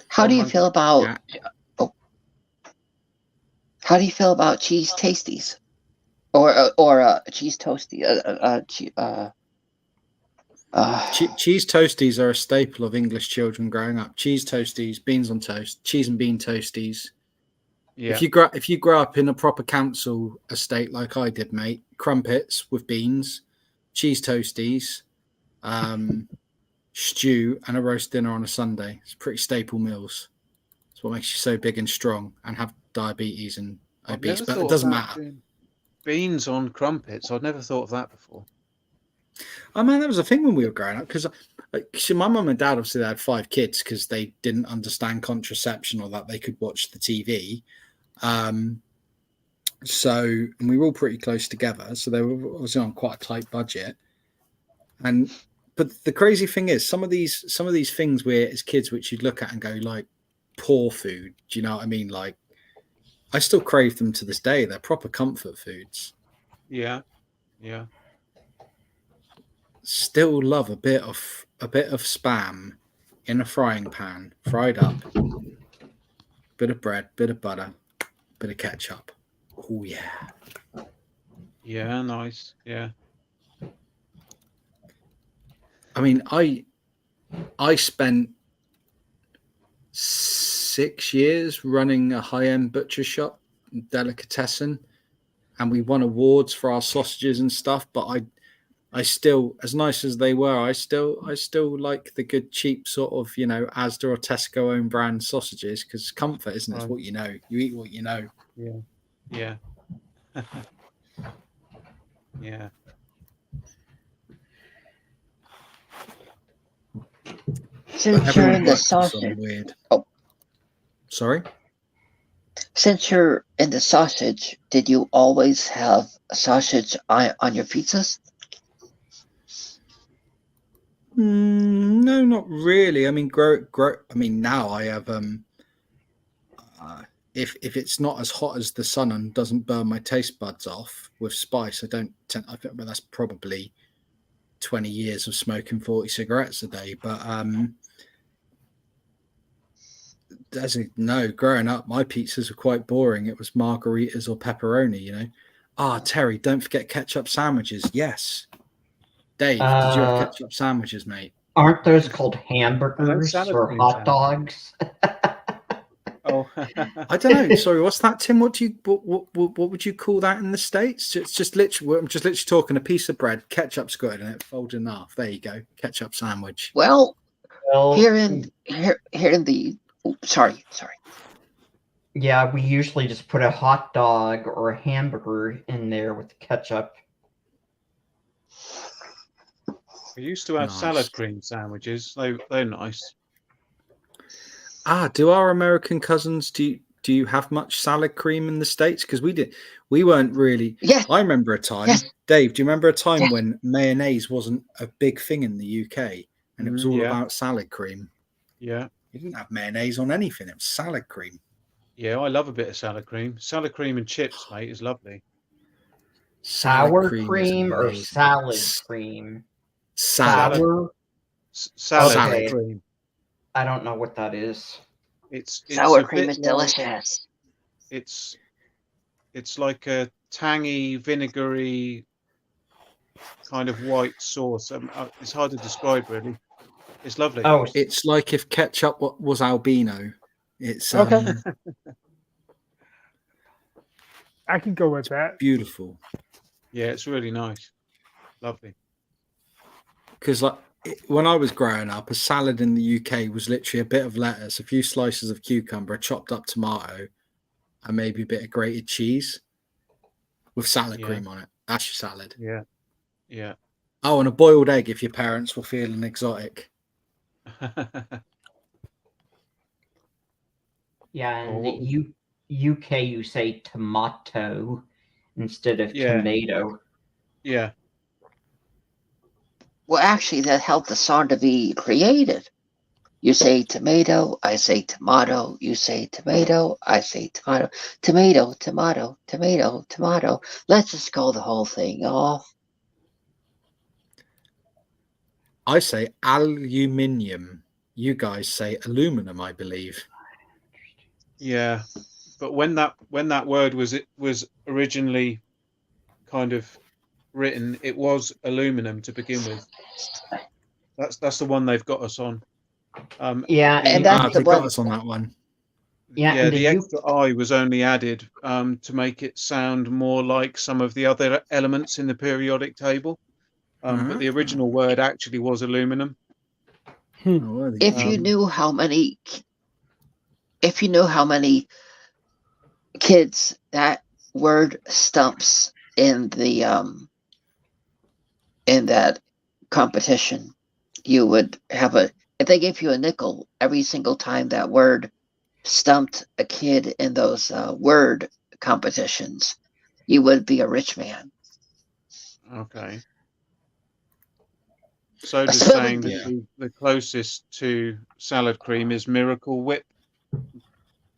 How do you feel about? How do you feel about cheese tasties, or cheese toasty? Cheese toasties are a staple of English children growing up. Cheese toasties, beans on toast, cheese and bean toasties. Yeah. If you grow up in a proper council estate like I did, mate, crumpets with beans, cheese toasties, stew, and a roast dinner on a Sunday. It's pretty staple meals. It's what makes you so big and strong and have diabetes and obese, but it doesn't matter. Beans on crumpets. I'd never thought of that before. Oh man, that was a thing when we were growing up because my mum and dad obviously had 5 kids because they didn't understand contraception or that they could watch the TV. So, and we were all pretty close together. So they were obviously on quite a tight budget. But the crazy thing is, some of these things where as kids, which you'd look at and go like poor food. Do you know what I mean? Like, I still crave them to this day. They're proper comfort foods. Yeah. Still love a bit of spam in a frying pan, fried up. Bit of bread, bit of butter, bit of ketchup. Oh yeah. Yeah, nice. Yeah. I mean, I spent 6 years running a high-end butcher shop, delicatessen, and we won awards for our sausages and stuff. But I still, as nice as they were, I still like the good cheap sort of, you know, Asda or Tesco own brand sausages, because comfort, isn't it? It's Right. what you know. You eat what you know. Yeah. Yeah. Since you're in the works on sausage, weird. Oh. Sorry. since you're in the sausage, did you always have sausage on your pizzas? No, not really. I mean, grow. I mean, now I have. If it's not as hot as the sun and doesn't burn my taste buds off with spice, I don't. I think, but that's probably 20 years of smoking 40 cigarettes a day. But no, growing up, my pizzas were quite boring. It was margaritas or pepperoni. You know. Terry, don't forget ketchup sandwiches. Yes. Dave, did you have ketchup sandwiches, mate? Aren't those called hamburgers salad or cream hot sandwiches. dogs? Oh. I don't know. Sorry, what's that, Tim? What would you call that in the States? It's just literally. I'm just literally talking a piece of bread, ketchup squirted in it, folded in half. There you go, ketchup sandwich. Well, Well, here in the sorry. yeah, we usually just put a hot dog or a hamburger in there with the ketchup. We used to have Nice. salad cream sandwiches. They're nice. Do our American cousins do you have much salad cream in the States? Because we weren't really. Yes. I remember a time. Yes. Dave, do you remember a time Yes. when mayonnaise wasn't a big thing in the UK and it was all Yeah. about salad cream? Yeah. You didn't have mayonnaise on anything. It was salad cream. Yeah, I love a bit of salad cream. Salad cream and chips, mate, is lovely. Sour is cream or amazing. salad cream? Salad. Sour? Salad Okay. cream. I don't know what that is. It's Sour a cream bit is like- delicious. It's like a tangy, vinegary kind of white sauce. It's hard to describe, really. It's lovely. Oh, It's like if ketchup was albino. It's Okay. I could go with that. beautiful. Yeah, it's really nice. Lovely. Because when I was growing up, a salad in the UK was literally a bit of lettuce, a few slices of cucumber, a chopped up tomato, and maybe a bit of grated cheese with salad Yeah. cream on it. That's your salad. Yeah. Yeah. Oh, and a boiled egg if your parents were feeling exotic. yeah, in Oh, the what UK you say tomato instead of Yeah. tomato. Yeah. Well, actually, that helped the song to be created. You say tomato, I say tomato. You say tomato, I say tomato. Tomato, tomato, tomato, tomato. Let's just call the whole thing off. I say aluminium. You guys say aluminum, I believe. Yeah. But when that word was originally kind of written, it was aluminum to begin with. That's the one they've got us on. Yeah, And and that's They the got one. us on that one. Yeah, Yeah, and the the extra I was only added to make it sound more like some of the other elements in the periodic table. But the original word actually was aluminum. Oh, well, there you If go. you knew how many kids that word stumps in the in that competition, you would have if they gave you a nickel every single time that word stumped a kid in those word competitions, you would be a rich man. Okay. So does So- saying that Yeah. the closest to salad cream is Miracle Whip.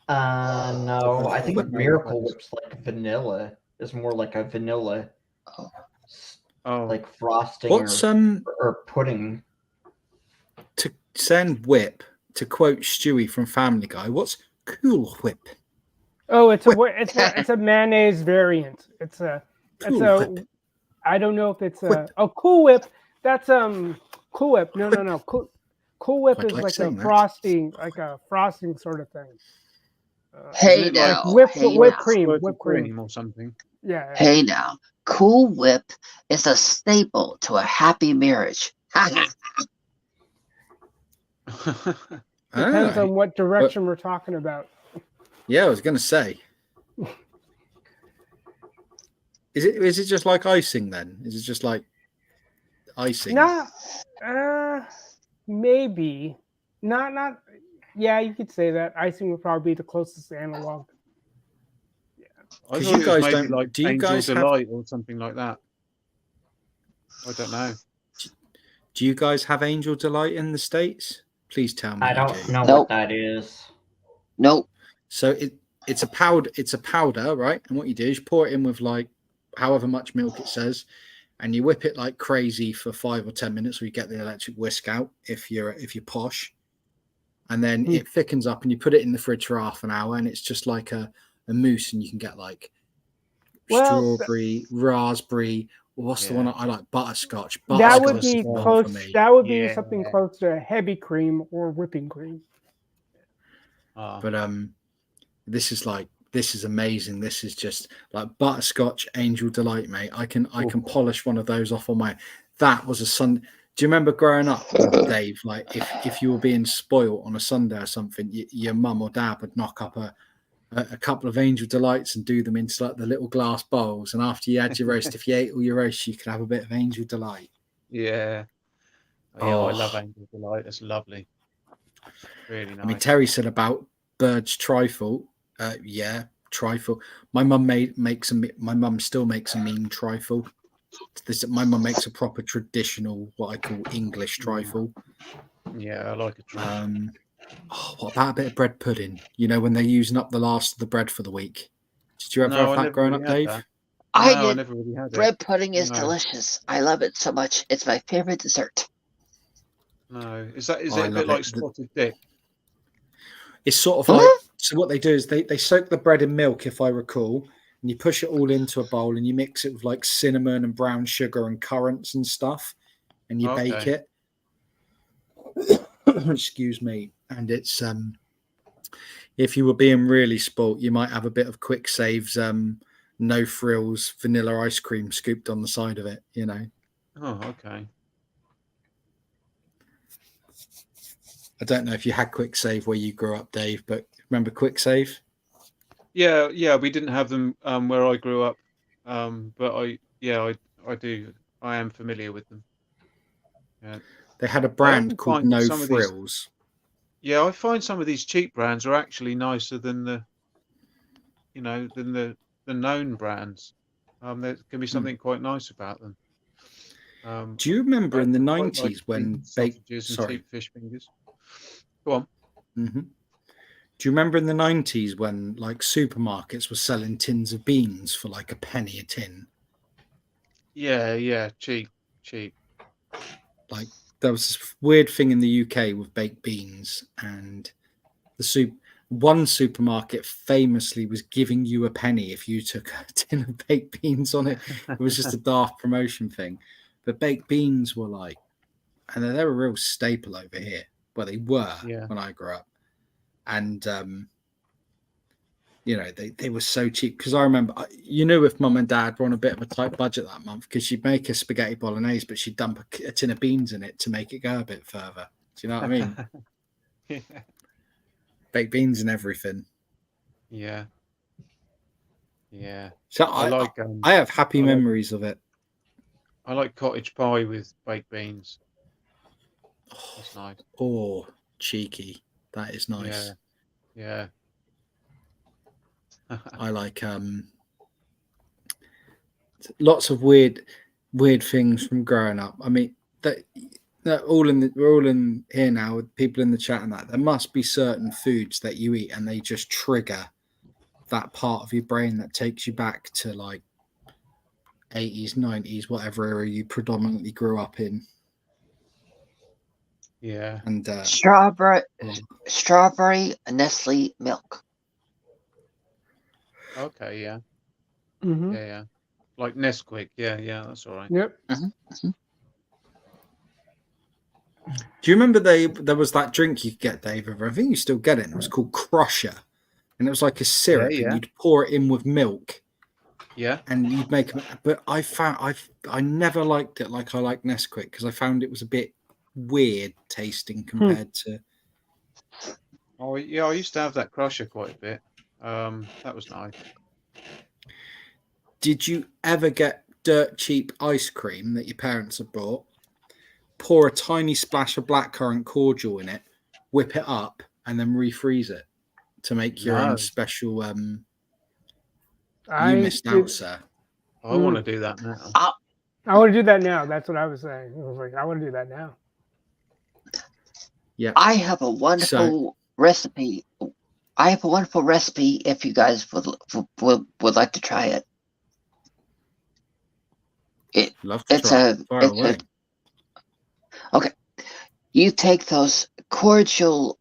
no, I think Different Miracle flavors. Whip's like vanilla. It's more like a vanilla, Oh, like frosting What's or pudding. to send whip to quote Stewie from Family Guy? What's Cool Whip? Oh, it's a mayonnaise variant. It's Cool a Whip. I don't know if it's a Cool Whip. That's Cool Whip. No. Cool Whip Quite is like like a saying that. frosting sort of thing. Hey it like now, Whipped hey whipped now, cream, squirted whipped cream. or something. Yeah. hey now. Cool Whip is a staple to a happy marriage. Depends Ah, on what direction we're talking about. yeah, I was going to say. Is it just like icing then? Is it just like icing? Not, maybe. Not. Yeah, you could say that. Icing would probably be the closest analog. I 'Cause thought you it was guys maybe don't- like do you Angel guys have- Delight or something like that. I don't know. Do you guys have Angel Delight in the States? Please tell me. I you don't do. know Nope. what that is. Nope. So it's a powder. It's a powder, right? And what you do is pour it in with like however much milk it says, and you whip it like crazy for 5 or 10 minutes, so you get the electric whisk out if you're posh, and then it thickens up, and you put it in the fridge for half an hour, and it's just like a mousse, and you can get like strawberry, raspberry. What's the one I like? Butterscotch. That would Butterscotch be is the one close. for me. That would be Yeah. something close to heavy cream or whipping cream. But this is amazing. This is just like butterscotch Angel Delight, mate. I can polish one of those off on my. That was a Sunday. Do you remember growing up, Dave? Like if you were being spoiled on a Sunday or something, your mum or dad would knock up a couple of Angel Delights and do them into like the little glass bowls. And after you had your roast, if you ate all your roast, you could have a bit of Angel Delight. Yeah. Oh. I love Angel Delight. It's lovely. Really nice. I mean, Terry said about Bird's trifle. Yeah, trifle. My mum my mum still makes a mean trifle. My mum makes a proper traditional, what I call English trifle. Yeah, I like a trifle. What about a bit of bread pudding? You know, when they're using up the last of the bread for the week. Did you ever have that growing up, Dave? I No, I did. never really had Bread it. pudding is No. delicious. I love it so much. It's my favorite dessert. No, is it a love bit like it. spotted dick? It's sort of like, so what they do is they soak the bread in milk, if I recall, and you push it all into a bowl and you mix it with like cinnamon and brown sugar and currants and stuff, and you bake it. Excuse me. And it's if you were being really spoilt, you might have a bit of Quick Save's no frills vanilla ice cream scooped on the side of it, you know. Oh, okay. I don't know if you had Quick Save where you grew up, Dave, but remember Quick Save? Yeah, we didn't have them where I grew up, but I do. I am familiar with them. Yeah. They had a brand often called find No some of these- Frills. Yeah, I find some of these cheap brands are actually nicer than the known brands. There can be something quite nice about them. Do you remember in the I quite 90s like when cheap sausages and cheap fish fingers? Go on. Mm-hmm. Do you remember in the 90s when like supermarkets were selling tins of beans for like a penny a tin? Yeah, cheap. Like there was this weird thing in the UK with baked beans, and one supermarket famously was giving you a penny if you took a tin of baked beans on it. It was just a daft promotion thing. But baked beans were like, and they were a real staple over here. Well, they were when I grew up. And, you know, they were so cheap. Because I remember, you knew if mum and dad were on a bit of a tight budget that month, because she'd make a spaghetti bolognese, but she'd dump a tin of beans in it to make it go a bit further. Do you know what I mean? Yeah. Baked beans and everything. Yeah. So I have happy memories of it. I like cottage pie with baked beans. That's nice. Oh, cheeky. That is nice. Yeah. I like lots of weird things from growing up. I mean, that we're all in here now with people in the chat and that. There must be certain foods that you eat and they just trigger that part of your brain that takes you back to like 80s, 90s, whatever era you predominantly grew up in. Yeah. And strawberry Nestle milk. Okay, yeah. Mm-hmm. Yeah. Like Nesquik. Yeah, that's all right. Yep. Do you remember there was that drink you could get, David? I think you still get it. And it was called Crusher, and it was like a syrup, Yeah. and you'd pour it in with milk, Yeah. and you'd make. But I never liked it like I like Nesquik because I found it was a bit weird tasting compared to. Oh yeah, I used to have that Crusher quite a bit. That was nice. Did you ever get dirt cheap ice cream that your parents had bought? Pour a tiny splash of blackcurrant cordial in it, whip it up, and then refreeze it to make your No. own special. You I missed out, sir. I want to do that now. I want to do that now. That's what I was saying. I was like, I want to do that now. Yeah. I have a wonderful recipe. I have a wonderful recipe if you guys would like to try it. Love to try it. Fire away. Okay. You take those cordial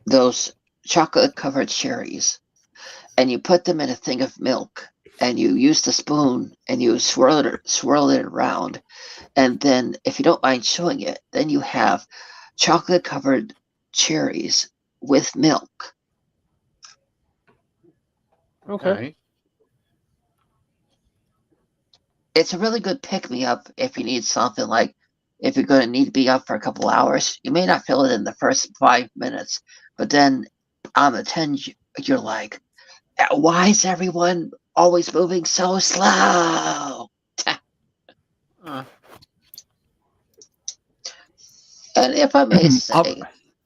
those chocolate covered cherries and you put them in a thing of milk and you use the spoon and you swirl it around, and then if you don't mind showing it, then you have chocolate covered cherries with milk. Okay. It's a really good pick-me-up if you need something, like if you're going to need to be up for a couple hours. You may not feel it in the first 5 minutes, but then on the 10, you're like, why is everyone always moving so slow? Uh, And if I may say,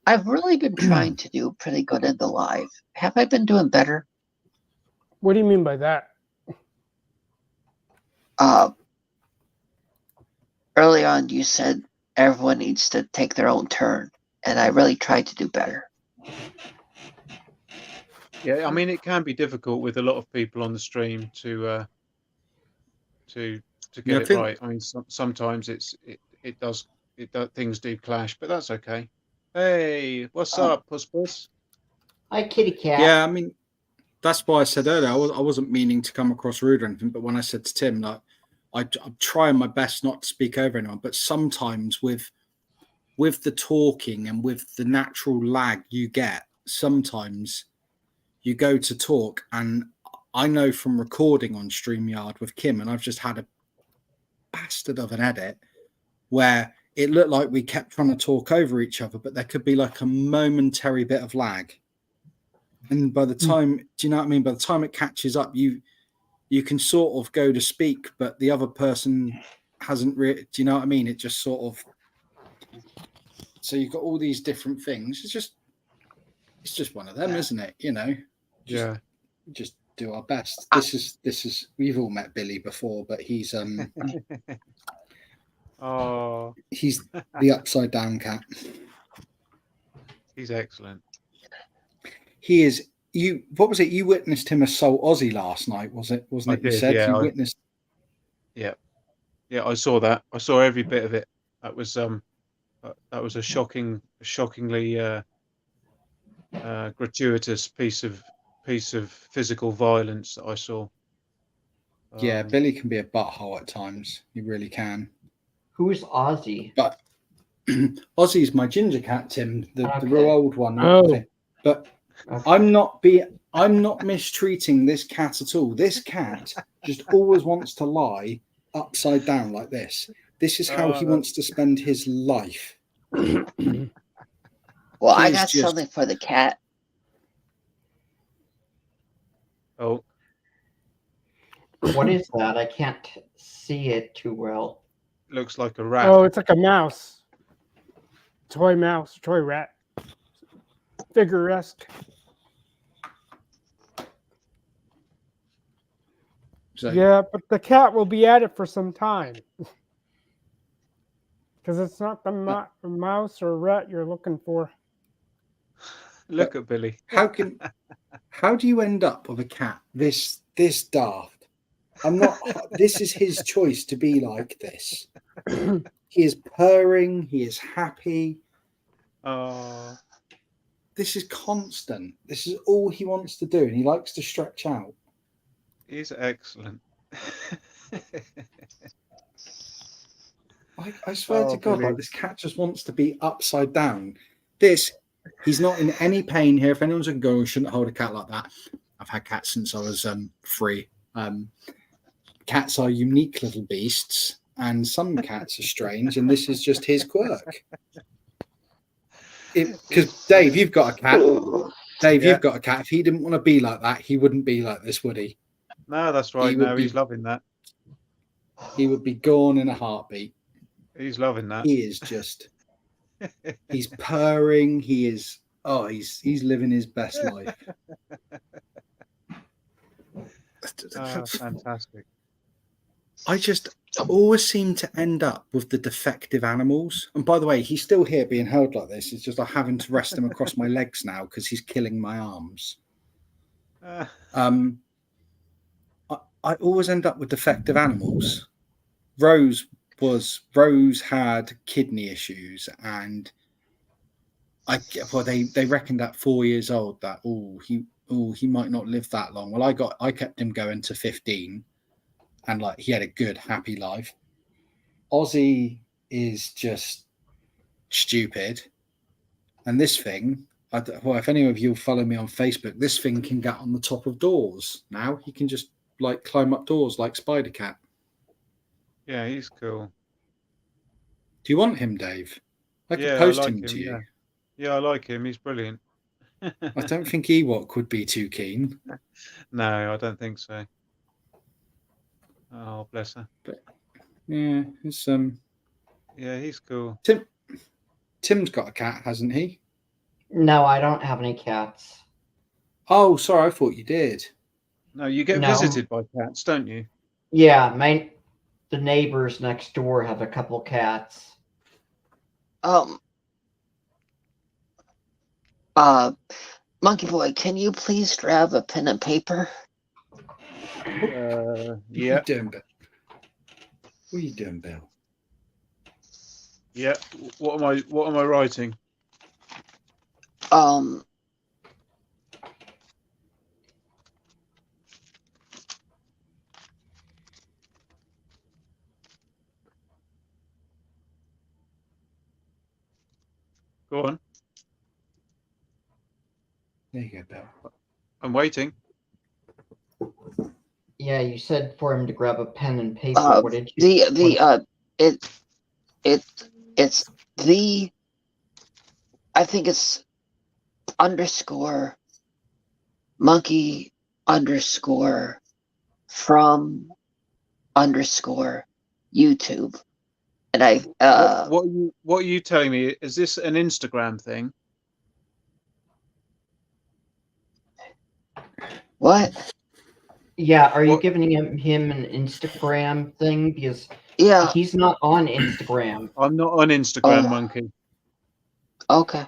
I've really been trying to do pretty good in the live. Have I been doing better? What do you mean by that? Early on, you said everyone needs to take their own turn, and I really tried to do better. yeah, I mean, it can be difficult with a lot of people on the stream to get it right. I mean, sometimes it does things do clash, but that's okay. Hey, what's up, Puss? Hi, kitty cat. Yeah, I mean, that's why I said earlier I wasn't meaning to come across rude or anything, but when I said to Tim, like, I'm trying my best not to speak over anyone, but sometimes with the talking and with the natural lag you get, sometimes you go to talk, and I know from recording on StreamYard with Kim, and I've just had a bastard of an edit where it looked like we kept trying to talk over each other, but there could be like a momentary bit of lag. And by the time, do you know what I mean? By the time it catches up, you can sort of go to speak, but the other person hasn't really, do you know what I mean? It just sort of, so you've got all these different things. It's just one of them, isn't it? You know? Just do our best. This is, we've all met Billy before, but he's, Oh, he's the upside down cat. he's excellent. He is. What was it? You witnessed him assault Ozzy last night, wasn't it? I You did, said yeah, you witnessed. Yeah, I saw that. I saw every bit of it. That was a shockingly gratuitous piece of physical violence that I saw. Yeah, Billy can be a butthole at times. He really can. Who's Ozzy? But Ozzy's my ginger cat, Tim, the Okay. real old one. Oh. But Okay. I'm not mistreating this cat at all. This cat just always wants to lie upside down like this. This is how he wants to spend his life. Well, I He's got just- something for the cat. Oh, What is that? I can't see it too well. looks like a rat. Oh, it's like a mouse. Toy mouse, toy rat. Figure-esque. So, Yeah, but the cat will be at it for some time. Because it's not the mouse or rat you're looking for. Look at Billy. how do you end up with a cat this daft? I'm not. This is his choice to be like this. He is purring. He is happy. Oh, This is constant. This is all he wants to do, and he likes to stretch out. he's excellent. I swear Oh, to God, like brilliant. this cat just wants to be upside down. He's not in any pain here. If anyone's going to go, shouldn't hold a cat like that. I've had cats since I was 3. Cats are unique little beasts, and some cats are strange, and this is just his quirk. Because Dave, you've got a cat. Dave, Yeah. you've got a cat. If he didn't want to be like that, he wouldn't be like this, would he? No, that's right. He's loving that. He would be gone in a heartbeat. He's loving that. He is just. He's purring. He is. Oh, he's living his best life. Fantastic. I just always seem to end up with the defective animals. And by the way, he's still here being held like this. It's just like having to rest him across my legs now because he's killing my arms. I always end up with defective animals. Rose had kidney issues, and they reckoned at 4 years old that he might not live that long. Well, I kept him going to 15, and like he had a good, happy life. Ozzy is just stupid, and this thing. If any of you follow me on Facebook, this thing can get on the top of doors now. He can just like climb up doors like Spider Cat. Yeah, he's cool. Do you want him, Dave? I could I post like him to you. Yeah, I like him. He's brilliant. I don't think Ewok would be too keen. No, I don't think so. Oh, bless her. But yeah, it's Yeah, he's cool. Tim's got a cat, hasn't he? No, I don't have any cats. Oh, sorry, I thought you did. No, you get visited by cats, don't you? Yeah, the neighbors next door have a couple cats. Monkey Boy, can you please grab a pen and paper? Yeah. What are you doing, Bill? Yeah. What am I writing? Go on. There you go, Bill. I'm waiting. Yeah, you said for him to grab a pen and paper. What did you? I think it's _ monkey _ from _ YouTube. And what are you telling me? Is this an Instagram thing? What? Yeah, are you giving him an Instagram thing? Because he's not on Instagram. I'm not on Instagram, Monkey. Okay.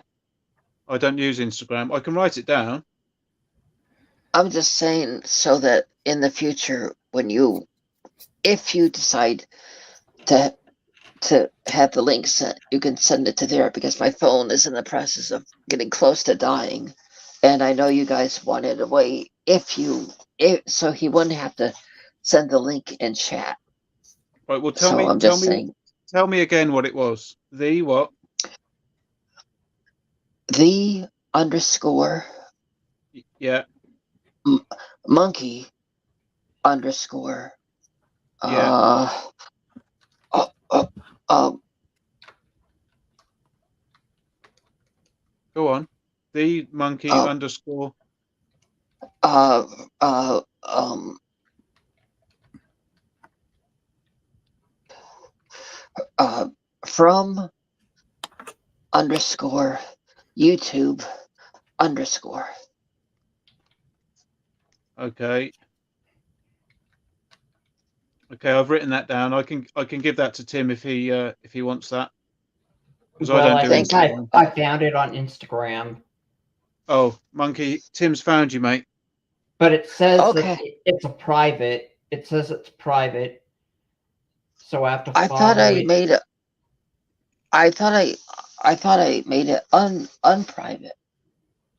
I don't use Instagram. I can write it down. I'm just saying so that in the future, if you decide to have the link sent, you can send it to there, because my phone is in the process of getting close to dying, and I know you guys wanted a way so he wouldn't have to send the link in chat. Right. Well, tell me again what it was. The what? The _ Yeah. monkey _ Go on. The monkey _ from _ YouTube _ Okay. Okay, I've written that down. I can give that to Tim if he wants that. Because I think I found it on Instagram. Oh, Monkey, Tim's found you, mate. But it says that it's a private. It says it's private. So I have to. I thought I made it unprivate.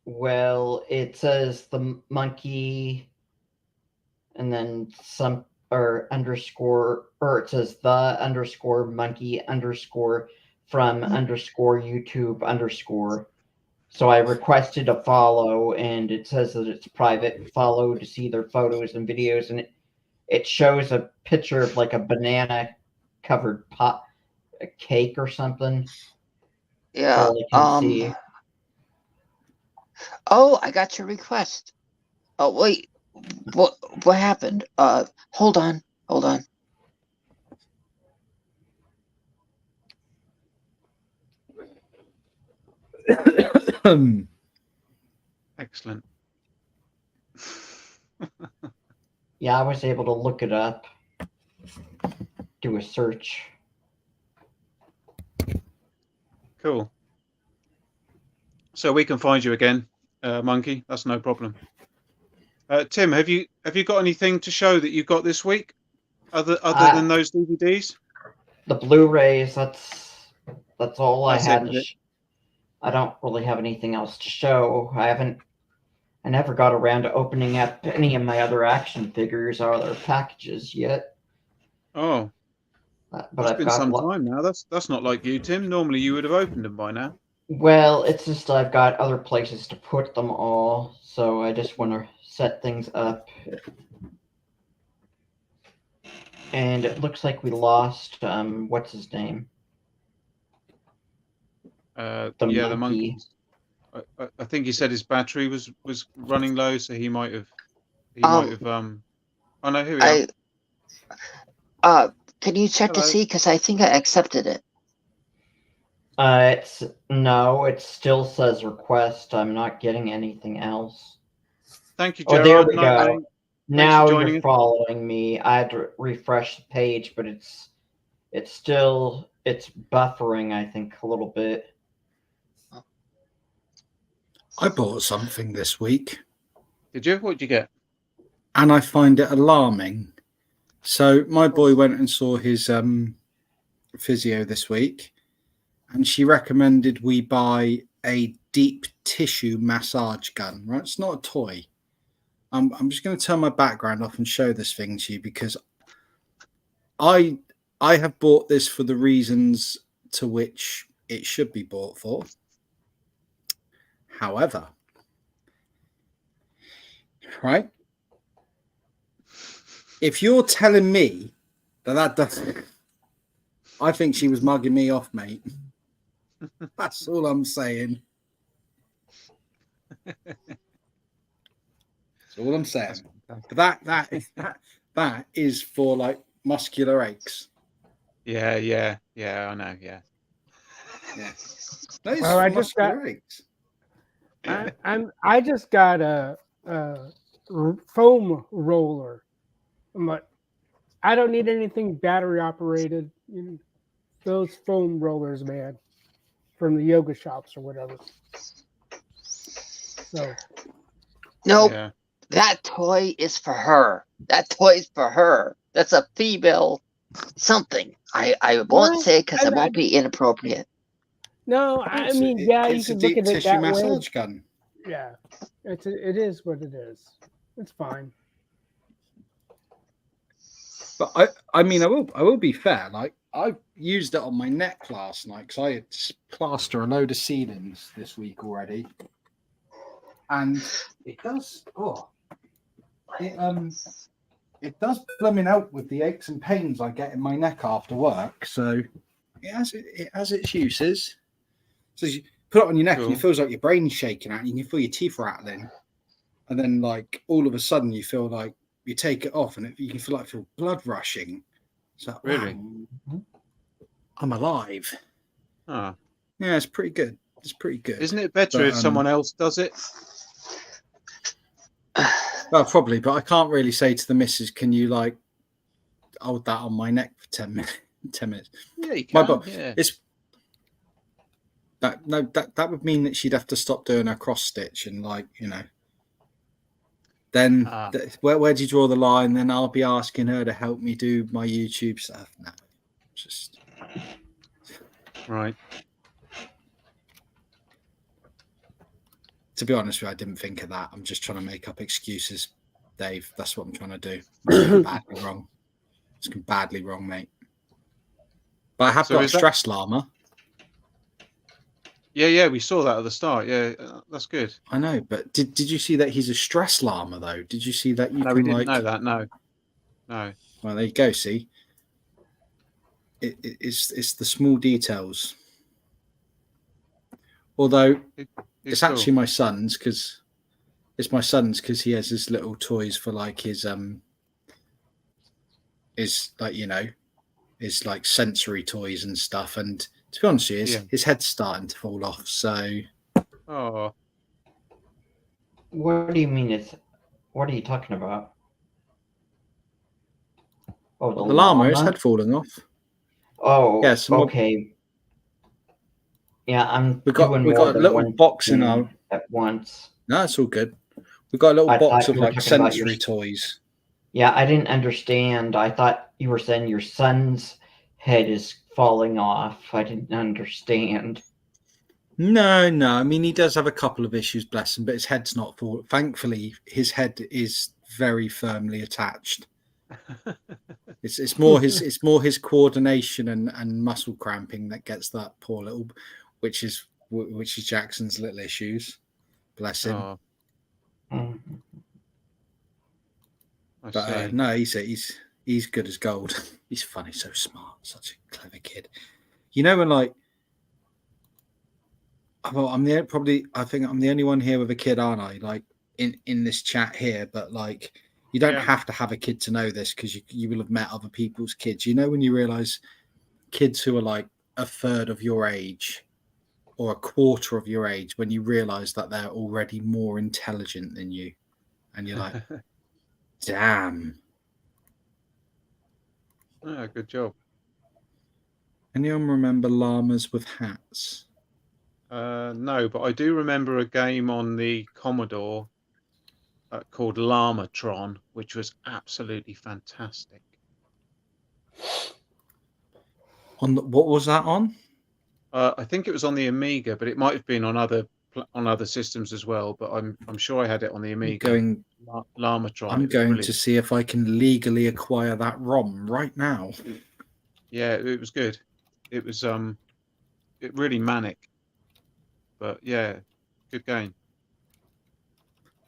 Well, it says the monkey, and then some or underscore, or it says the underscore monkey underscore from underscore YouTube underscore. So I requested a follow, and it says that it's private. Follow to see their photos and videos, and it shows a picture of like a banana covered pot, a cake or something. That's Yeah. all I can see. Oh, I got your request. Oh wait, what happened? Hold on. Excellent. Yeah, I was able to look it up, do a search. Cool. So we can find you again, Monkey. That's no problem. Tim, have you got anything to show that you got this week, other than those DVDs? The Blu-rays. That's all I That's had. it, is it? I don't really have anything else to show. I never got around to opening up any of my other action figures or other packages yet. Oh, But it's I've been got some time now. That's not like you, Tim. Normally you would have opened them by now. Well, it's just I've got other places to put them all, so I just want to set things up. And it looks like we lost what's his name? The monkey. monkey. I think he said his battery was running low, so he might have. Oh no, here we are. Can you check Hello. to see? Because I think I accepted it. It still says request. I'm not getting anything else. Thank you, Oh, Gerard. there we Night, go. mate. Now for joining you're us. following me. I had to refresh the page, but it's buffering, I think, a little bit. I bought something this week. Did you? What did you get? And I find it alarming. So my boy went and saw his physio this week, and she recommended we buy a deep tissue massage gun. Right? It's not a toy. I'm just going to turn my background off and show this thing to you, because I have bought this for the reasons to which it should be bought for. However, right? If you're telling me that doesn't, I think she was mugging me off, mate. That's all I'm saying. That's all I'm saying. But that is for like muscular aches. Yeah, I know, yeah. That is Well, for I just got- muscular aches. I just got a foam roller. But I don't need anything battery operated. You know, those foam rollers, man, from the yoga shops or whatever. So Nope. Yeah. That toy is for her. That's a female something. I won't Well, say because it won't be inappropriate. no, I mean, yeah, you it's a can look deep at it tissue that way. massage gun. Yeah, it is what it is. It's fine. But I mean, I will be fair. Like, I used it on my neck last night because I had to plaster a load of ceilings this week already, and it does. It does blooming out with the aches and pains I get in my neck after work. So it has its uses. So you put it on your neck, and it Cool. feels like your brain's shaking out, and you can feel your teeth rattling, and then like all of a sudden you feel like you take it off, and you can feel blood rushing. So Really? wow, I'm alive. Ah. Yeah, it's pretty good. It's pretty good. Isn't it better But, if someone else does it? Well, probably, but I can't really say to the missus, "Can you like hold that on my neck for 10 minutes?" 10 minutes. Yeah, you My can. bo- Yeah. It's that would mean that she'd have to stop doing her cross stitch and then where do you draw the line? Then I'll be asking her to help me do my YouTube stuff. No, just Right. to be honest with you, I didn't think of that. I'm just trying to make up excuses, Dave. That's what I'm trying to do. I'm badly wrong. It's gone badly wrong, mate. But I have So got a is that- stress llama. Yeah, we saw that at the start. Yeah, that's good. I know, but did you see that he's a stress llama though? Did you see that you No, can we didn't like? know that. No. Well, there you go. See, it's the small details. Although it's cool. actually my son's because he has his little toys for like his like his like sensory toys and stuff. And to be honest with you, his head's starting to fall off. So. Oh. What do you mean? What are you talking about? Oh, The llama, his head falling off. Oh, yes. Yeah, okay. Yeah, we got a little box in our at once. No, it's all good. We got a little box of like sensory toys. Yeah, I didn't understand. I thought you were saying your son's head is falling off. I didn't understand. No. I mean, he does have a couple of issues, bless him, but his head's not falling. Thankfully, his head is very firmly attached. It's more his coordination and muscle cramping that gets that poor little, which is Jackson's little issues. Bless him. Oh. But no, he's good as gold. He's funny, so smart, such a clever kid. You know, when like, well, I think I'm the only one here with a kid, aren't I? Like in this chat here, but like, you don't have to have a kid to know this because you will have met other people's kids. You know, when you realize kids who are like a third of your age or a quarter of your age, when you realize that they're already more intelligent than you, and you're like, damn. Oh, good job. Anyone remember llamas with hats? No, but I do remember a game on the Commodore called Llamatron, which was absolutely fantastic. What was that on? I think it was on the Amiga, but it might have been on other systems as well. But I'm sure I had it on the Amiga. Llamatron. I'm going to see if I can legally acquire that ROM right now. Yeah, it was good. It was it really manic, but yeah, good game.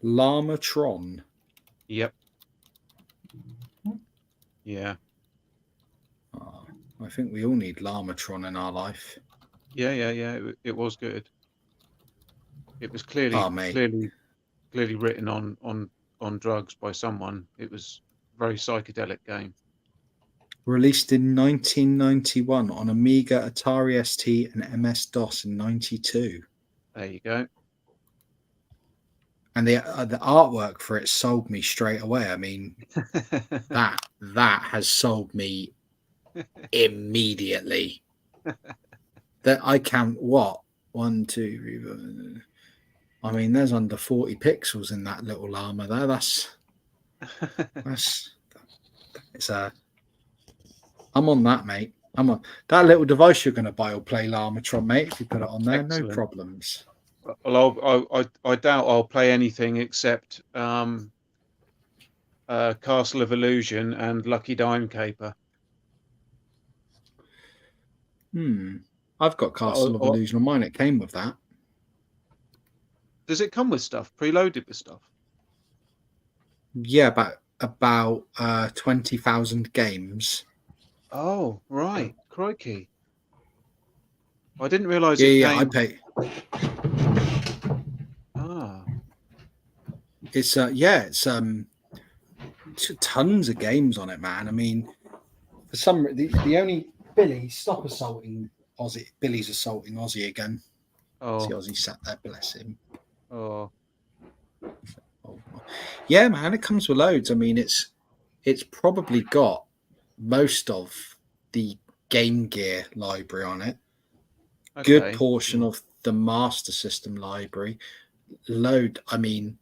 Llamatron. Yep. Yeah. Oh, I think we all need Llamatron in our life. Yeah. It was good. It was clearly written on drugs by someone. It was a very psychedelic game. Released in 1991 on Amiga, Atari ST, and MS-DOS in 92. There you go. And the artwork for it sold me straight away. I mean, that has sold me immediately. That I count what? 1, 2, 3, 4. I mean, there's under 40 pixels in that little llama there. I'm on that, mate. I'm on that little device you're going to buy or play Llamatron, mate. If you put it on there, excellent. No problems. Well, I doubt I'll play anything except Castle of Illusion and Lucky Dime Caper. I've got Castle of Illusion on mine. It came with that. Does it come with stuff? Preloaded with stuff? Yeah, about 20,000 games. Oh, right. Crikey. I didn't realise I pay. It's tons of games on it, man. I mean, for some the only Billy, stop assaulting Aussie. Billy's assaulting Aussie again. Oh, see Aussie sat there, bless him. Oh, yeah, man. It comes with loads. I mean, it's probably got most of the Game Gear library on it. Okay. Good portion of the Master System library. I mean,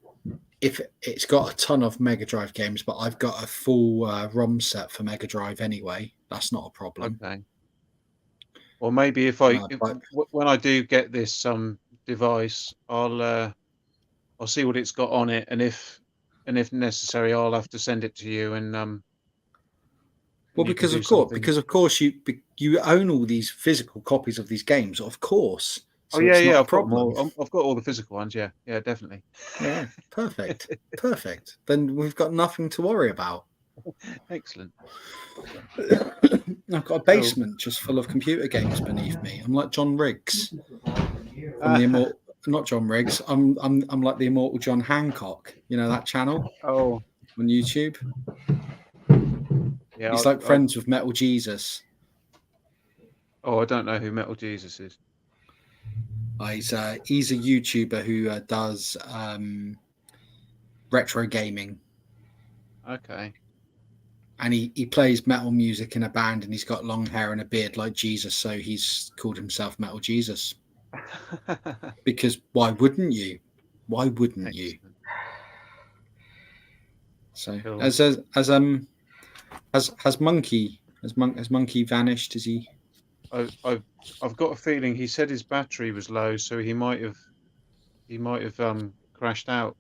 if it's got a ton of Mega Drive games, but I've got a full ROM set for Mega Drive anyway. That's not a problem. Okay. Or maybe when I do get this device, I'll see what it's got on it, and if necessary, I'll have to send it to you, and Well, you can because do of course, something. because of course you own all these physical copies of these games, of course. Oh So yeah, it's not yeah. a I've got them problem. all. I've got all the physical ones. Yeah, yeah, definitely. Yeah, perfect, perfect. Then we've got nothing to worry about. Excellent. I've got a basement just full of computer games beneath me. I'm like John Riggs from the immortal. Not John Riggs. I'm like the immortal John Hancock. You know that channel Oh, on YouTube. yeah. He's like friends with Metal Jesus. I don't know who Metal Jesus is. He's a YouTuber who does retro gaming. Okay. And he plays metal music in a band, and he's got long hair and a beard like Jesus, so he's called himself Metal Jesus. Because why wouldn't you? Why wouldn't you? So Cool. has Monkey vanished? Is he? I've got a feeling he said his battery was low, so he might have crashed out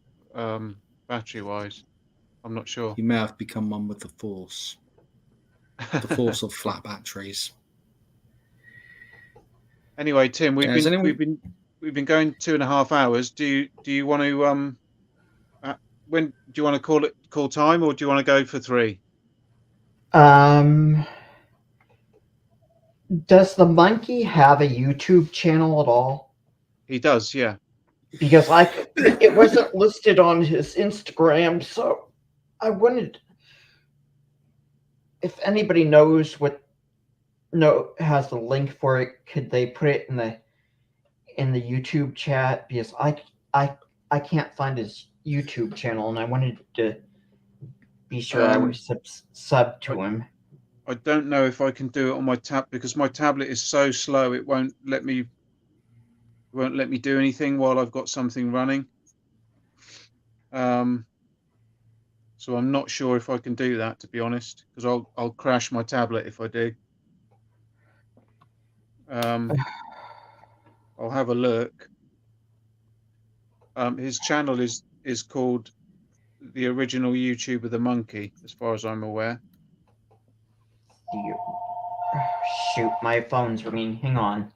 battery wise. I'm not sure. He may have become one with the Force. The Force of flat batteries. Anyway, Tim, we've been going 2.5 hours. Do you want to when do you want to call time, or do you want to go for 3? Does the monkey have a YouTube channel at all? He does, yeah. Because it wasn't listed on his Instagram, so I wanted, if anybody has the link for it, could they put it in the YouTube chat? Because I can't find his YouTube channel, and I wanted to be sure I was sub to him. I don't know if I can do it on my tab, because my tablet is so slow it won't let me do anything while I've got something running. So I'm not sure if I can do that, to be honest, because I'll crash my tablet if I do. I'll have a look. His channel is called The Original YouTuber the Monkey, as far as I'm aware. Shoot, my phone's ringing. Hang on.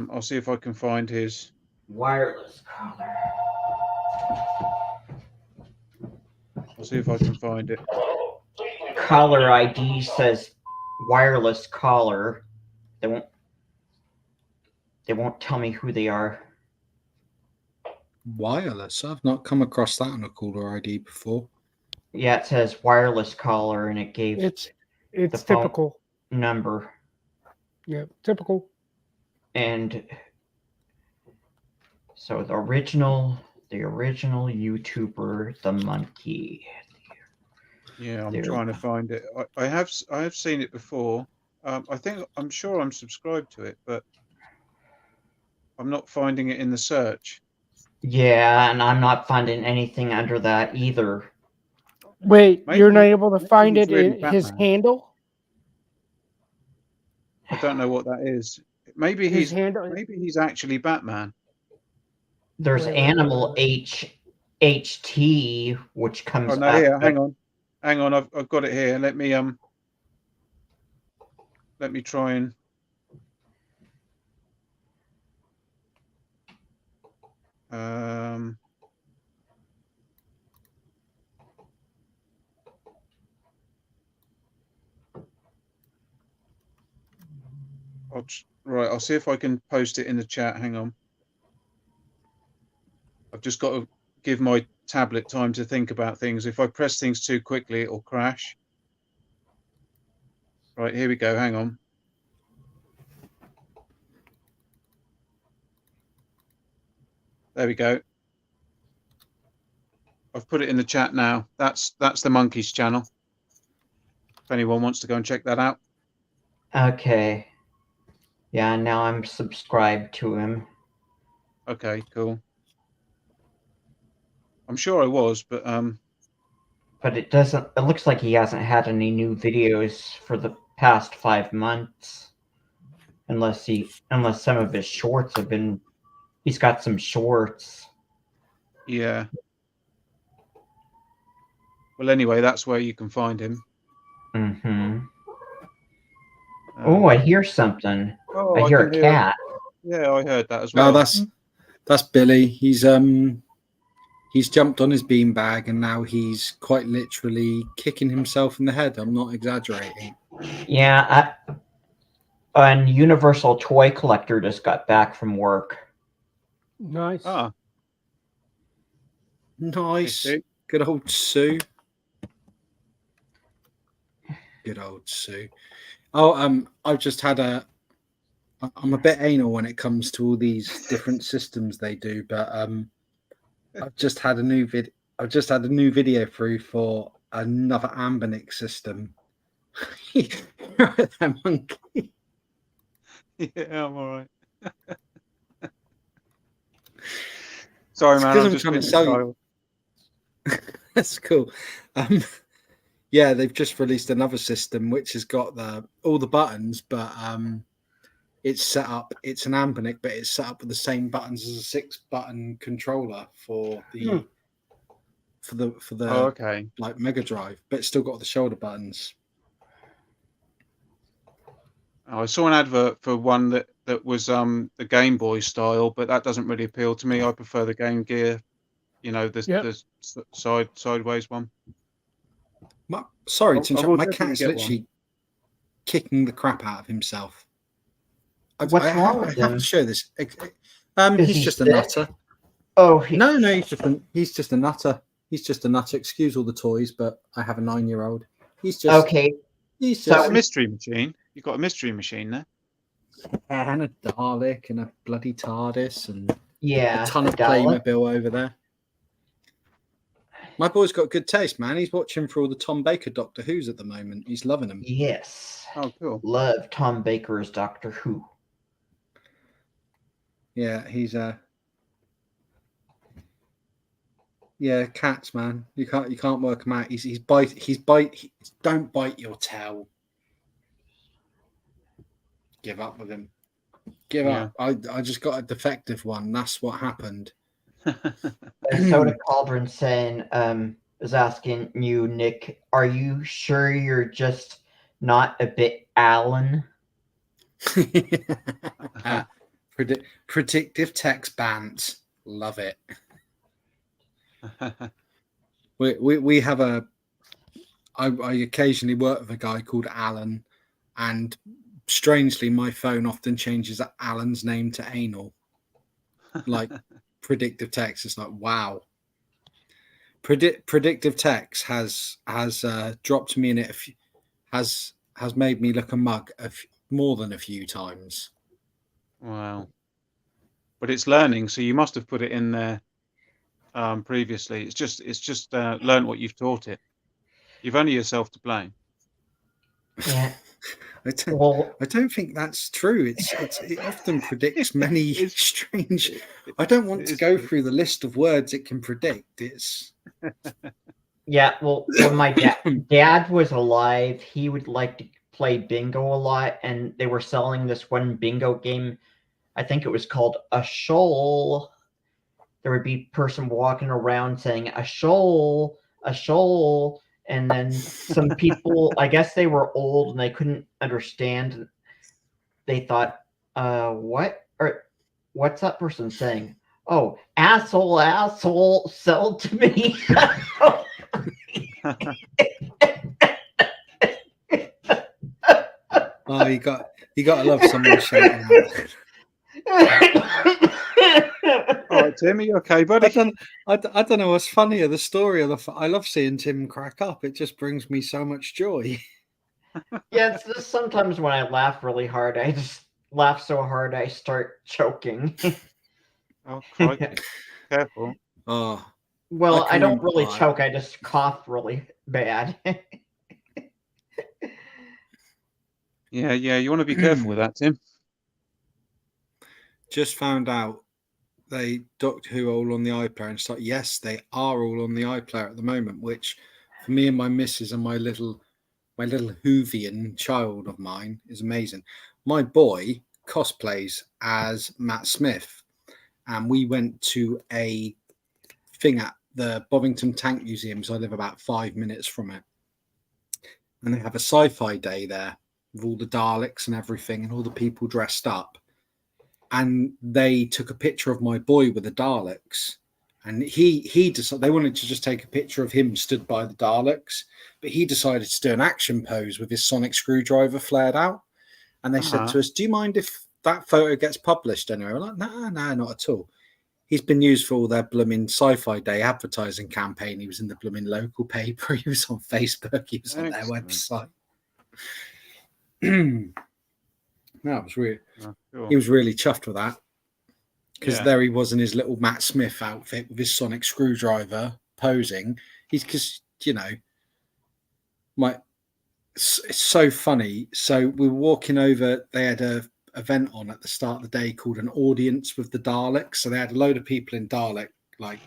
I'll see if I can find his wireless collar. I'll see if I can find it. Caller ID says wireless caller. They won't tell me who they are. Wireless? I've not come across that on a caller ID before. Yeah, it says wireless caller, and it gave it's the typical number. Yeah, typical. And so the original YouTuber, the monkey. Yeah, I'm trying to find it. I have seen it before. I'm sure I'm subscribed to it, but I'm not finding it in the search. Yeah, and I'm not finding anything under that either. Wait, you're not able to find it in his Batman. handle? I don't know what that is. Maybe he's actually Batman. There's Animal HT, which comes. Oh no! Here, hang on. I've got it here. Let me try and. I'll see if I can post it in the chat. Hang on. I've just got to give my tablet time to think about things. If I press things too quickly, it'll crash. Right, here we go. Hang on. There we go. I've put it in the chat now. That's the Monkey's channel. If anyone wants to go and check that out. Okay. Yeah, now I'm subscribed to him. Okay, cool. I'm sure I was, but But it doesn't. It looks like he hasn't had any new videos for the past 5 months, unless some of his shorts have been. He's got some shorts. Yeah. Well, anyway, that's where you can find him. Mm-hmm. Oh, I hear something. Oh, I hear can a cat. Yeah, I heard that as Oh, well. that's Billy. He's jumped on his beanbag and now he's quite literally kicking himself in the head. I'm not exaggerating. Yeah, an Universal toy collector just got back from work. Nice. Ah, Nice. Sue. Good old Sue. Good old Sue. Oh, I've just had I'm a bit anal when it comes to all these different systems they do, but I've just had a new video through for another Ambinic system. Right there, Monkey. Yeah, I'm all right. Sorry, It's man. 'cause I'm I'm just trying to being a sell you. child. That's cool. Yeah, they've just released another system which has got all the buttons, but it's set up. It's an Ambinic, but it's set up with the same buttons as a 6-button controller for the Oh, okay. like Mega Drive, but it's still got the shoulder buttons. Oh, I saw an advert for one that was the Game Boy style, but that doesn't really appeal to me. I prefer the Game Gear. You know, the sideways one. Sorry I to interrupt. will My definitely cat's get literally kicking the crap out of himself. What's wrong with I have him? to show this. Is He's he just a sick? nutter. Oh, No, he's just a nutter. He's just a nutter. Excuse all the toys, but I have a 9-year-old. He's just okay. He's So- It's a just mystery machine. You've got a mystery machine there. and a Dalek and a bloody TARDIS and Yeah, a ton of Dalek. Playmobil over there. My boy's got good taste, man. He's watching for all the Tom Baker Doctor Who's at the moment. He's loving them. Yes. Oh, cool. Love Tom Baker's Doctor Who. Yeah, he's yeah, cats, man. You can't work him out. Don't bite your tail. Give up with him. Give up. I just got a defective one. That's what happened. Soda Cauldron saying, is asking you, Nick, are you sure you're just not a bit Alan? Predictive text bans. Love it. We have I occasionally work with a guy called Alan, and strangely my phone often changes Alan's name to Anal. Like predictive text is like, wow. Predictive text has dropped me in it has made me look a mug more than a few times. Wow. But it's learning, so you must have put it in there previously. It's just learn what you've taught it. You've only yourself to blame. Yeah. I don't think that's true. It often predicts many strange. I don't want to go through the list of words it can predict. It's Yeah, well, when my dad was alive, he would like to play bingo a lot, and they were selling this one bingo game. I think it was called A Shoal. There would be a person walking around saying a shoal, and then some people, I guess they were old and they couldn't understand. They thought, what? Or what's that person saying? Oh, asshole, sell to me. oh, you got to love someone shouting that. All right, Tim, are you okay, buddy? I don't know what's funnier, the story or I love seeing Tim crack up. It just brings me so much joy. Yeah, it's just sometimes when I laugh really hard, I just laugh so hard I start choking. Oh, crikey. Careful. Oh, Well, I don't remember really that. choke, I just cough really bad. Yeah, you want to be careful with that, Tim. Just found out they Doctor Who all on the iPlayer and stuff. Yes, they are all on the iPlayer at the moment, which for me and my missus and my little Whovian child of mine is amazing. My boy cosplays as Matt Smith, and we went to a thing at the Bovington Tank Museum, so I live about 5 minutes from it. And they have a sci-fi day there with all the Daleks and everything and all the people dressed up. And they took a picture of my boy with the Daleks. And he decided they wanted to just take a picture of him stood by the Daleks, but he decided to do an action pose with his sonic screwdriver flared out. And they said to us, "Do you mind if that photo gets published anywhere?" We're like, no, not at all. He's been used for all their blooming Sci-Fi Day advertising campaign. He was in the blooming local paper. He was on Facebook. He was on their website. No, it was really. Cool. He was really chuffed with that. Because there he was in his little Matt Smith outfit with his sonic screwdriver posing. Because, you know, it's so funny. So we were walking over, they had a event on at the start of the day called an audience with the Daleks. So they had a load of people in Dalek, like,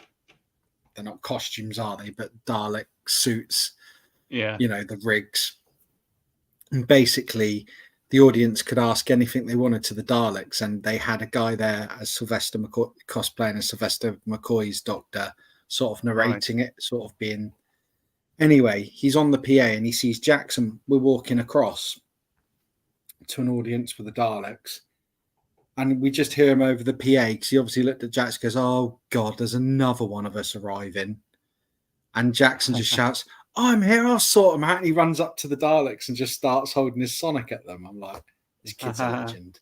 they're not costumes, are they? But Dalek suits, you know, the rigs. And basically, the audience could ask anything they wanted to the Daleks, and they had a guy there as Sylvester McCoy, cosplaying as Sylvester McCoy's Doctor, sort of narrating it, sort of being. Anyway, he's on the PA and he sees Jackson. We're walking across to an audience for the Daleks, and we just hear him over the PA because he obviously looked at Jackson, goes, "Oh God, there's another one of us arriving," and Jackson just shouts, "I'm here, I'll sort him out." And he runs up to the Daleks and just starts holding his Sonic at them. I'm like, this kid's a legend.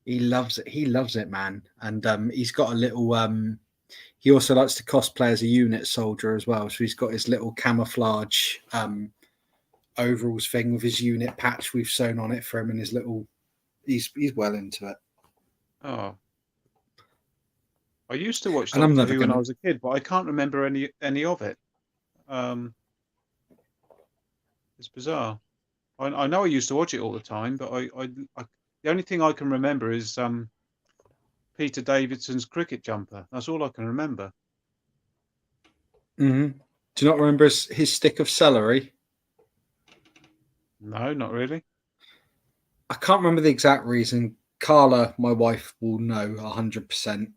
He loves it. He loves it, man. And he's got a little. He also likes to cosplay as a unit soldier as well. So he's got his little camouflage overalls thing with his unit patch we've sewn on it for him, and his little. He's well into it. Oh. I used to watch Doctor Who when I was a kid, but I can't remember any of it. It's bizarre. I know I used to watch it all the time, but I the only thing I can remember is Peter Davidson's cricket jumper. That's all I can remember. Mm-hmm. Do you not remember his stick of celery? No, not really. I can't remember the exact reason. Carla, my wife, will know 100%.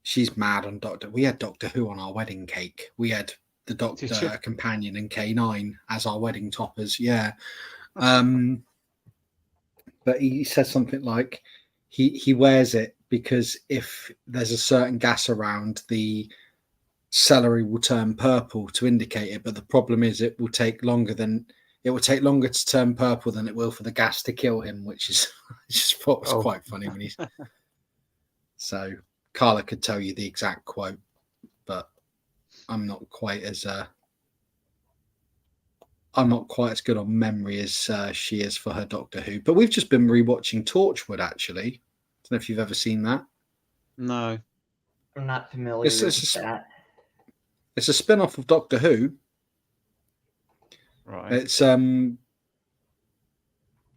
She's mad on Doctor. We had Doctor Who on our wedding cake. We had the Doctor Companion and K9 as our wedding toppers. Yeah. But he says something like he wears it because if there's a certain gas around, the celery will turn purple to indicate it. But the problem is it will take longer to turn purple than it will for the gas to kill him, which is I just thought was quite funny when he's so. Carla could tell you the exact quote, but I'm not quite as good on memory as she is for her Doctor Who. But we've just been rewatching Torchwood, actually. I don't know if you've ever seen that. No, I'm not familiar with that. It's a spin-off of Doctor Who. Right. It's John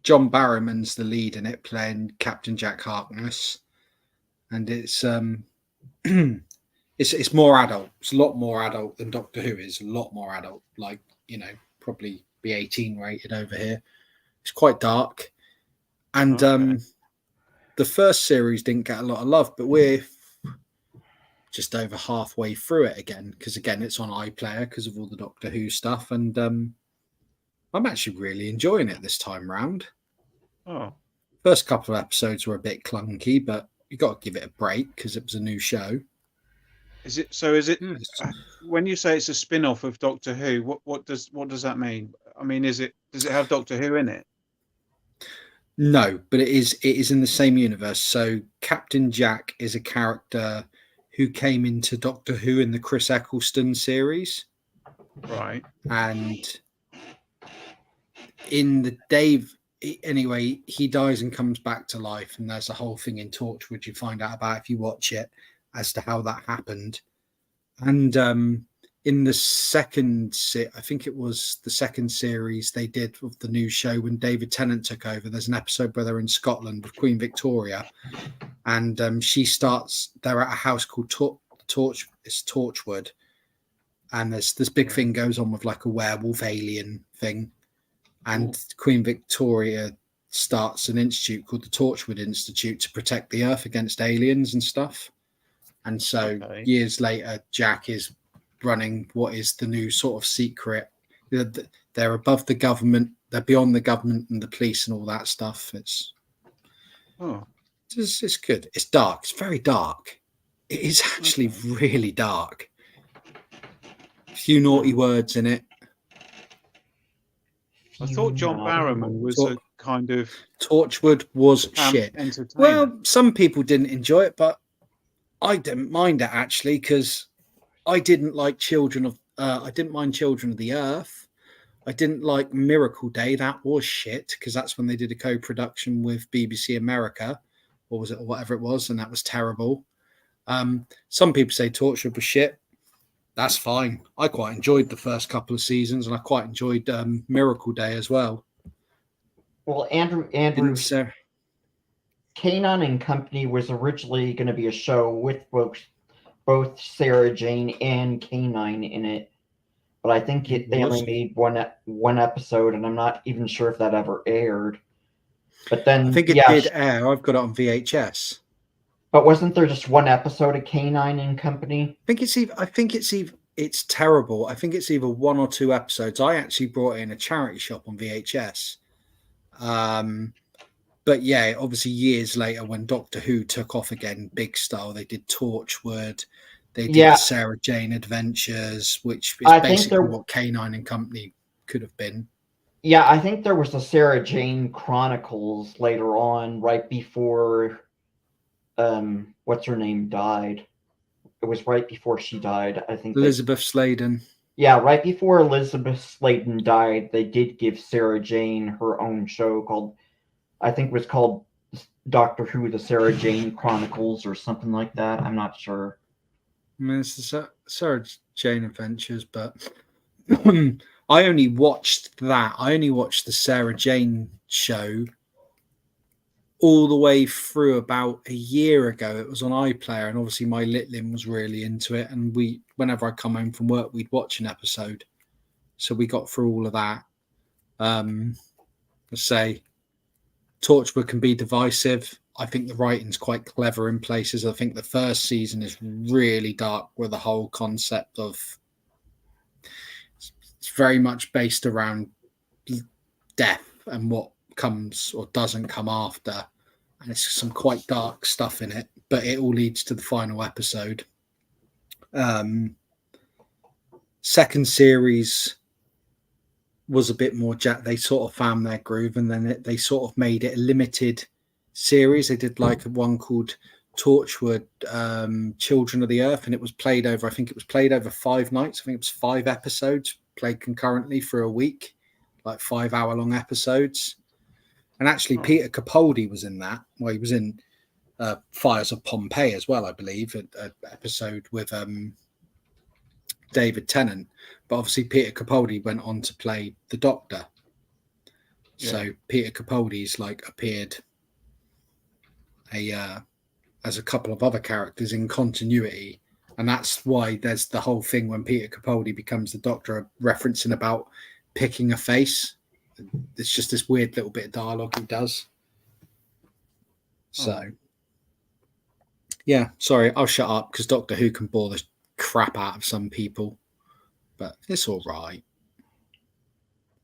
Barrowman's the lead in it, playing Captain Jack Harkness. And it's it's more adult. It's a lot more adult than Doctor Who is. A lot more adult, like, you know, probably be 18 rated over here. It's quite dark, and the first series didn't get a lot of love, but we're just over halfway through it again because it's on iPlayer because of all the Doctor Who stuff, and I'm actually really enjoying it this time round. Oh, first couple of episodes were a bit clunky, but you got to give it a break because it was a new show. Is it? So is it? When you say it's a spin-off of Doctor Who, what does that mean? I mean, does it have Doctor Who in it? No, but it is in the same universe. So Captain Jack is a character who came into Doctor Who in the Chris Eccleston series, right? And in the Dave. Anyway, he dies and comes back to life, and there's a whole thing in Torchwood you find out about if you watch it as to how that happened. And in the second, I think it was the second series they did of the new show when David Tennant took over, there's an episode where they're in Scotland with Queen Victoria, and they're at a house called Torchwood, and there's this big thing goes on with like a werewolf alien thing. And Queen Victoria starts an institute called the Torchwood Institute to protect the Earth against aliens and stuff. And so Okay. years later, Jack is running what is the new sort of secret. They're above the government. They're beyond the government and the police and all that stuff. It's good. It's dark. It's very dark. It is actually really dark. A few naughty words in it. I thought John Barrowman was a kind of Torchwood was shit. entertainer. Well, some people didn't enjoy it, but I didn't mind it actually because I didn't like I didn't mind Children of the Earth. I didn't like Miracle Day. That was shit because that's when they did a co-production with BBC America, or was it, or whatever it was, and that was terrible. Some people say Torchwood was shit. That's fine. I quite enjoyed the first couple of seasons, and I quite enjoyed Miracle Day as well. Well, Andrew, Kanon and Company was originally going to be a show with both Sarah Jane and K9 in it, but I think they only made one episode, and I'm not even sure if that ever aired. But then I think it did air. I've got it on VHS. But wasn't there just one episode of K9 and Company? It's terrible. I think it's either one or two episodes. I actually brought it in a charity shop on VHS. But yeah, obviously years later when Doctor Who took off again, big style, they did Torchwood, they did Sarah Jane Adventures, which is basically what K9 and Company could have been. Yeah, I think there was the Sarah Jane Chronicles later on, right before what's her name died. It was right before she died, I think. Elizabeth Sladen. Yeah, right before Elizabeth Sladen died, they did give Sarah Jane her own show called, I think it was called Doctor Who, the Sarah Jane Chronicles or something like that. I'm not sure. I mean, it's the Sarah Jane Adventures, but I only watched that. I only watched the Sarah Jane show all the way through about a year ago. It was on iPlayer, and obviously my Litlin was really into it. And whenever I come home from work, we'd watch an episode. So we got through all of that. Let's say Torchwood can be divisive. I think the writing's quite clever in places. I think the first season is really dark with the whole concept of it's very much based around death and what comes or doesn't come after, and it's some quite dark stuff in it, but it all leads to the final episode. Second series was a bit more they sort of found their groove, and then they sort of made it a limited series. They did like one called Torchwood Children of the Earth, and it was played over, I think it was played over 5 nights. I think it was 5 episodes played concurrently for a week, like 5-hour-long episodes. And actually, Peter Capaldi was in that. Well, he was in Fires of Pompeii as well, I believe, an episode with David Tennant. But obviously, Peter Capaldi went on to play the Doctor. Yeah. So Peter Capaldi's appeared as a couple of other characters in continuity. And that's why there's the whole thing when Peter Capaldi becomes the Doctor, referencing about picking a face. It's just this weird little bit of dialogue he does. So, yeah, sorry, I'll shut up because Doctor Who can bore the crap out of some people, but it's all right.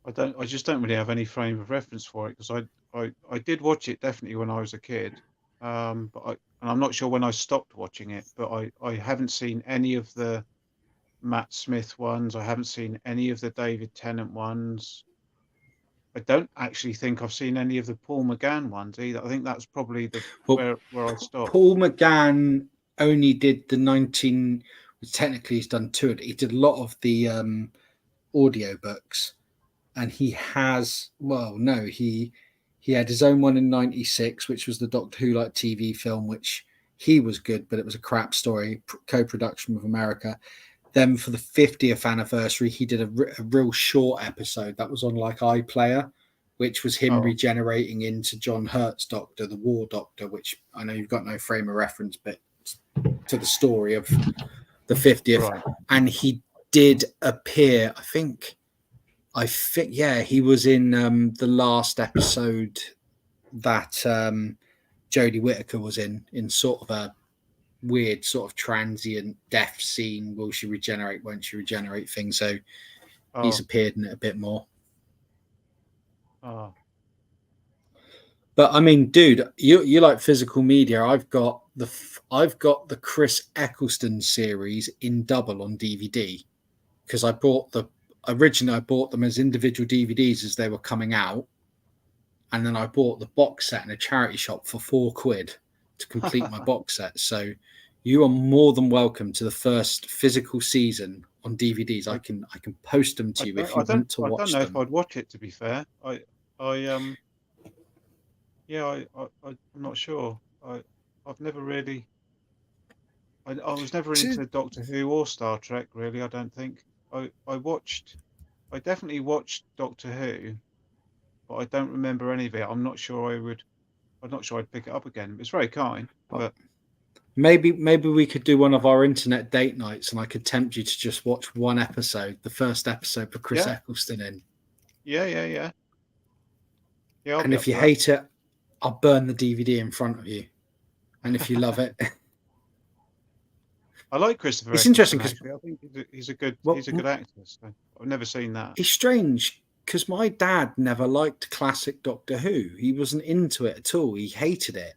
I just don't really have any frame of reference for it because I did watch it definitely when I was a kid, but I'm not sure when I stopped watching it. But I haven't seen any of the Matt Smith ones. I haven't seen any of the David Tennant ones. I don't actually think I've seen any of the Paul McGann ones either. I think that's probably where I stopped. Paul McGann only did the technically he's done 2. He did a lot of the audio books, and he has, he had his own one in 96, which was the Doctor Who TV film, which he was good, but it was a crap story, co-production with America. Then for the 50th anniversary, he did a real short episode that was on iPlayer, which was him regenerating into John Hurt's Doctor, the War Doctor, which I know you've got no frame of reference, but to the story of the 50th. Right. And he did appear, I think, he was in the last episode that Jodie Whittaker was in sort of weird sort of transient death scene. Will she regenerate? Won't she regenerate? Thing. So he's appeared in it a bit more. Oh. But I mean, dude, you like physical media. I've got the Chris Eccleston series in double on DVD because I bought originally I bought them as individual DVDs as they were coming out, and then I bought the box set in a charity shop for £4 to complete my box set. So you are more than welcome to the first physical season on DVDs. I can post them to you if you want to watch them. I don't know if I'd watch it, to be fair. I'm not sure. I've never really. I was never into Doctor Who or Star Trek, really. I don't think. I definitely watched Doctor Who, but I don't remember any of it. I'm not sure I'd pick it up again. It's very kind, but maybe we could do one of our internet date nights, and I could tempt you to just watch one episode, the first episode with Chris Eccleston in. Yeah. And if you hate it, I'll burn the DVD in front of you. And if you love it, I like Christopher. It's interesting because I think he's a good actor. So I've never seen that. It's strange because my dad never liked classic Doctor Who. He wasn't into it at all. He hated it,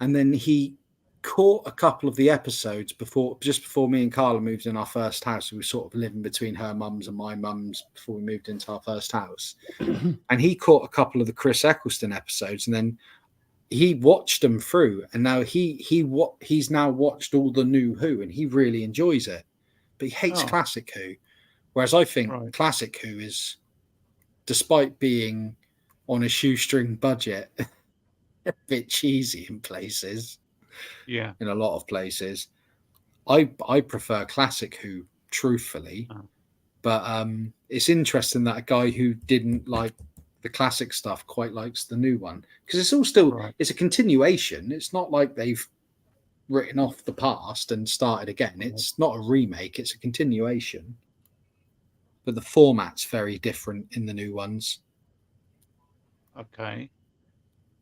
and then he caught a couple of the episodes just before me and Carla moved in our first house. We were sort of living between her mums and my mums before we moved into our first house, and he caught a couple of the Chris Eccleston episodes, and then he watched them through, and now he's now watched all the new Who, and he really enjoys it, but he hates classic Who. Whereas I think classic Who is, despite being on a shoestring budget, a bit cheesy in places. Yeah, in a lot of places, I prefer classic Who, truthfully. But it's interesting that a guy who didn't like the classic stuff quite likes the new one, because it's all still it's a continuation. It's not like they've written off the past and started again. It's not a remake, it's a continuation, but the format's very different in the new ones. Okay.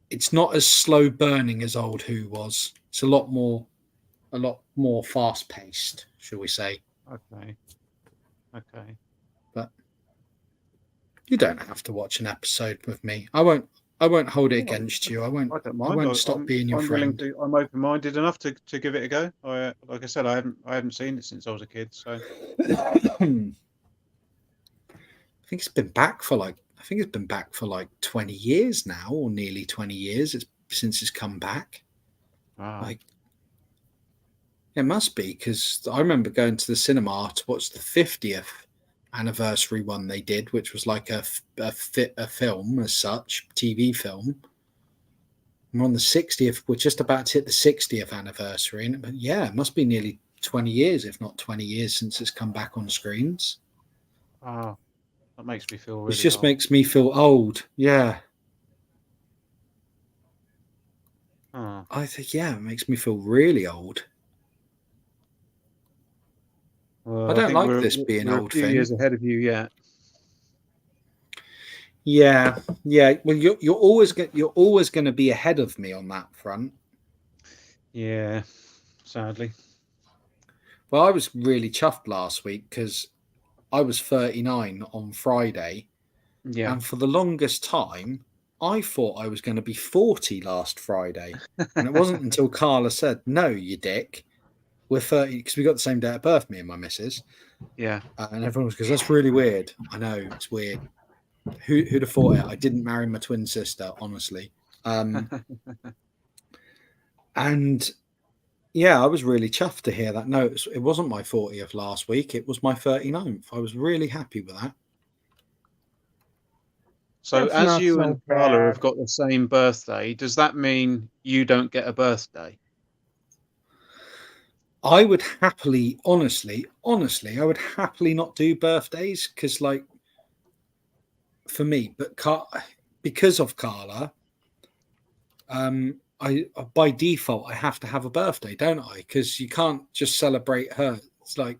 It's not as slow burning as old Who was. It's a lot more fast paced, shall we say. Okay. But you don't have to watch an episode with me. I won't hold it against you. I won't stop being your friend. I'm open minded enough to give it a go. Like I said, I haven't seen it since I was a kid, so I think it's been back for like 20 years now, or nearly 20 years since it's come back. Wow. Like, it must be, because I remember going to the cinema to watch the 50th anniversary one they did, which was like a film as such, TV film. And we're on the 60th. We're just about to hit the 60th anniversary, but yeah, it must be nearly 20 years, if not 20 years, since it's come back on screens. Wow. That makes me feel really It just old. makes me feel old. Yeah. I think, it makes me feel really old. Well, I don't think like this being we're old a few thing. years ahead of you yet. Yeah. Well, you're always going to be ahead of me on that front. Yeah, sadly. Well, I was really chuffed last week because I was 39 on Friday. Yeah. And for the longest time, I thought I was going to be 40 last Friday. And it wasn't until Carla said, "No, you dick. We're 30," because we got the same date of birth, me and my missus. Yeah. And everyone was, because that's really weird. I know, it's weird. Who'd have thought it? I didn't marry my twin sister, honestly. And yeah, I was really chuffed to hear that. No, it wasn't my 40th last week. It was my 39th. I was really happy with that. So That's as not you so and Carla bad. have got the same birthday, does that mean you don't get a birthday? I would happily, honestly, I would happily not do birthdays, because, like, for me, but because of Carla, I by default I have to have a birthday, don't I? Because you can't just celebrate her. It's like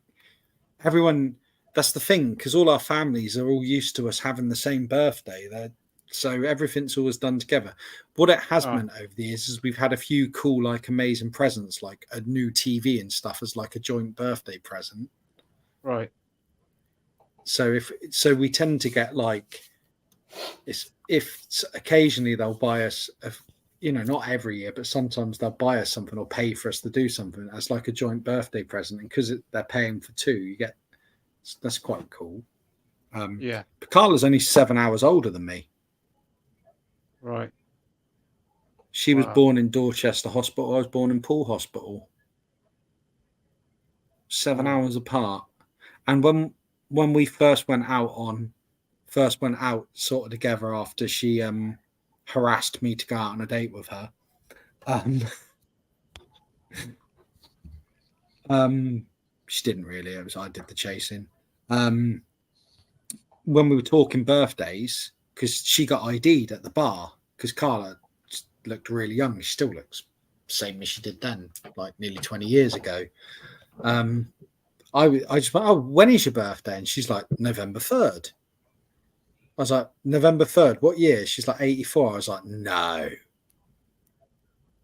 everyone. That's the thing, because all our families are all used to us having the same birthday. So everything's always done together. What it has Oh. meant over the years is we've had a few cool, like amazing presents, like a new TV and stuff as like a joint birthday present. Right. So we tend to get like, if occasionally they'll buy us, not every year, but sometimes they'll buy us something or pay for us to do something as like a joint birthday present. And because they're paying for two, that's quite cool. Yeah. Carla's only 7 hours older than me. Right. She was Wow. born in Dorchester Hospital. I was born in Poole Hospital. 7 Wow. hours apart. And when we first went out sort of together after she harassed me to go out on a date with her. She didn't really. I did the chasing. When we were talking birthdays, because she got ID'd at the bar, because Carla looked really young. She still looks the same as she did then, like nearly 20 years ago. I just went, oh, when is your birthday? And she's like, November 3rd. I was like, November 3rd, what year? She's like, 84. I was like, no.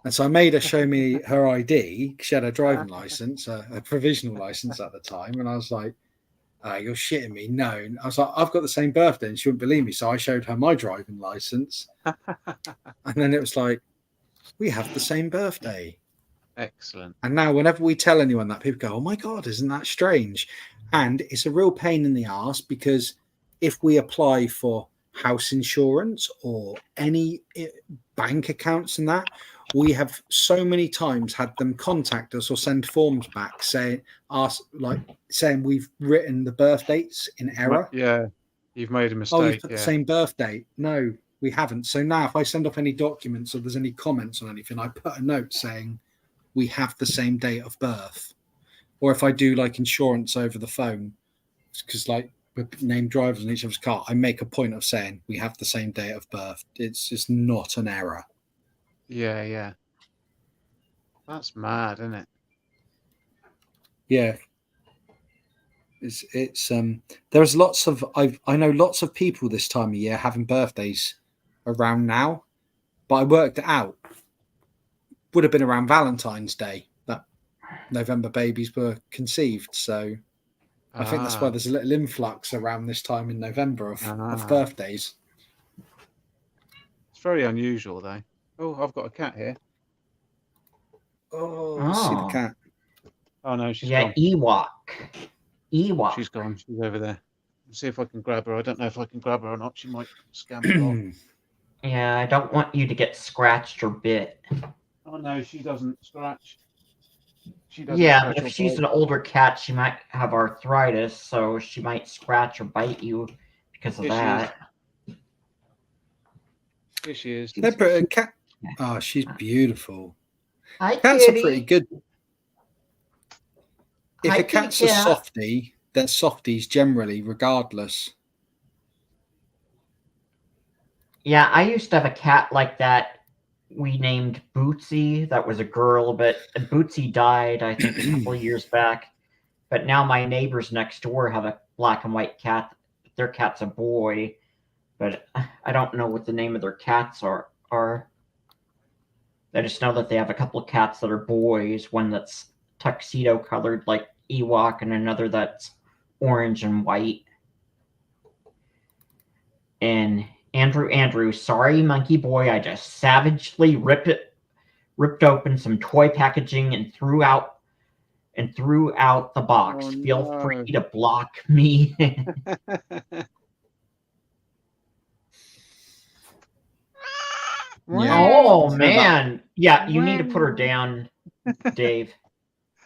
And so I made her show me her ID. She had a driving license, a provisional license at the time. And I was like, you're shitting me. No. And I was like, I've got the same birthday. And she wouldn't believe me. So I showed her my driving license. And then it was like, we have the same birthday. Excellent. And now whenever we tell anyone that, people go, oh my God, isn't that strange? And it's a real pain in the arse, because if we apply for house insurance or any bank accounts and that, we have so many times had them contact us or send forms back saying we've written the birth dates in error. Yeah, you've made a mistake. Oh, you've put the same birth date. No, we haven't. So now if I send off any documents or there's any comments on anything, I put a note saying we have the same date of birth. Or if I do like insurance over the phone, because like we're named drivers in each other's car, I make a point of saying we have the same date of birth. It's just not an error. Yeah. That's mad, isn't it? Yeah. It's there's lots of I know lots of people this time of year having birthdays around now, but I worked it out. Would have been around Valentine's Day that November babies were conceived. So I think that's why there's a little influx around this time in November of birthdays. It's very unusual, though. Oh, I've got a cat here. Oh. See the cat. Oh no, she's gone. Ewok. She's gone. She's over there. Let's see if I can grab her. I don't know if I can grab her or not. She might scamper off. Yeah, I don't want you to get scratched or bit. Oh no, she doesn't scratch. She doesn't. Yeah, scratch but or if she's bite. an older cat, she might have arthritis, so she might scratch or bite you because of Here she that. Here she is. A cat. Oh, she's beautiful. Hi, Cats kitty. are pretty good. If Hi, a cat's kitty a cat. softie, they're softies generally, regardless. Yeah, I used to have a cat like that we named Bootsy. That was a girl, but Bootsy died, I think, a couple of years back. But now my neighbors next door have a black and white cat. Their cat's a boy, but I don't know what the name of their cats are. I just know that they have a couple of cats that are boys, one that's tuxedo colored like Ewok and another that's orange and white. And Andrew, sorry, Monkey Boy, I just savagely ripped open some toy packaging and threw out the box. Oh, Feel no. free to block me. Yeah. Oh man, yeah, you need to put her down, Dave.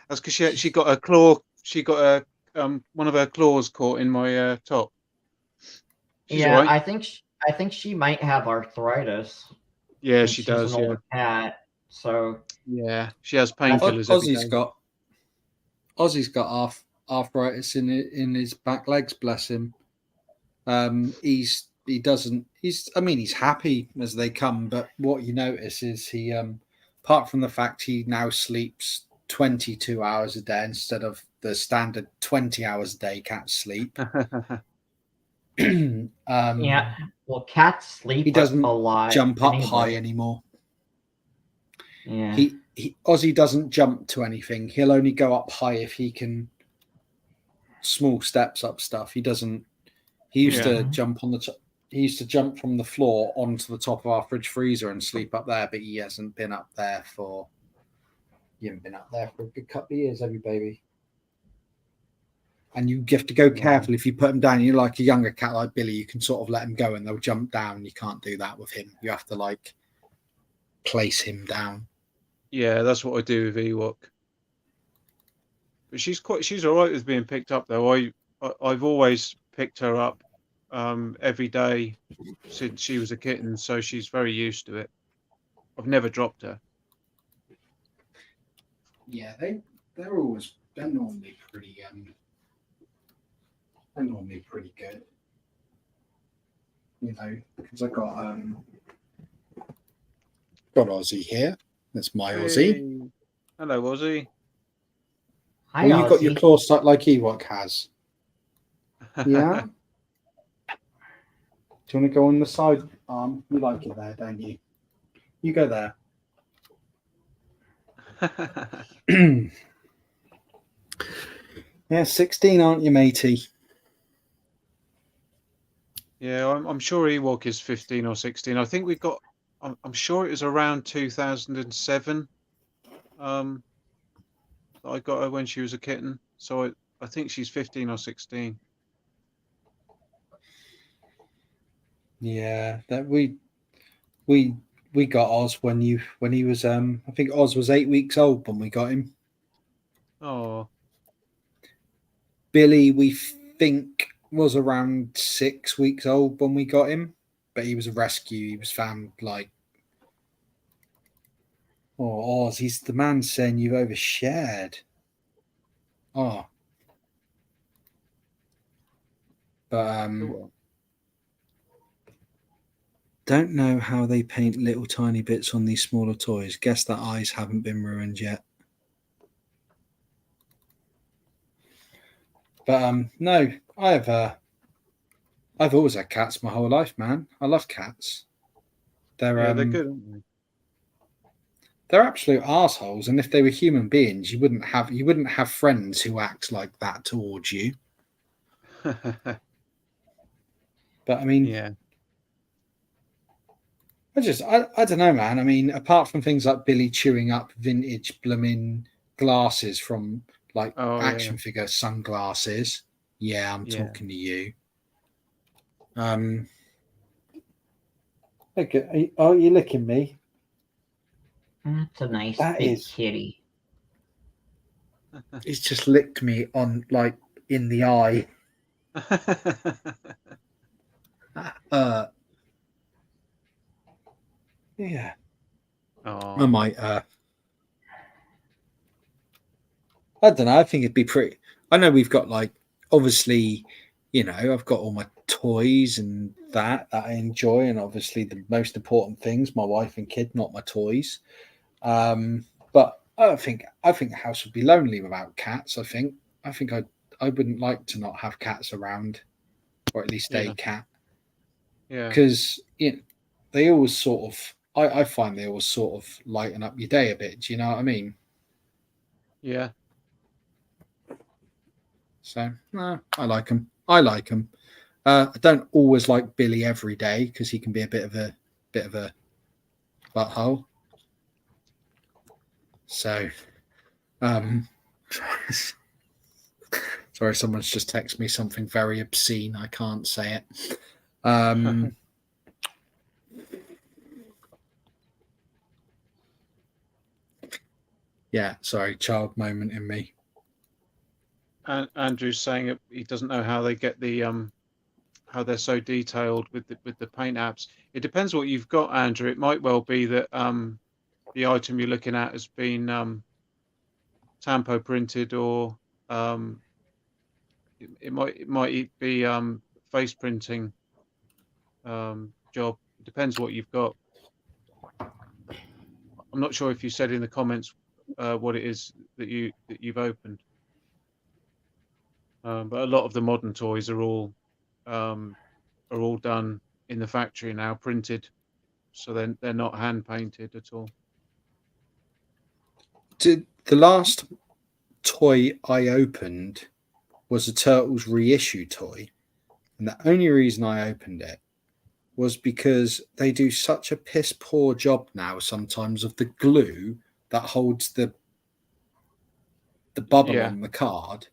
That's because she got a claw. She got a one of her claws caught in my top. She's Yeah, all right. I think she might have arthritis. Yeah, since she she's does. An Yeah, older cat, so yeah, she has painkillers. Ozzy's got arthritis in his back legs. Bless him. He's happy as they come, but what you notice is he, apart from the fact he now sleeps 22 hours a day instead of the standard 20 hours a day cats sleep. Yeah. Well, cats sleep He doesn't a lot. jump up anyway. high anymore. Yeah. Ozzy doesn't jump to anything. He'll only go up high if he can. Small steps up stuff. He doesn't. He used to jump on the. He used to jump from the floor onto the top of our fridge freezer and sleep up there, but he hasn't been up there for. You haven't been up there for a good couple of years, have you, baby? And you have to go careful if you put him down. You're like a younger cat like Billy. You can sort of let him go and they'll jump down. You can't do that with him. You have to like place him down. Yeah, that's what I do with Ewok. But she's all right with being picked up though. I've always picked her up every day since she was a kitten, so she's very used to it. I've never dropped her. Yeah, they're normally pretty they're normally pretty good. You know, because I got Ozzy here. That's my Ozzy. Hey. Hello, Ozzy. Hi, Well, you've got your Ozzy. claw stuck like Ewok has. Yeah. Do you want to go on the side arm? You like it there, don't you? You go there. Yeah, 16, aren't you, matey? Yeah, I'm sure Ewok is 15 or 16. I think we got. I'm sure it was around 2007. I got her when she was a kitten, so I think she's 15 or 16. Yeah, that we got Oz when he was I think Oz was 8 weeks old when we got him. Oh, Billy, we think, was around 6 weeks old when we got him, but he was a rescue. He was found like. Oh, Oz, he's the man saying you've overshared. Oh. But don't know how they paint little tiny bits on these smaller toys. Guess that eyes haven't been ruined yet. But no, I've always had cats my whole life, man. I love cats. They're good, aren't they? They're absolute assholes, and if they were human beings, you wouldn't have friends who act like that towards you. But I mean, Yeah. I don't know, man. I mean, apart from things like Billy chewing up vintage blooming glasses from like action figure sunglasses. Yeah, I'm talking to you. Okay. Oh, you're licking me. That's a nice big kitty. He's just licked me on like in the eye. Yeah. Oh. I might I don't know. I think it'd be pretty. I know we've got like obviously, you know, I've got all my toys and that I enjoy, and obviously the most important things, my wife and kid, not my toys. But I think the house would be lonely without cats. I think I wouldn't like to not have cats around, or at least a cat. Yeah. Because they always sort of. I find they always sort of lighten up your day a bit. Do you know what I mean? Yeah. So no, I like them. I don't always like Billy every day because he can be a bit of a butthole. So, sorry, someone's just texted me something very obscene. I can't say it. Yeah, sorry, child moment in me. And Andrew's saying he doesn't know how they get the how they're so detailed with the paint apps. It depends what you've got, Andrew. It might well be that the item you're looking at has been tampo printed, or it might be face printing job. It depends what you've got. I'm not sure if you said in the comments what it is that you've opened. But a lot of the modern toys are all are all done in the factory now, printed, so they're not hand painted at all. The last toy I opened was a Turtles reissue toy, and the only reason I opened it was because they do such a piss poor job now sometimes of the glue that holds the bubble on the card.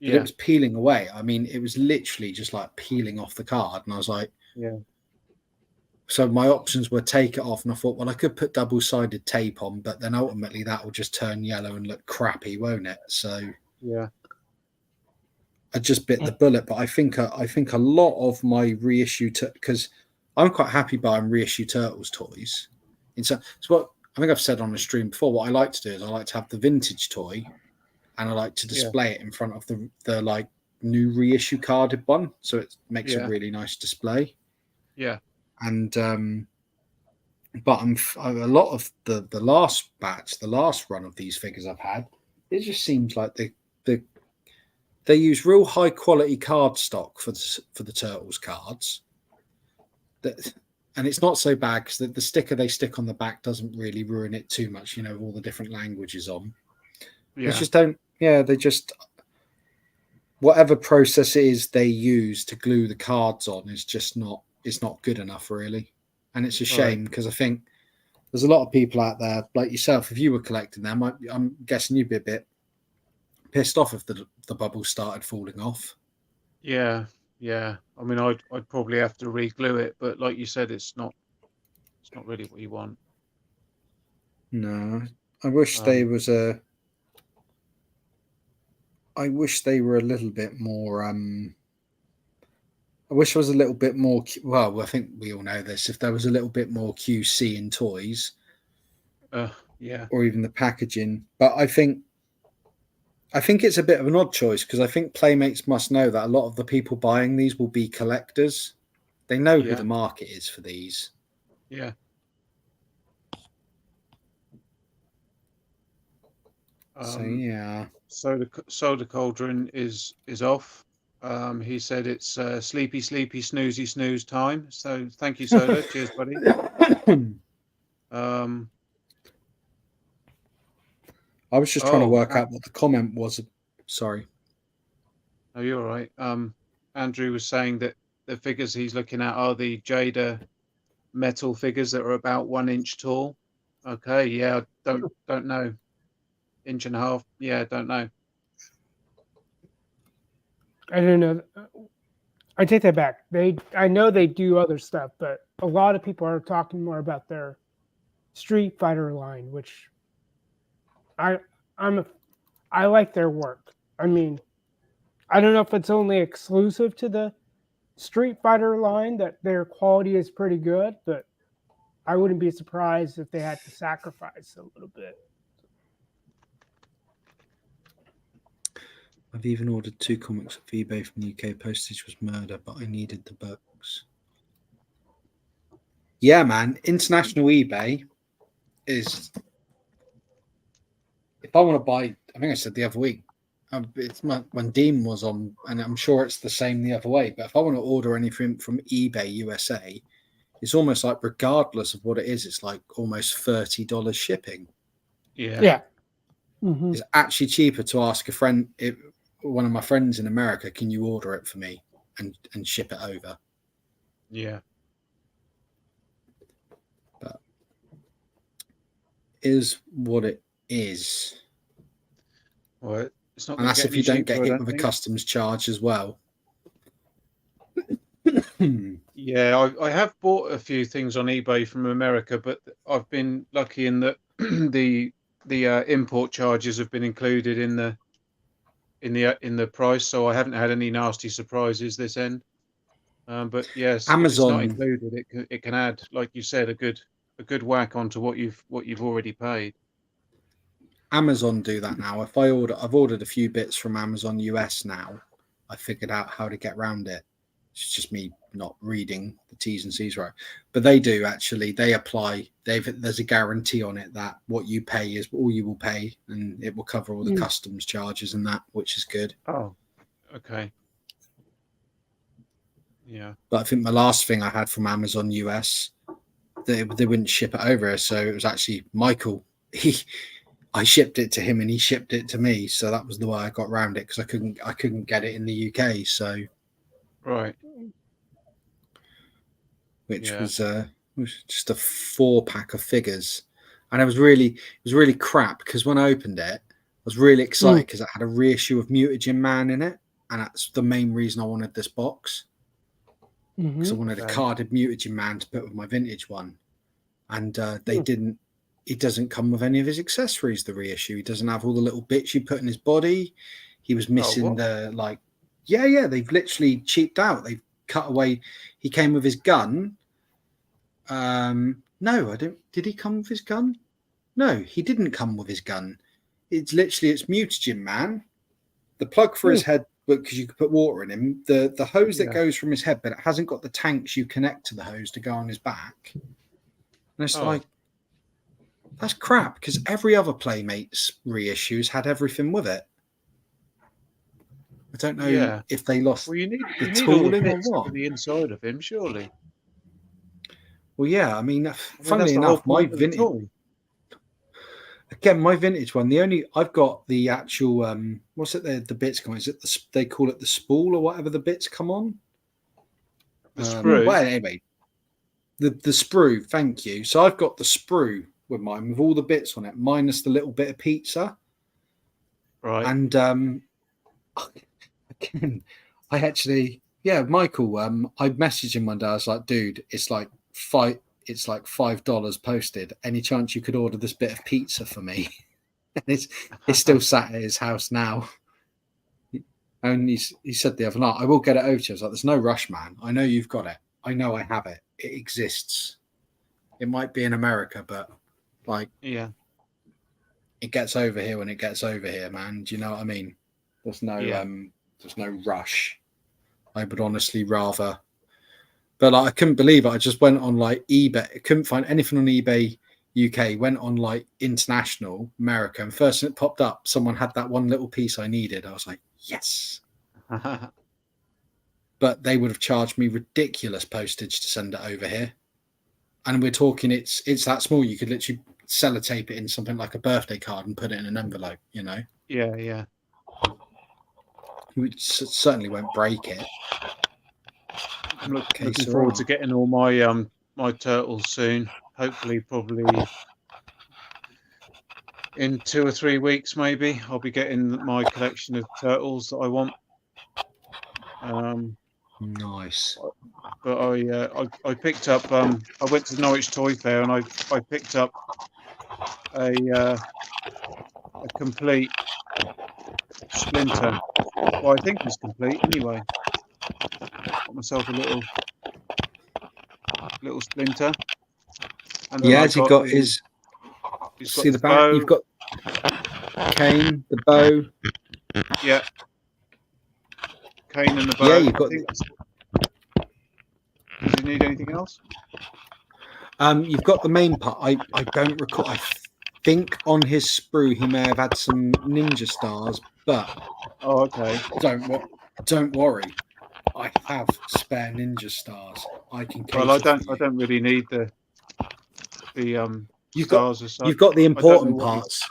That it was peeling away. I mean, it was literally just like peeling off the card, and I was like, yeah. So my options were take it off, and I thought, well, I could put double-sided tape on, but then ultimately that will just turn yellow and look crappy, won't it? So yeah, I just bit the bullet. But I think a lot of my reissue, because I'm quite happy buying reissue Turtles toys. And so it's what I think I've said on the stream before. What I like to do is I like to have the vintage toy, and I like to display it in front of the like new reissue carded one, so it makes a really nice display. Yeah. And but a lot of the last batch, the last run of these figures I've had, it just seems like they use real high quality card stock for the Turtles cards. And it's not so bad because the sticker they stick on the back doesn't really ruin it too much. You know, all the different languages on. Yeah. They just don't. Yeah, they just whatever process it is they use to glue the cards on is just not. It's not good enough, really. And it's a shame because I think there's a lot of people out there like yourself. If you were collecting them, I'm guessing you'd be a bit pissed off if the bubbles started falling off. Yeah. I mean, I'd probably have to re-glue it, but like you said, it's not really what you want. No, I wish they was I wish they were a little bit more. I wish there was a little bit more. Well, I think we all know this. If there was a little bit more QC in toys, yeah, or even the packaging, but I think it's a bit of an odd choice because I think Playmates must know that a lot of the people buying these will be collectors. They know who the market is for these. Yeah. So yeah. Soda Cauldron is off. He said it's sleepy, snoozy, snooze time. So thank you, Soda. Cheers, buddy. I was just trying to work out what the comment was. Sorry. Oh, you're all right. Andrew was saying that the figures he's looking at are the Jada metal figures that are about 1 inch tall. Okay, yeah, don't know. 1.5 inches. Yeah, don't know. I don't know. I take that back. I know they do other stuff, but a lot of people are talking more about their Street Fighter line, which I like their work. I mean, I don't know if it's only exclusive to the Street Fighter line that their quality is pretty good, but I wouldn't be surprised if they had to sacrifice a little bit. I've even ordered 2 comics off eBay from the UK. Postage was murder, but I needed the books. Yeah, man. International eBay is... If I want to buy... I think I said the other week. It's when Dean was on, and I'm sure it's the same the other way, but if I want to order anything from eBay USA, it's almost like regardless of what it is, it's like almost $30 shipping. Yeah. Mm-hmm. It's actually cheaper to ask a friend... one of my friends in America, can you order it for me and ship it over? Yeah. But is what it is. Well, it's not. And that's if you don't get hit with a customs charge as well. Yeah, I have bought a few things on eBay from America, but I've been lucky in that the import charges have been included in the price, so I haven't had any nasty surprises this end. But yes, Amazon, if it's not included, it can add, like you said, a good whack onto what you've already paid. Amazon do that now. I've ordered a few bits from Amazon US now. I figured out how to get around it. It's just me not reading the T's and C's right. But they do actually. They apply. There's a guarantee on it that what you pay is all you will pay, and it will cover all the customs charges and that, which is good. Oh, okay. Yeah. But I think the last thing I had from Amazon US, they wouldn't ship it over here, so it was actually Michael. I shipped it to him and he shipped it to me, so that was the way I got around it because I couldn't get it in the UK. So Right. which Yeah. was just a 4-pack of figures, and it was really crap because when I opened it, I was really excited because it had a reissue of Mutagen Man in it, and that's the main reason I wanted this box. Because I wanted a carded Mutagen Man to put with my vintage one, and they didn't. It doesn't come with any of his accessories. The reissue, he doesn't have all the little bits you put in his body. He was missing the they've literally cheaped out. They've cut away. He came with his gun. No, I don't. Did he come with his gun? No, he didn't come with his gun. It's Mutagen Man. The plug for his head, because you could put water in him. The hose that goes from his head, but it hasn't got the tanks you connect to the hose to go on his back. And it's like, that's crap, because every other Playmates reissues had everything with it. I don't know if they lost you need the all the tool in it bits or for what. the inside of him, surely. Well, yeah, I mean, funnily that's the enough, whole my point of the vintage... toy. Again, my vintage one, I've got the actual, what's it, the bits come on? Is it they call it the spool or whatever the bits come on? The sprue. Well, anyway, the sprue, thank you. So I've got the sprue with mine with all the bits on it, minus the little bit of pizza. Right. And again, I actually, Michael, I messaged him one day. I was like, dude, it's like $5 posted. Any chance you could order this bit of pizza for me? And it's still sat at his house now. And he said the other night, I will get it over to you. I was like, there's no rush, man. I know you've got it. I know I have it. It exists. It might be in America, but it gets over here when it gets over here, man. Do you know what I mean? There's no rush. I would honestly rather. But I couldn't believe it. I just went on eBay. I couldn't find anything on eBay UK. Went on international America, and first thing that popped up, someone had that one little piece I needed. I was like, yes. But they would have charged me ridiculous postage to send it over here. And we're talking, it's that small. You could literally sellotape it in something like a birthday card and put it in an envelope. You know. Yeah. You certainly won't break it. I'm looking forward to getting all my my turtles soon. Hopefully, probably in 2 or 3 weeks, maybe I'll be getting my collection of turtles that I want. Nice. But I picked up. I went to the Norwich Toy Fair and I picked up a complete Splinter. Well, I think it's complete anyway. Got myself a little Splinter. And then Has he got his? He's See got the back. bow. You've got Kane, the bow. Yeah. Kane and the bow. Yeah, you've got. Does he need anything else? You've got the main part. I don't recall. I think on his sprue he may have had some ninja stars, but okay. Don't worry. I have spare ninja stars. I can. Well, I don't really need the stars as such. You've got the important parts.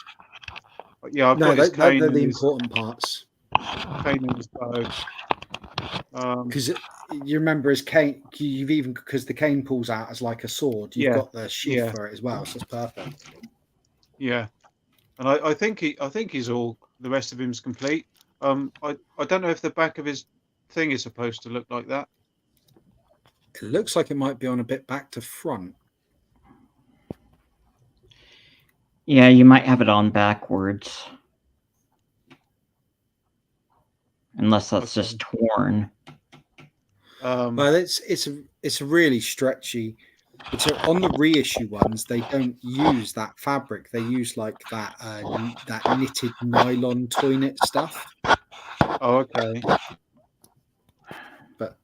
Yeah, I've got his Kane. They're the important parts. Kane and his bow. Because you remember his cane, you've even because the cane pulls out as like a sword. You've got the sheath for it as well, so it's perfect. Yeah, and I think he's all. The rest of him's complete. I don't know if the back of his thing is supposed to look like that. It looks like it might be on a bit back to front. Yeah, you might have it on backwards. Unless that's just torn. Well, it's a really stretchy. On the reissue ones, they don't use that fabric. They use that knitted nylon toy knit stuff. Oh, okay. But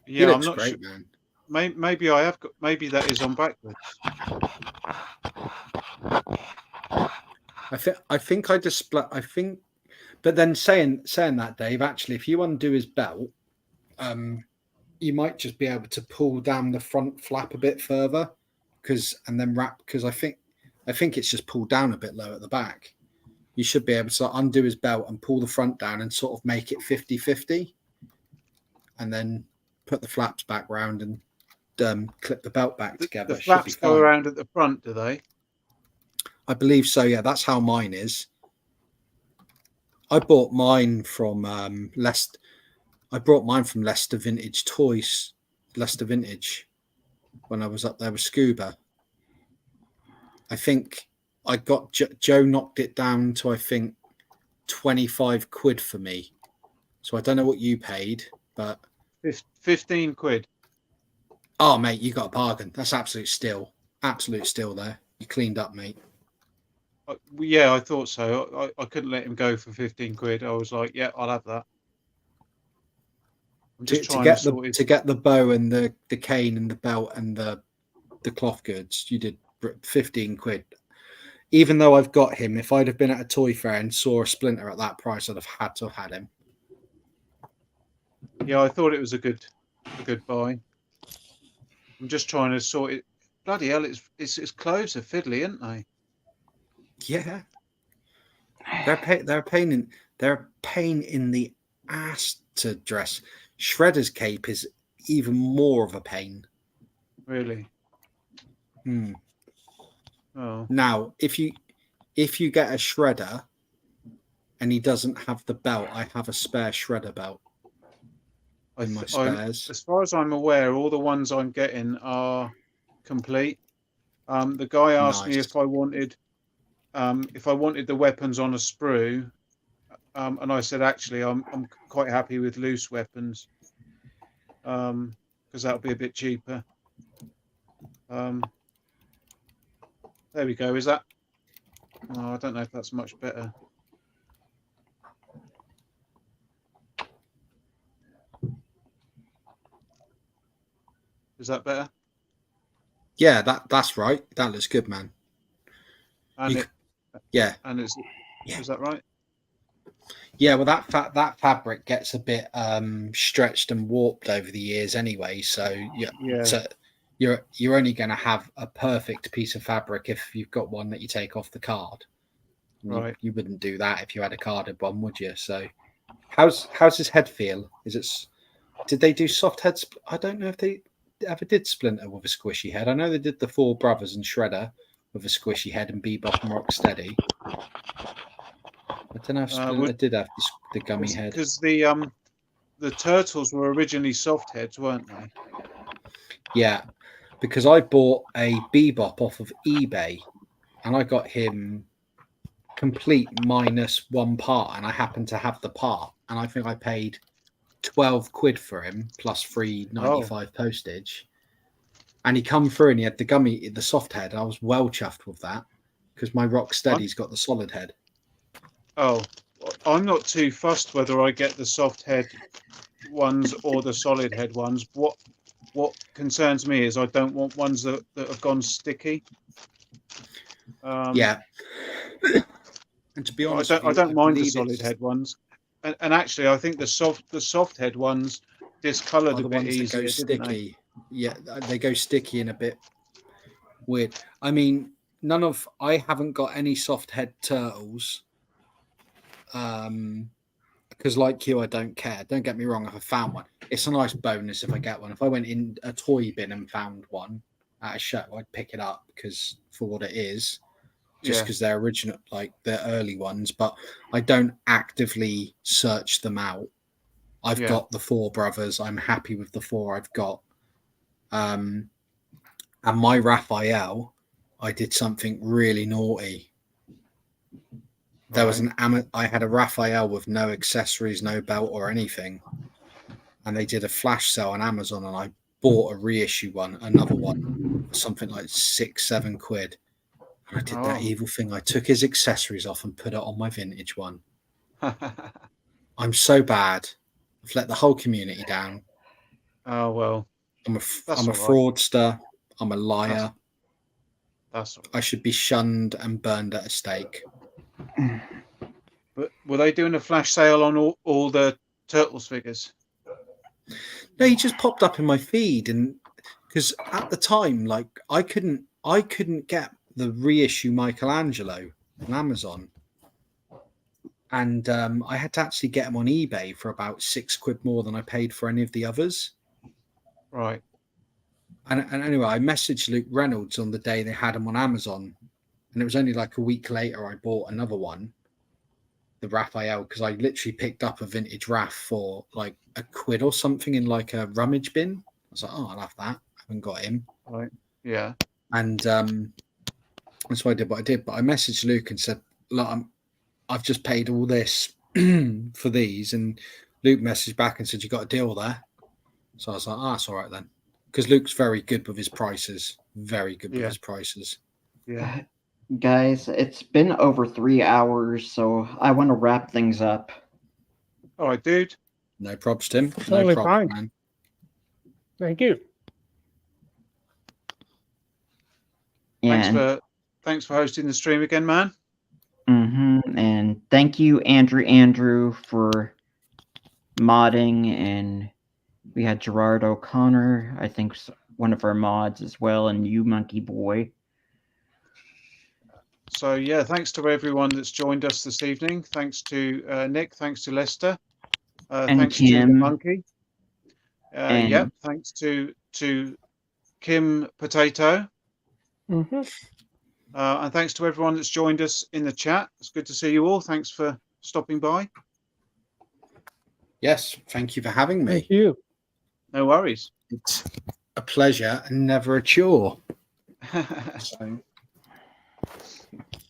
yeah, I'm not great, sure. Man. Maybe I have got. Maybe that is on backwards. I think I display. I think, but then saying that, Dave, actually, if you undo his belt, you might just be able to pull down the front flap a bit further, and then wrap, because I think it's just pulled down a bit low at the back. You should be able to undo his belt and pull the front down and sort of make it 50-50, and then put the flaps back round and clip the belt back together. The flaps go around at the front, do they? I believe so, yeah. That's how mine is. I bought mine from Leicester. I brought mine from Leicester Vintage Toys, Leicester Vintage, when I was up there with Scuba. I think I got Joe knocked it down to, I think, 25 quid for me. So I don't know what you paid, but 15 quid. Oh, mate, you got a bargain. That's absolute steal there. You cleaned up, mate. Yeah, I thought so. I couldn't let him go for 15 quid. I was like, yeah, I'll have that. I'm just to get the bow and the cane and the belt and the cloth goods, you did 15 quid. Even though I've got him, if I'd have been at a toy fair and saw a Splinter at that price, I'd have had to have had him. Yeah, I thought it was a good buy. I'm just trying to sort it. Bloody hell, its clothes are fiddly, aren't they? Yeah, they're a pain in the ass to dress. Shredder's cape is even more of a pain. Really? Oh. Now, if you get a Shredder and he doesn't have the belt, I have a spare Shredder belt in my spares. As far as I'm aware, all the ones I'm getting are complete. The guy asked me if I wanted the weapons on a sprue, and I said actually I'm quite happy with loose weapons, because that'll be a bit cheaper. There we go. Is that? Oh, I don't know if that's much better. Is that better? Yeah, that's right. That looks good, man. And yeah. And is that right? Yeah, well, that fabric gets a bit stretched and warped over the years anyway. So yeah. So you're only going to have a perfect piece of fabric if you've got one that you take off the card. Right. You wouldn't do that if you had a carded one, would you? So how's his head feel? Did they do soft heads? I don't know if they ever did Splinter with a squishy head. I know they did the Four Brothers and Shredder with a squishy head and Bebop and Rocksteady. I don't know if Splinter did have the gummy head. Because the Turtles were originally soft heads, weren't they? Yeah, because I bought a Bebop off of eBay and I got him complete minus one part, and I happened to have the part, and I think I paid 12 quid for him plus $3.95 postage. And he come through and he had the soft head. I was well chuffed with that because my Rocksteady's got the solid head. Oh, I'm not too fussed whether I get the soft head ones or the solid head ones. What concerns me is I don't want ones that have gone sticky. Yeah. And to be honest, I don't mind the solid head ones. And actually, I think the soft head ones discoloured a bit easier. Go sticky. Yeah, they go sticky and a bit weird. I mean, I haven't got any soft head turtles. Because like you, I don't care. Don't get me wrong. If I found one, it's a nice bonus if I get one. If I went in a toy bin and found one at a show, I'd pick it up because for what it is, just because they're original, like they're early ones. But I don't actively search them out. I've got the Four Brothers. I'm happy with the four I've got. And my Raphael, I did something really naughty. There was I had a Raphael with no accessories, no belt or anything. And they did a flash sale on Amazon and I bought a reissue one, another one, something like 6-7 quid. And I did that evil thing. I took his accessories off and put it on my vintage one. I'm so bad. I've let the whole community down. Oh, well. I'm a fraudster. I'm a liar. That's all right. I should be shunned and burned at a stake. But were they doing a flash sale on all the Turtles figures? No, he just popped up in my feed, and because at the time, like I couldn't get the reissue Michelangelo on Amazon, and I had to actually get them on eBay for about £6 more than I paid for any of the others. Right. And anyway, I messaged Luke Reynolds on the day they had them on Amazon, and it was only like a week later I bought another one, the Raphael, because I literally picked up a vintage Raph for like £1 or something in like a rummage bin. I was like, oh, I'll have that. I haven't got him. Right. Yeah. And that's what I did. But I messaged Luke and said, look, I've just paid all this for these. And Luke messaged back and said, you got a deal there? So I was like, that's all right then. Because Luke's very good with his prices. Very good with his prices. Yeah. Guys, it's been over 3 hours, so I want to wrap things up. All right, dude. No props, Tim. Totally no props, fine. man. Thank you. Thanks for hosting the stream again, man. And thank you, Andrew, for modding, and we had Gerard O'Connor, I think one of our mods as well, and you, Monkey Boy. So yeah, thanks to everyone that's joined us this evening. Thanks to Nick. Thanks to Lester. And thanks Kim. to the Monkey. Yep. Thanks to Kim Potato. And thanks to everyone that's joined us in the chat. It's good to see you all. Thanks for stopping by. Yes, thank you for having me. Thank you. No worries. It's a pleasure and never a chore. So,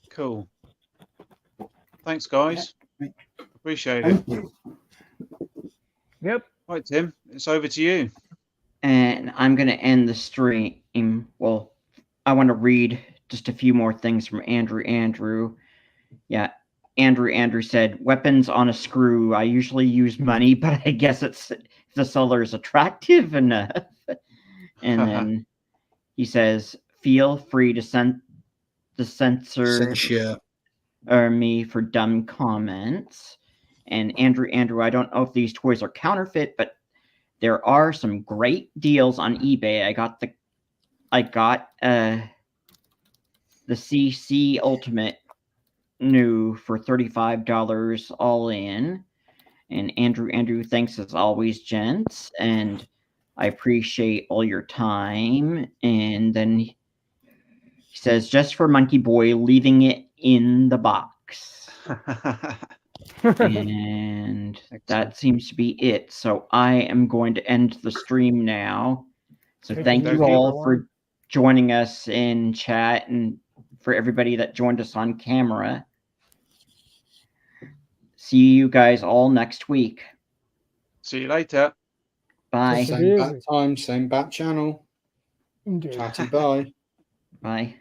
cool. Thanks, guys. Appreciate it. Yep. Right, Tim, it's over to you. And I'm going to end the stream. Well, I want to read just a few more things from Andrew. Yeah, Andrew said, weapons on a screw. I usually use money, but I guess it's if the seller is attractive enough. And then he says, feel free to censor me for dumb comments. And Andrew, I don't know if these toys are counterfeit, but there are some great deals on eBay. I got the CC Ultimate new for $35 all in. And Andrew, thanks as always, gents. And I appreciate all your time. And then he says, just for Monkey Boy, leaving it in the box. And that seems to be it. So I am going to end the stream now. So thank you all for joining us in chat and for everybody that joined us on camera. See you guys all next week. See you later. Bye. Same bat time, same bat channel. Indeed. Chatty bye. Bye.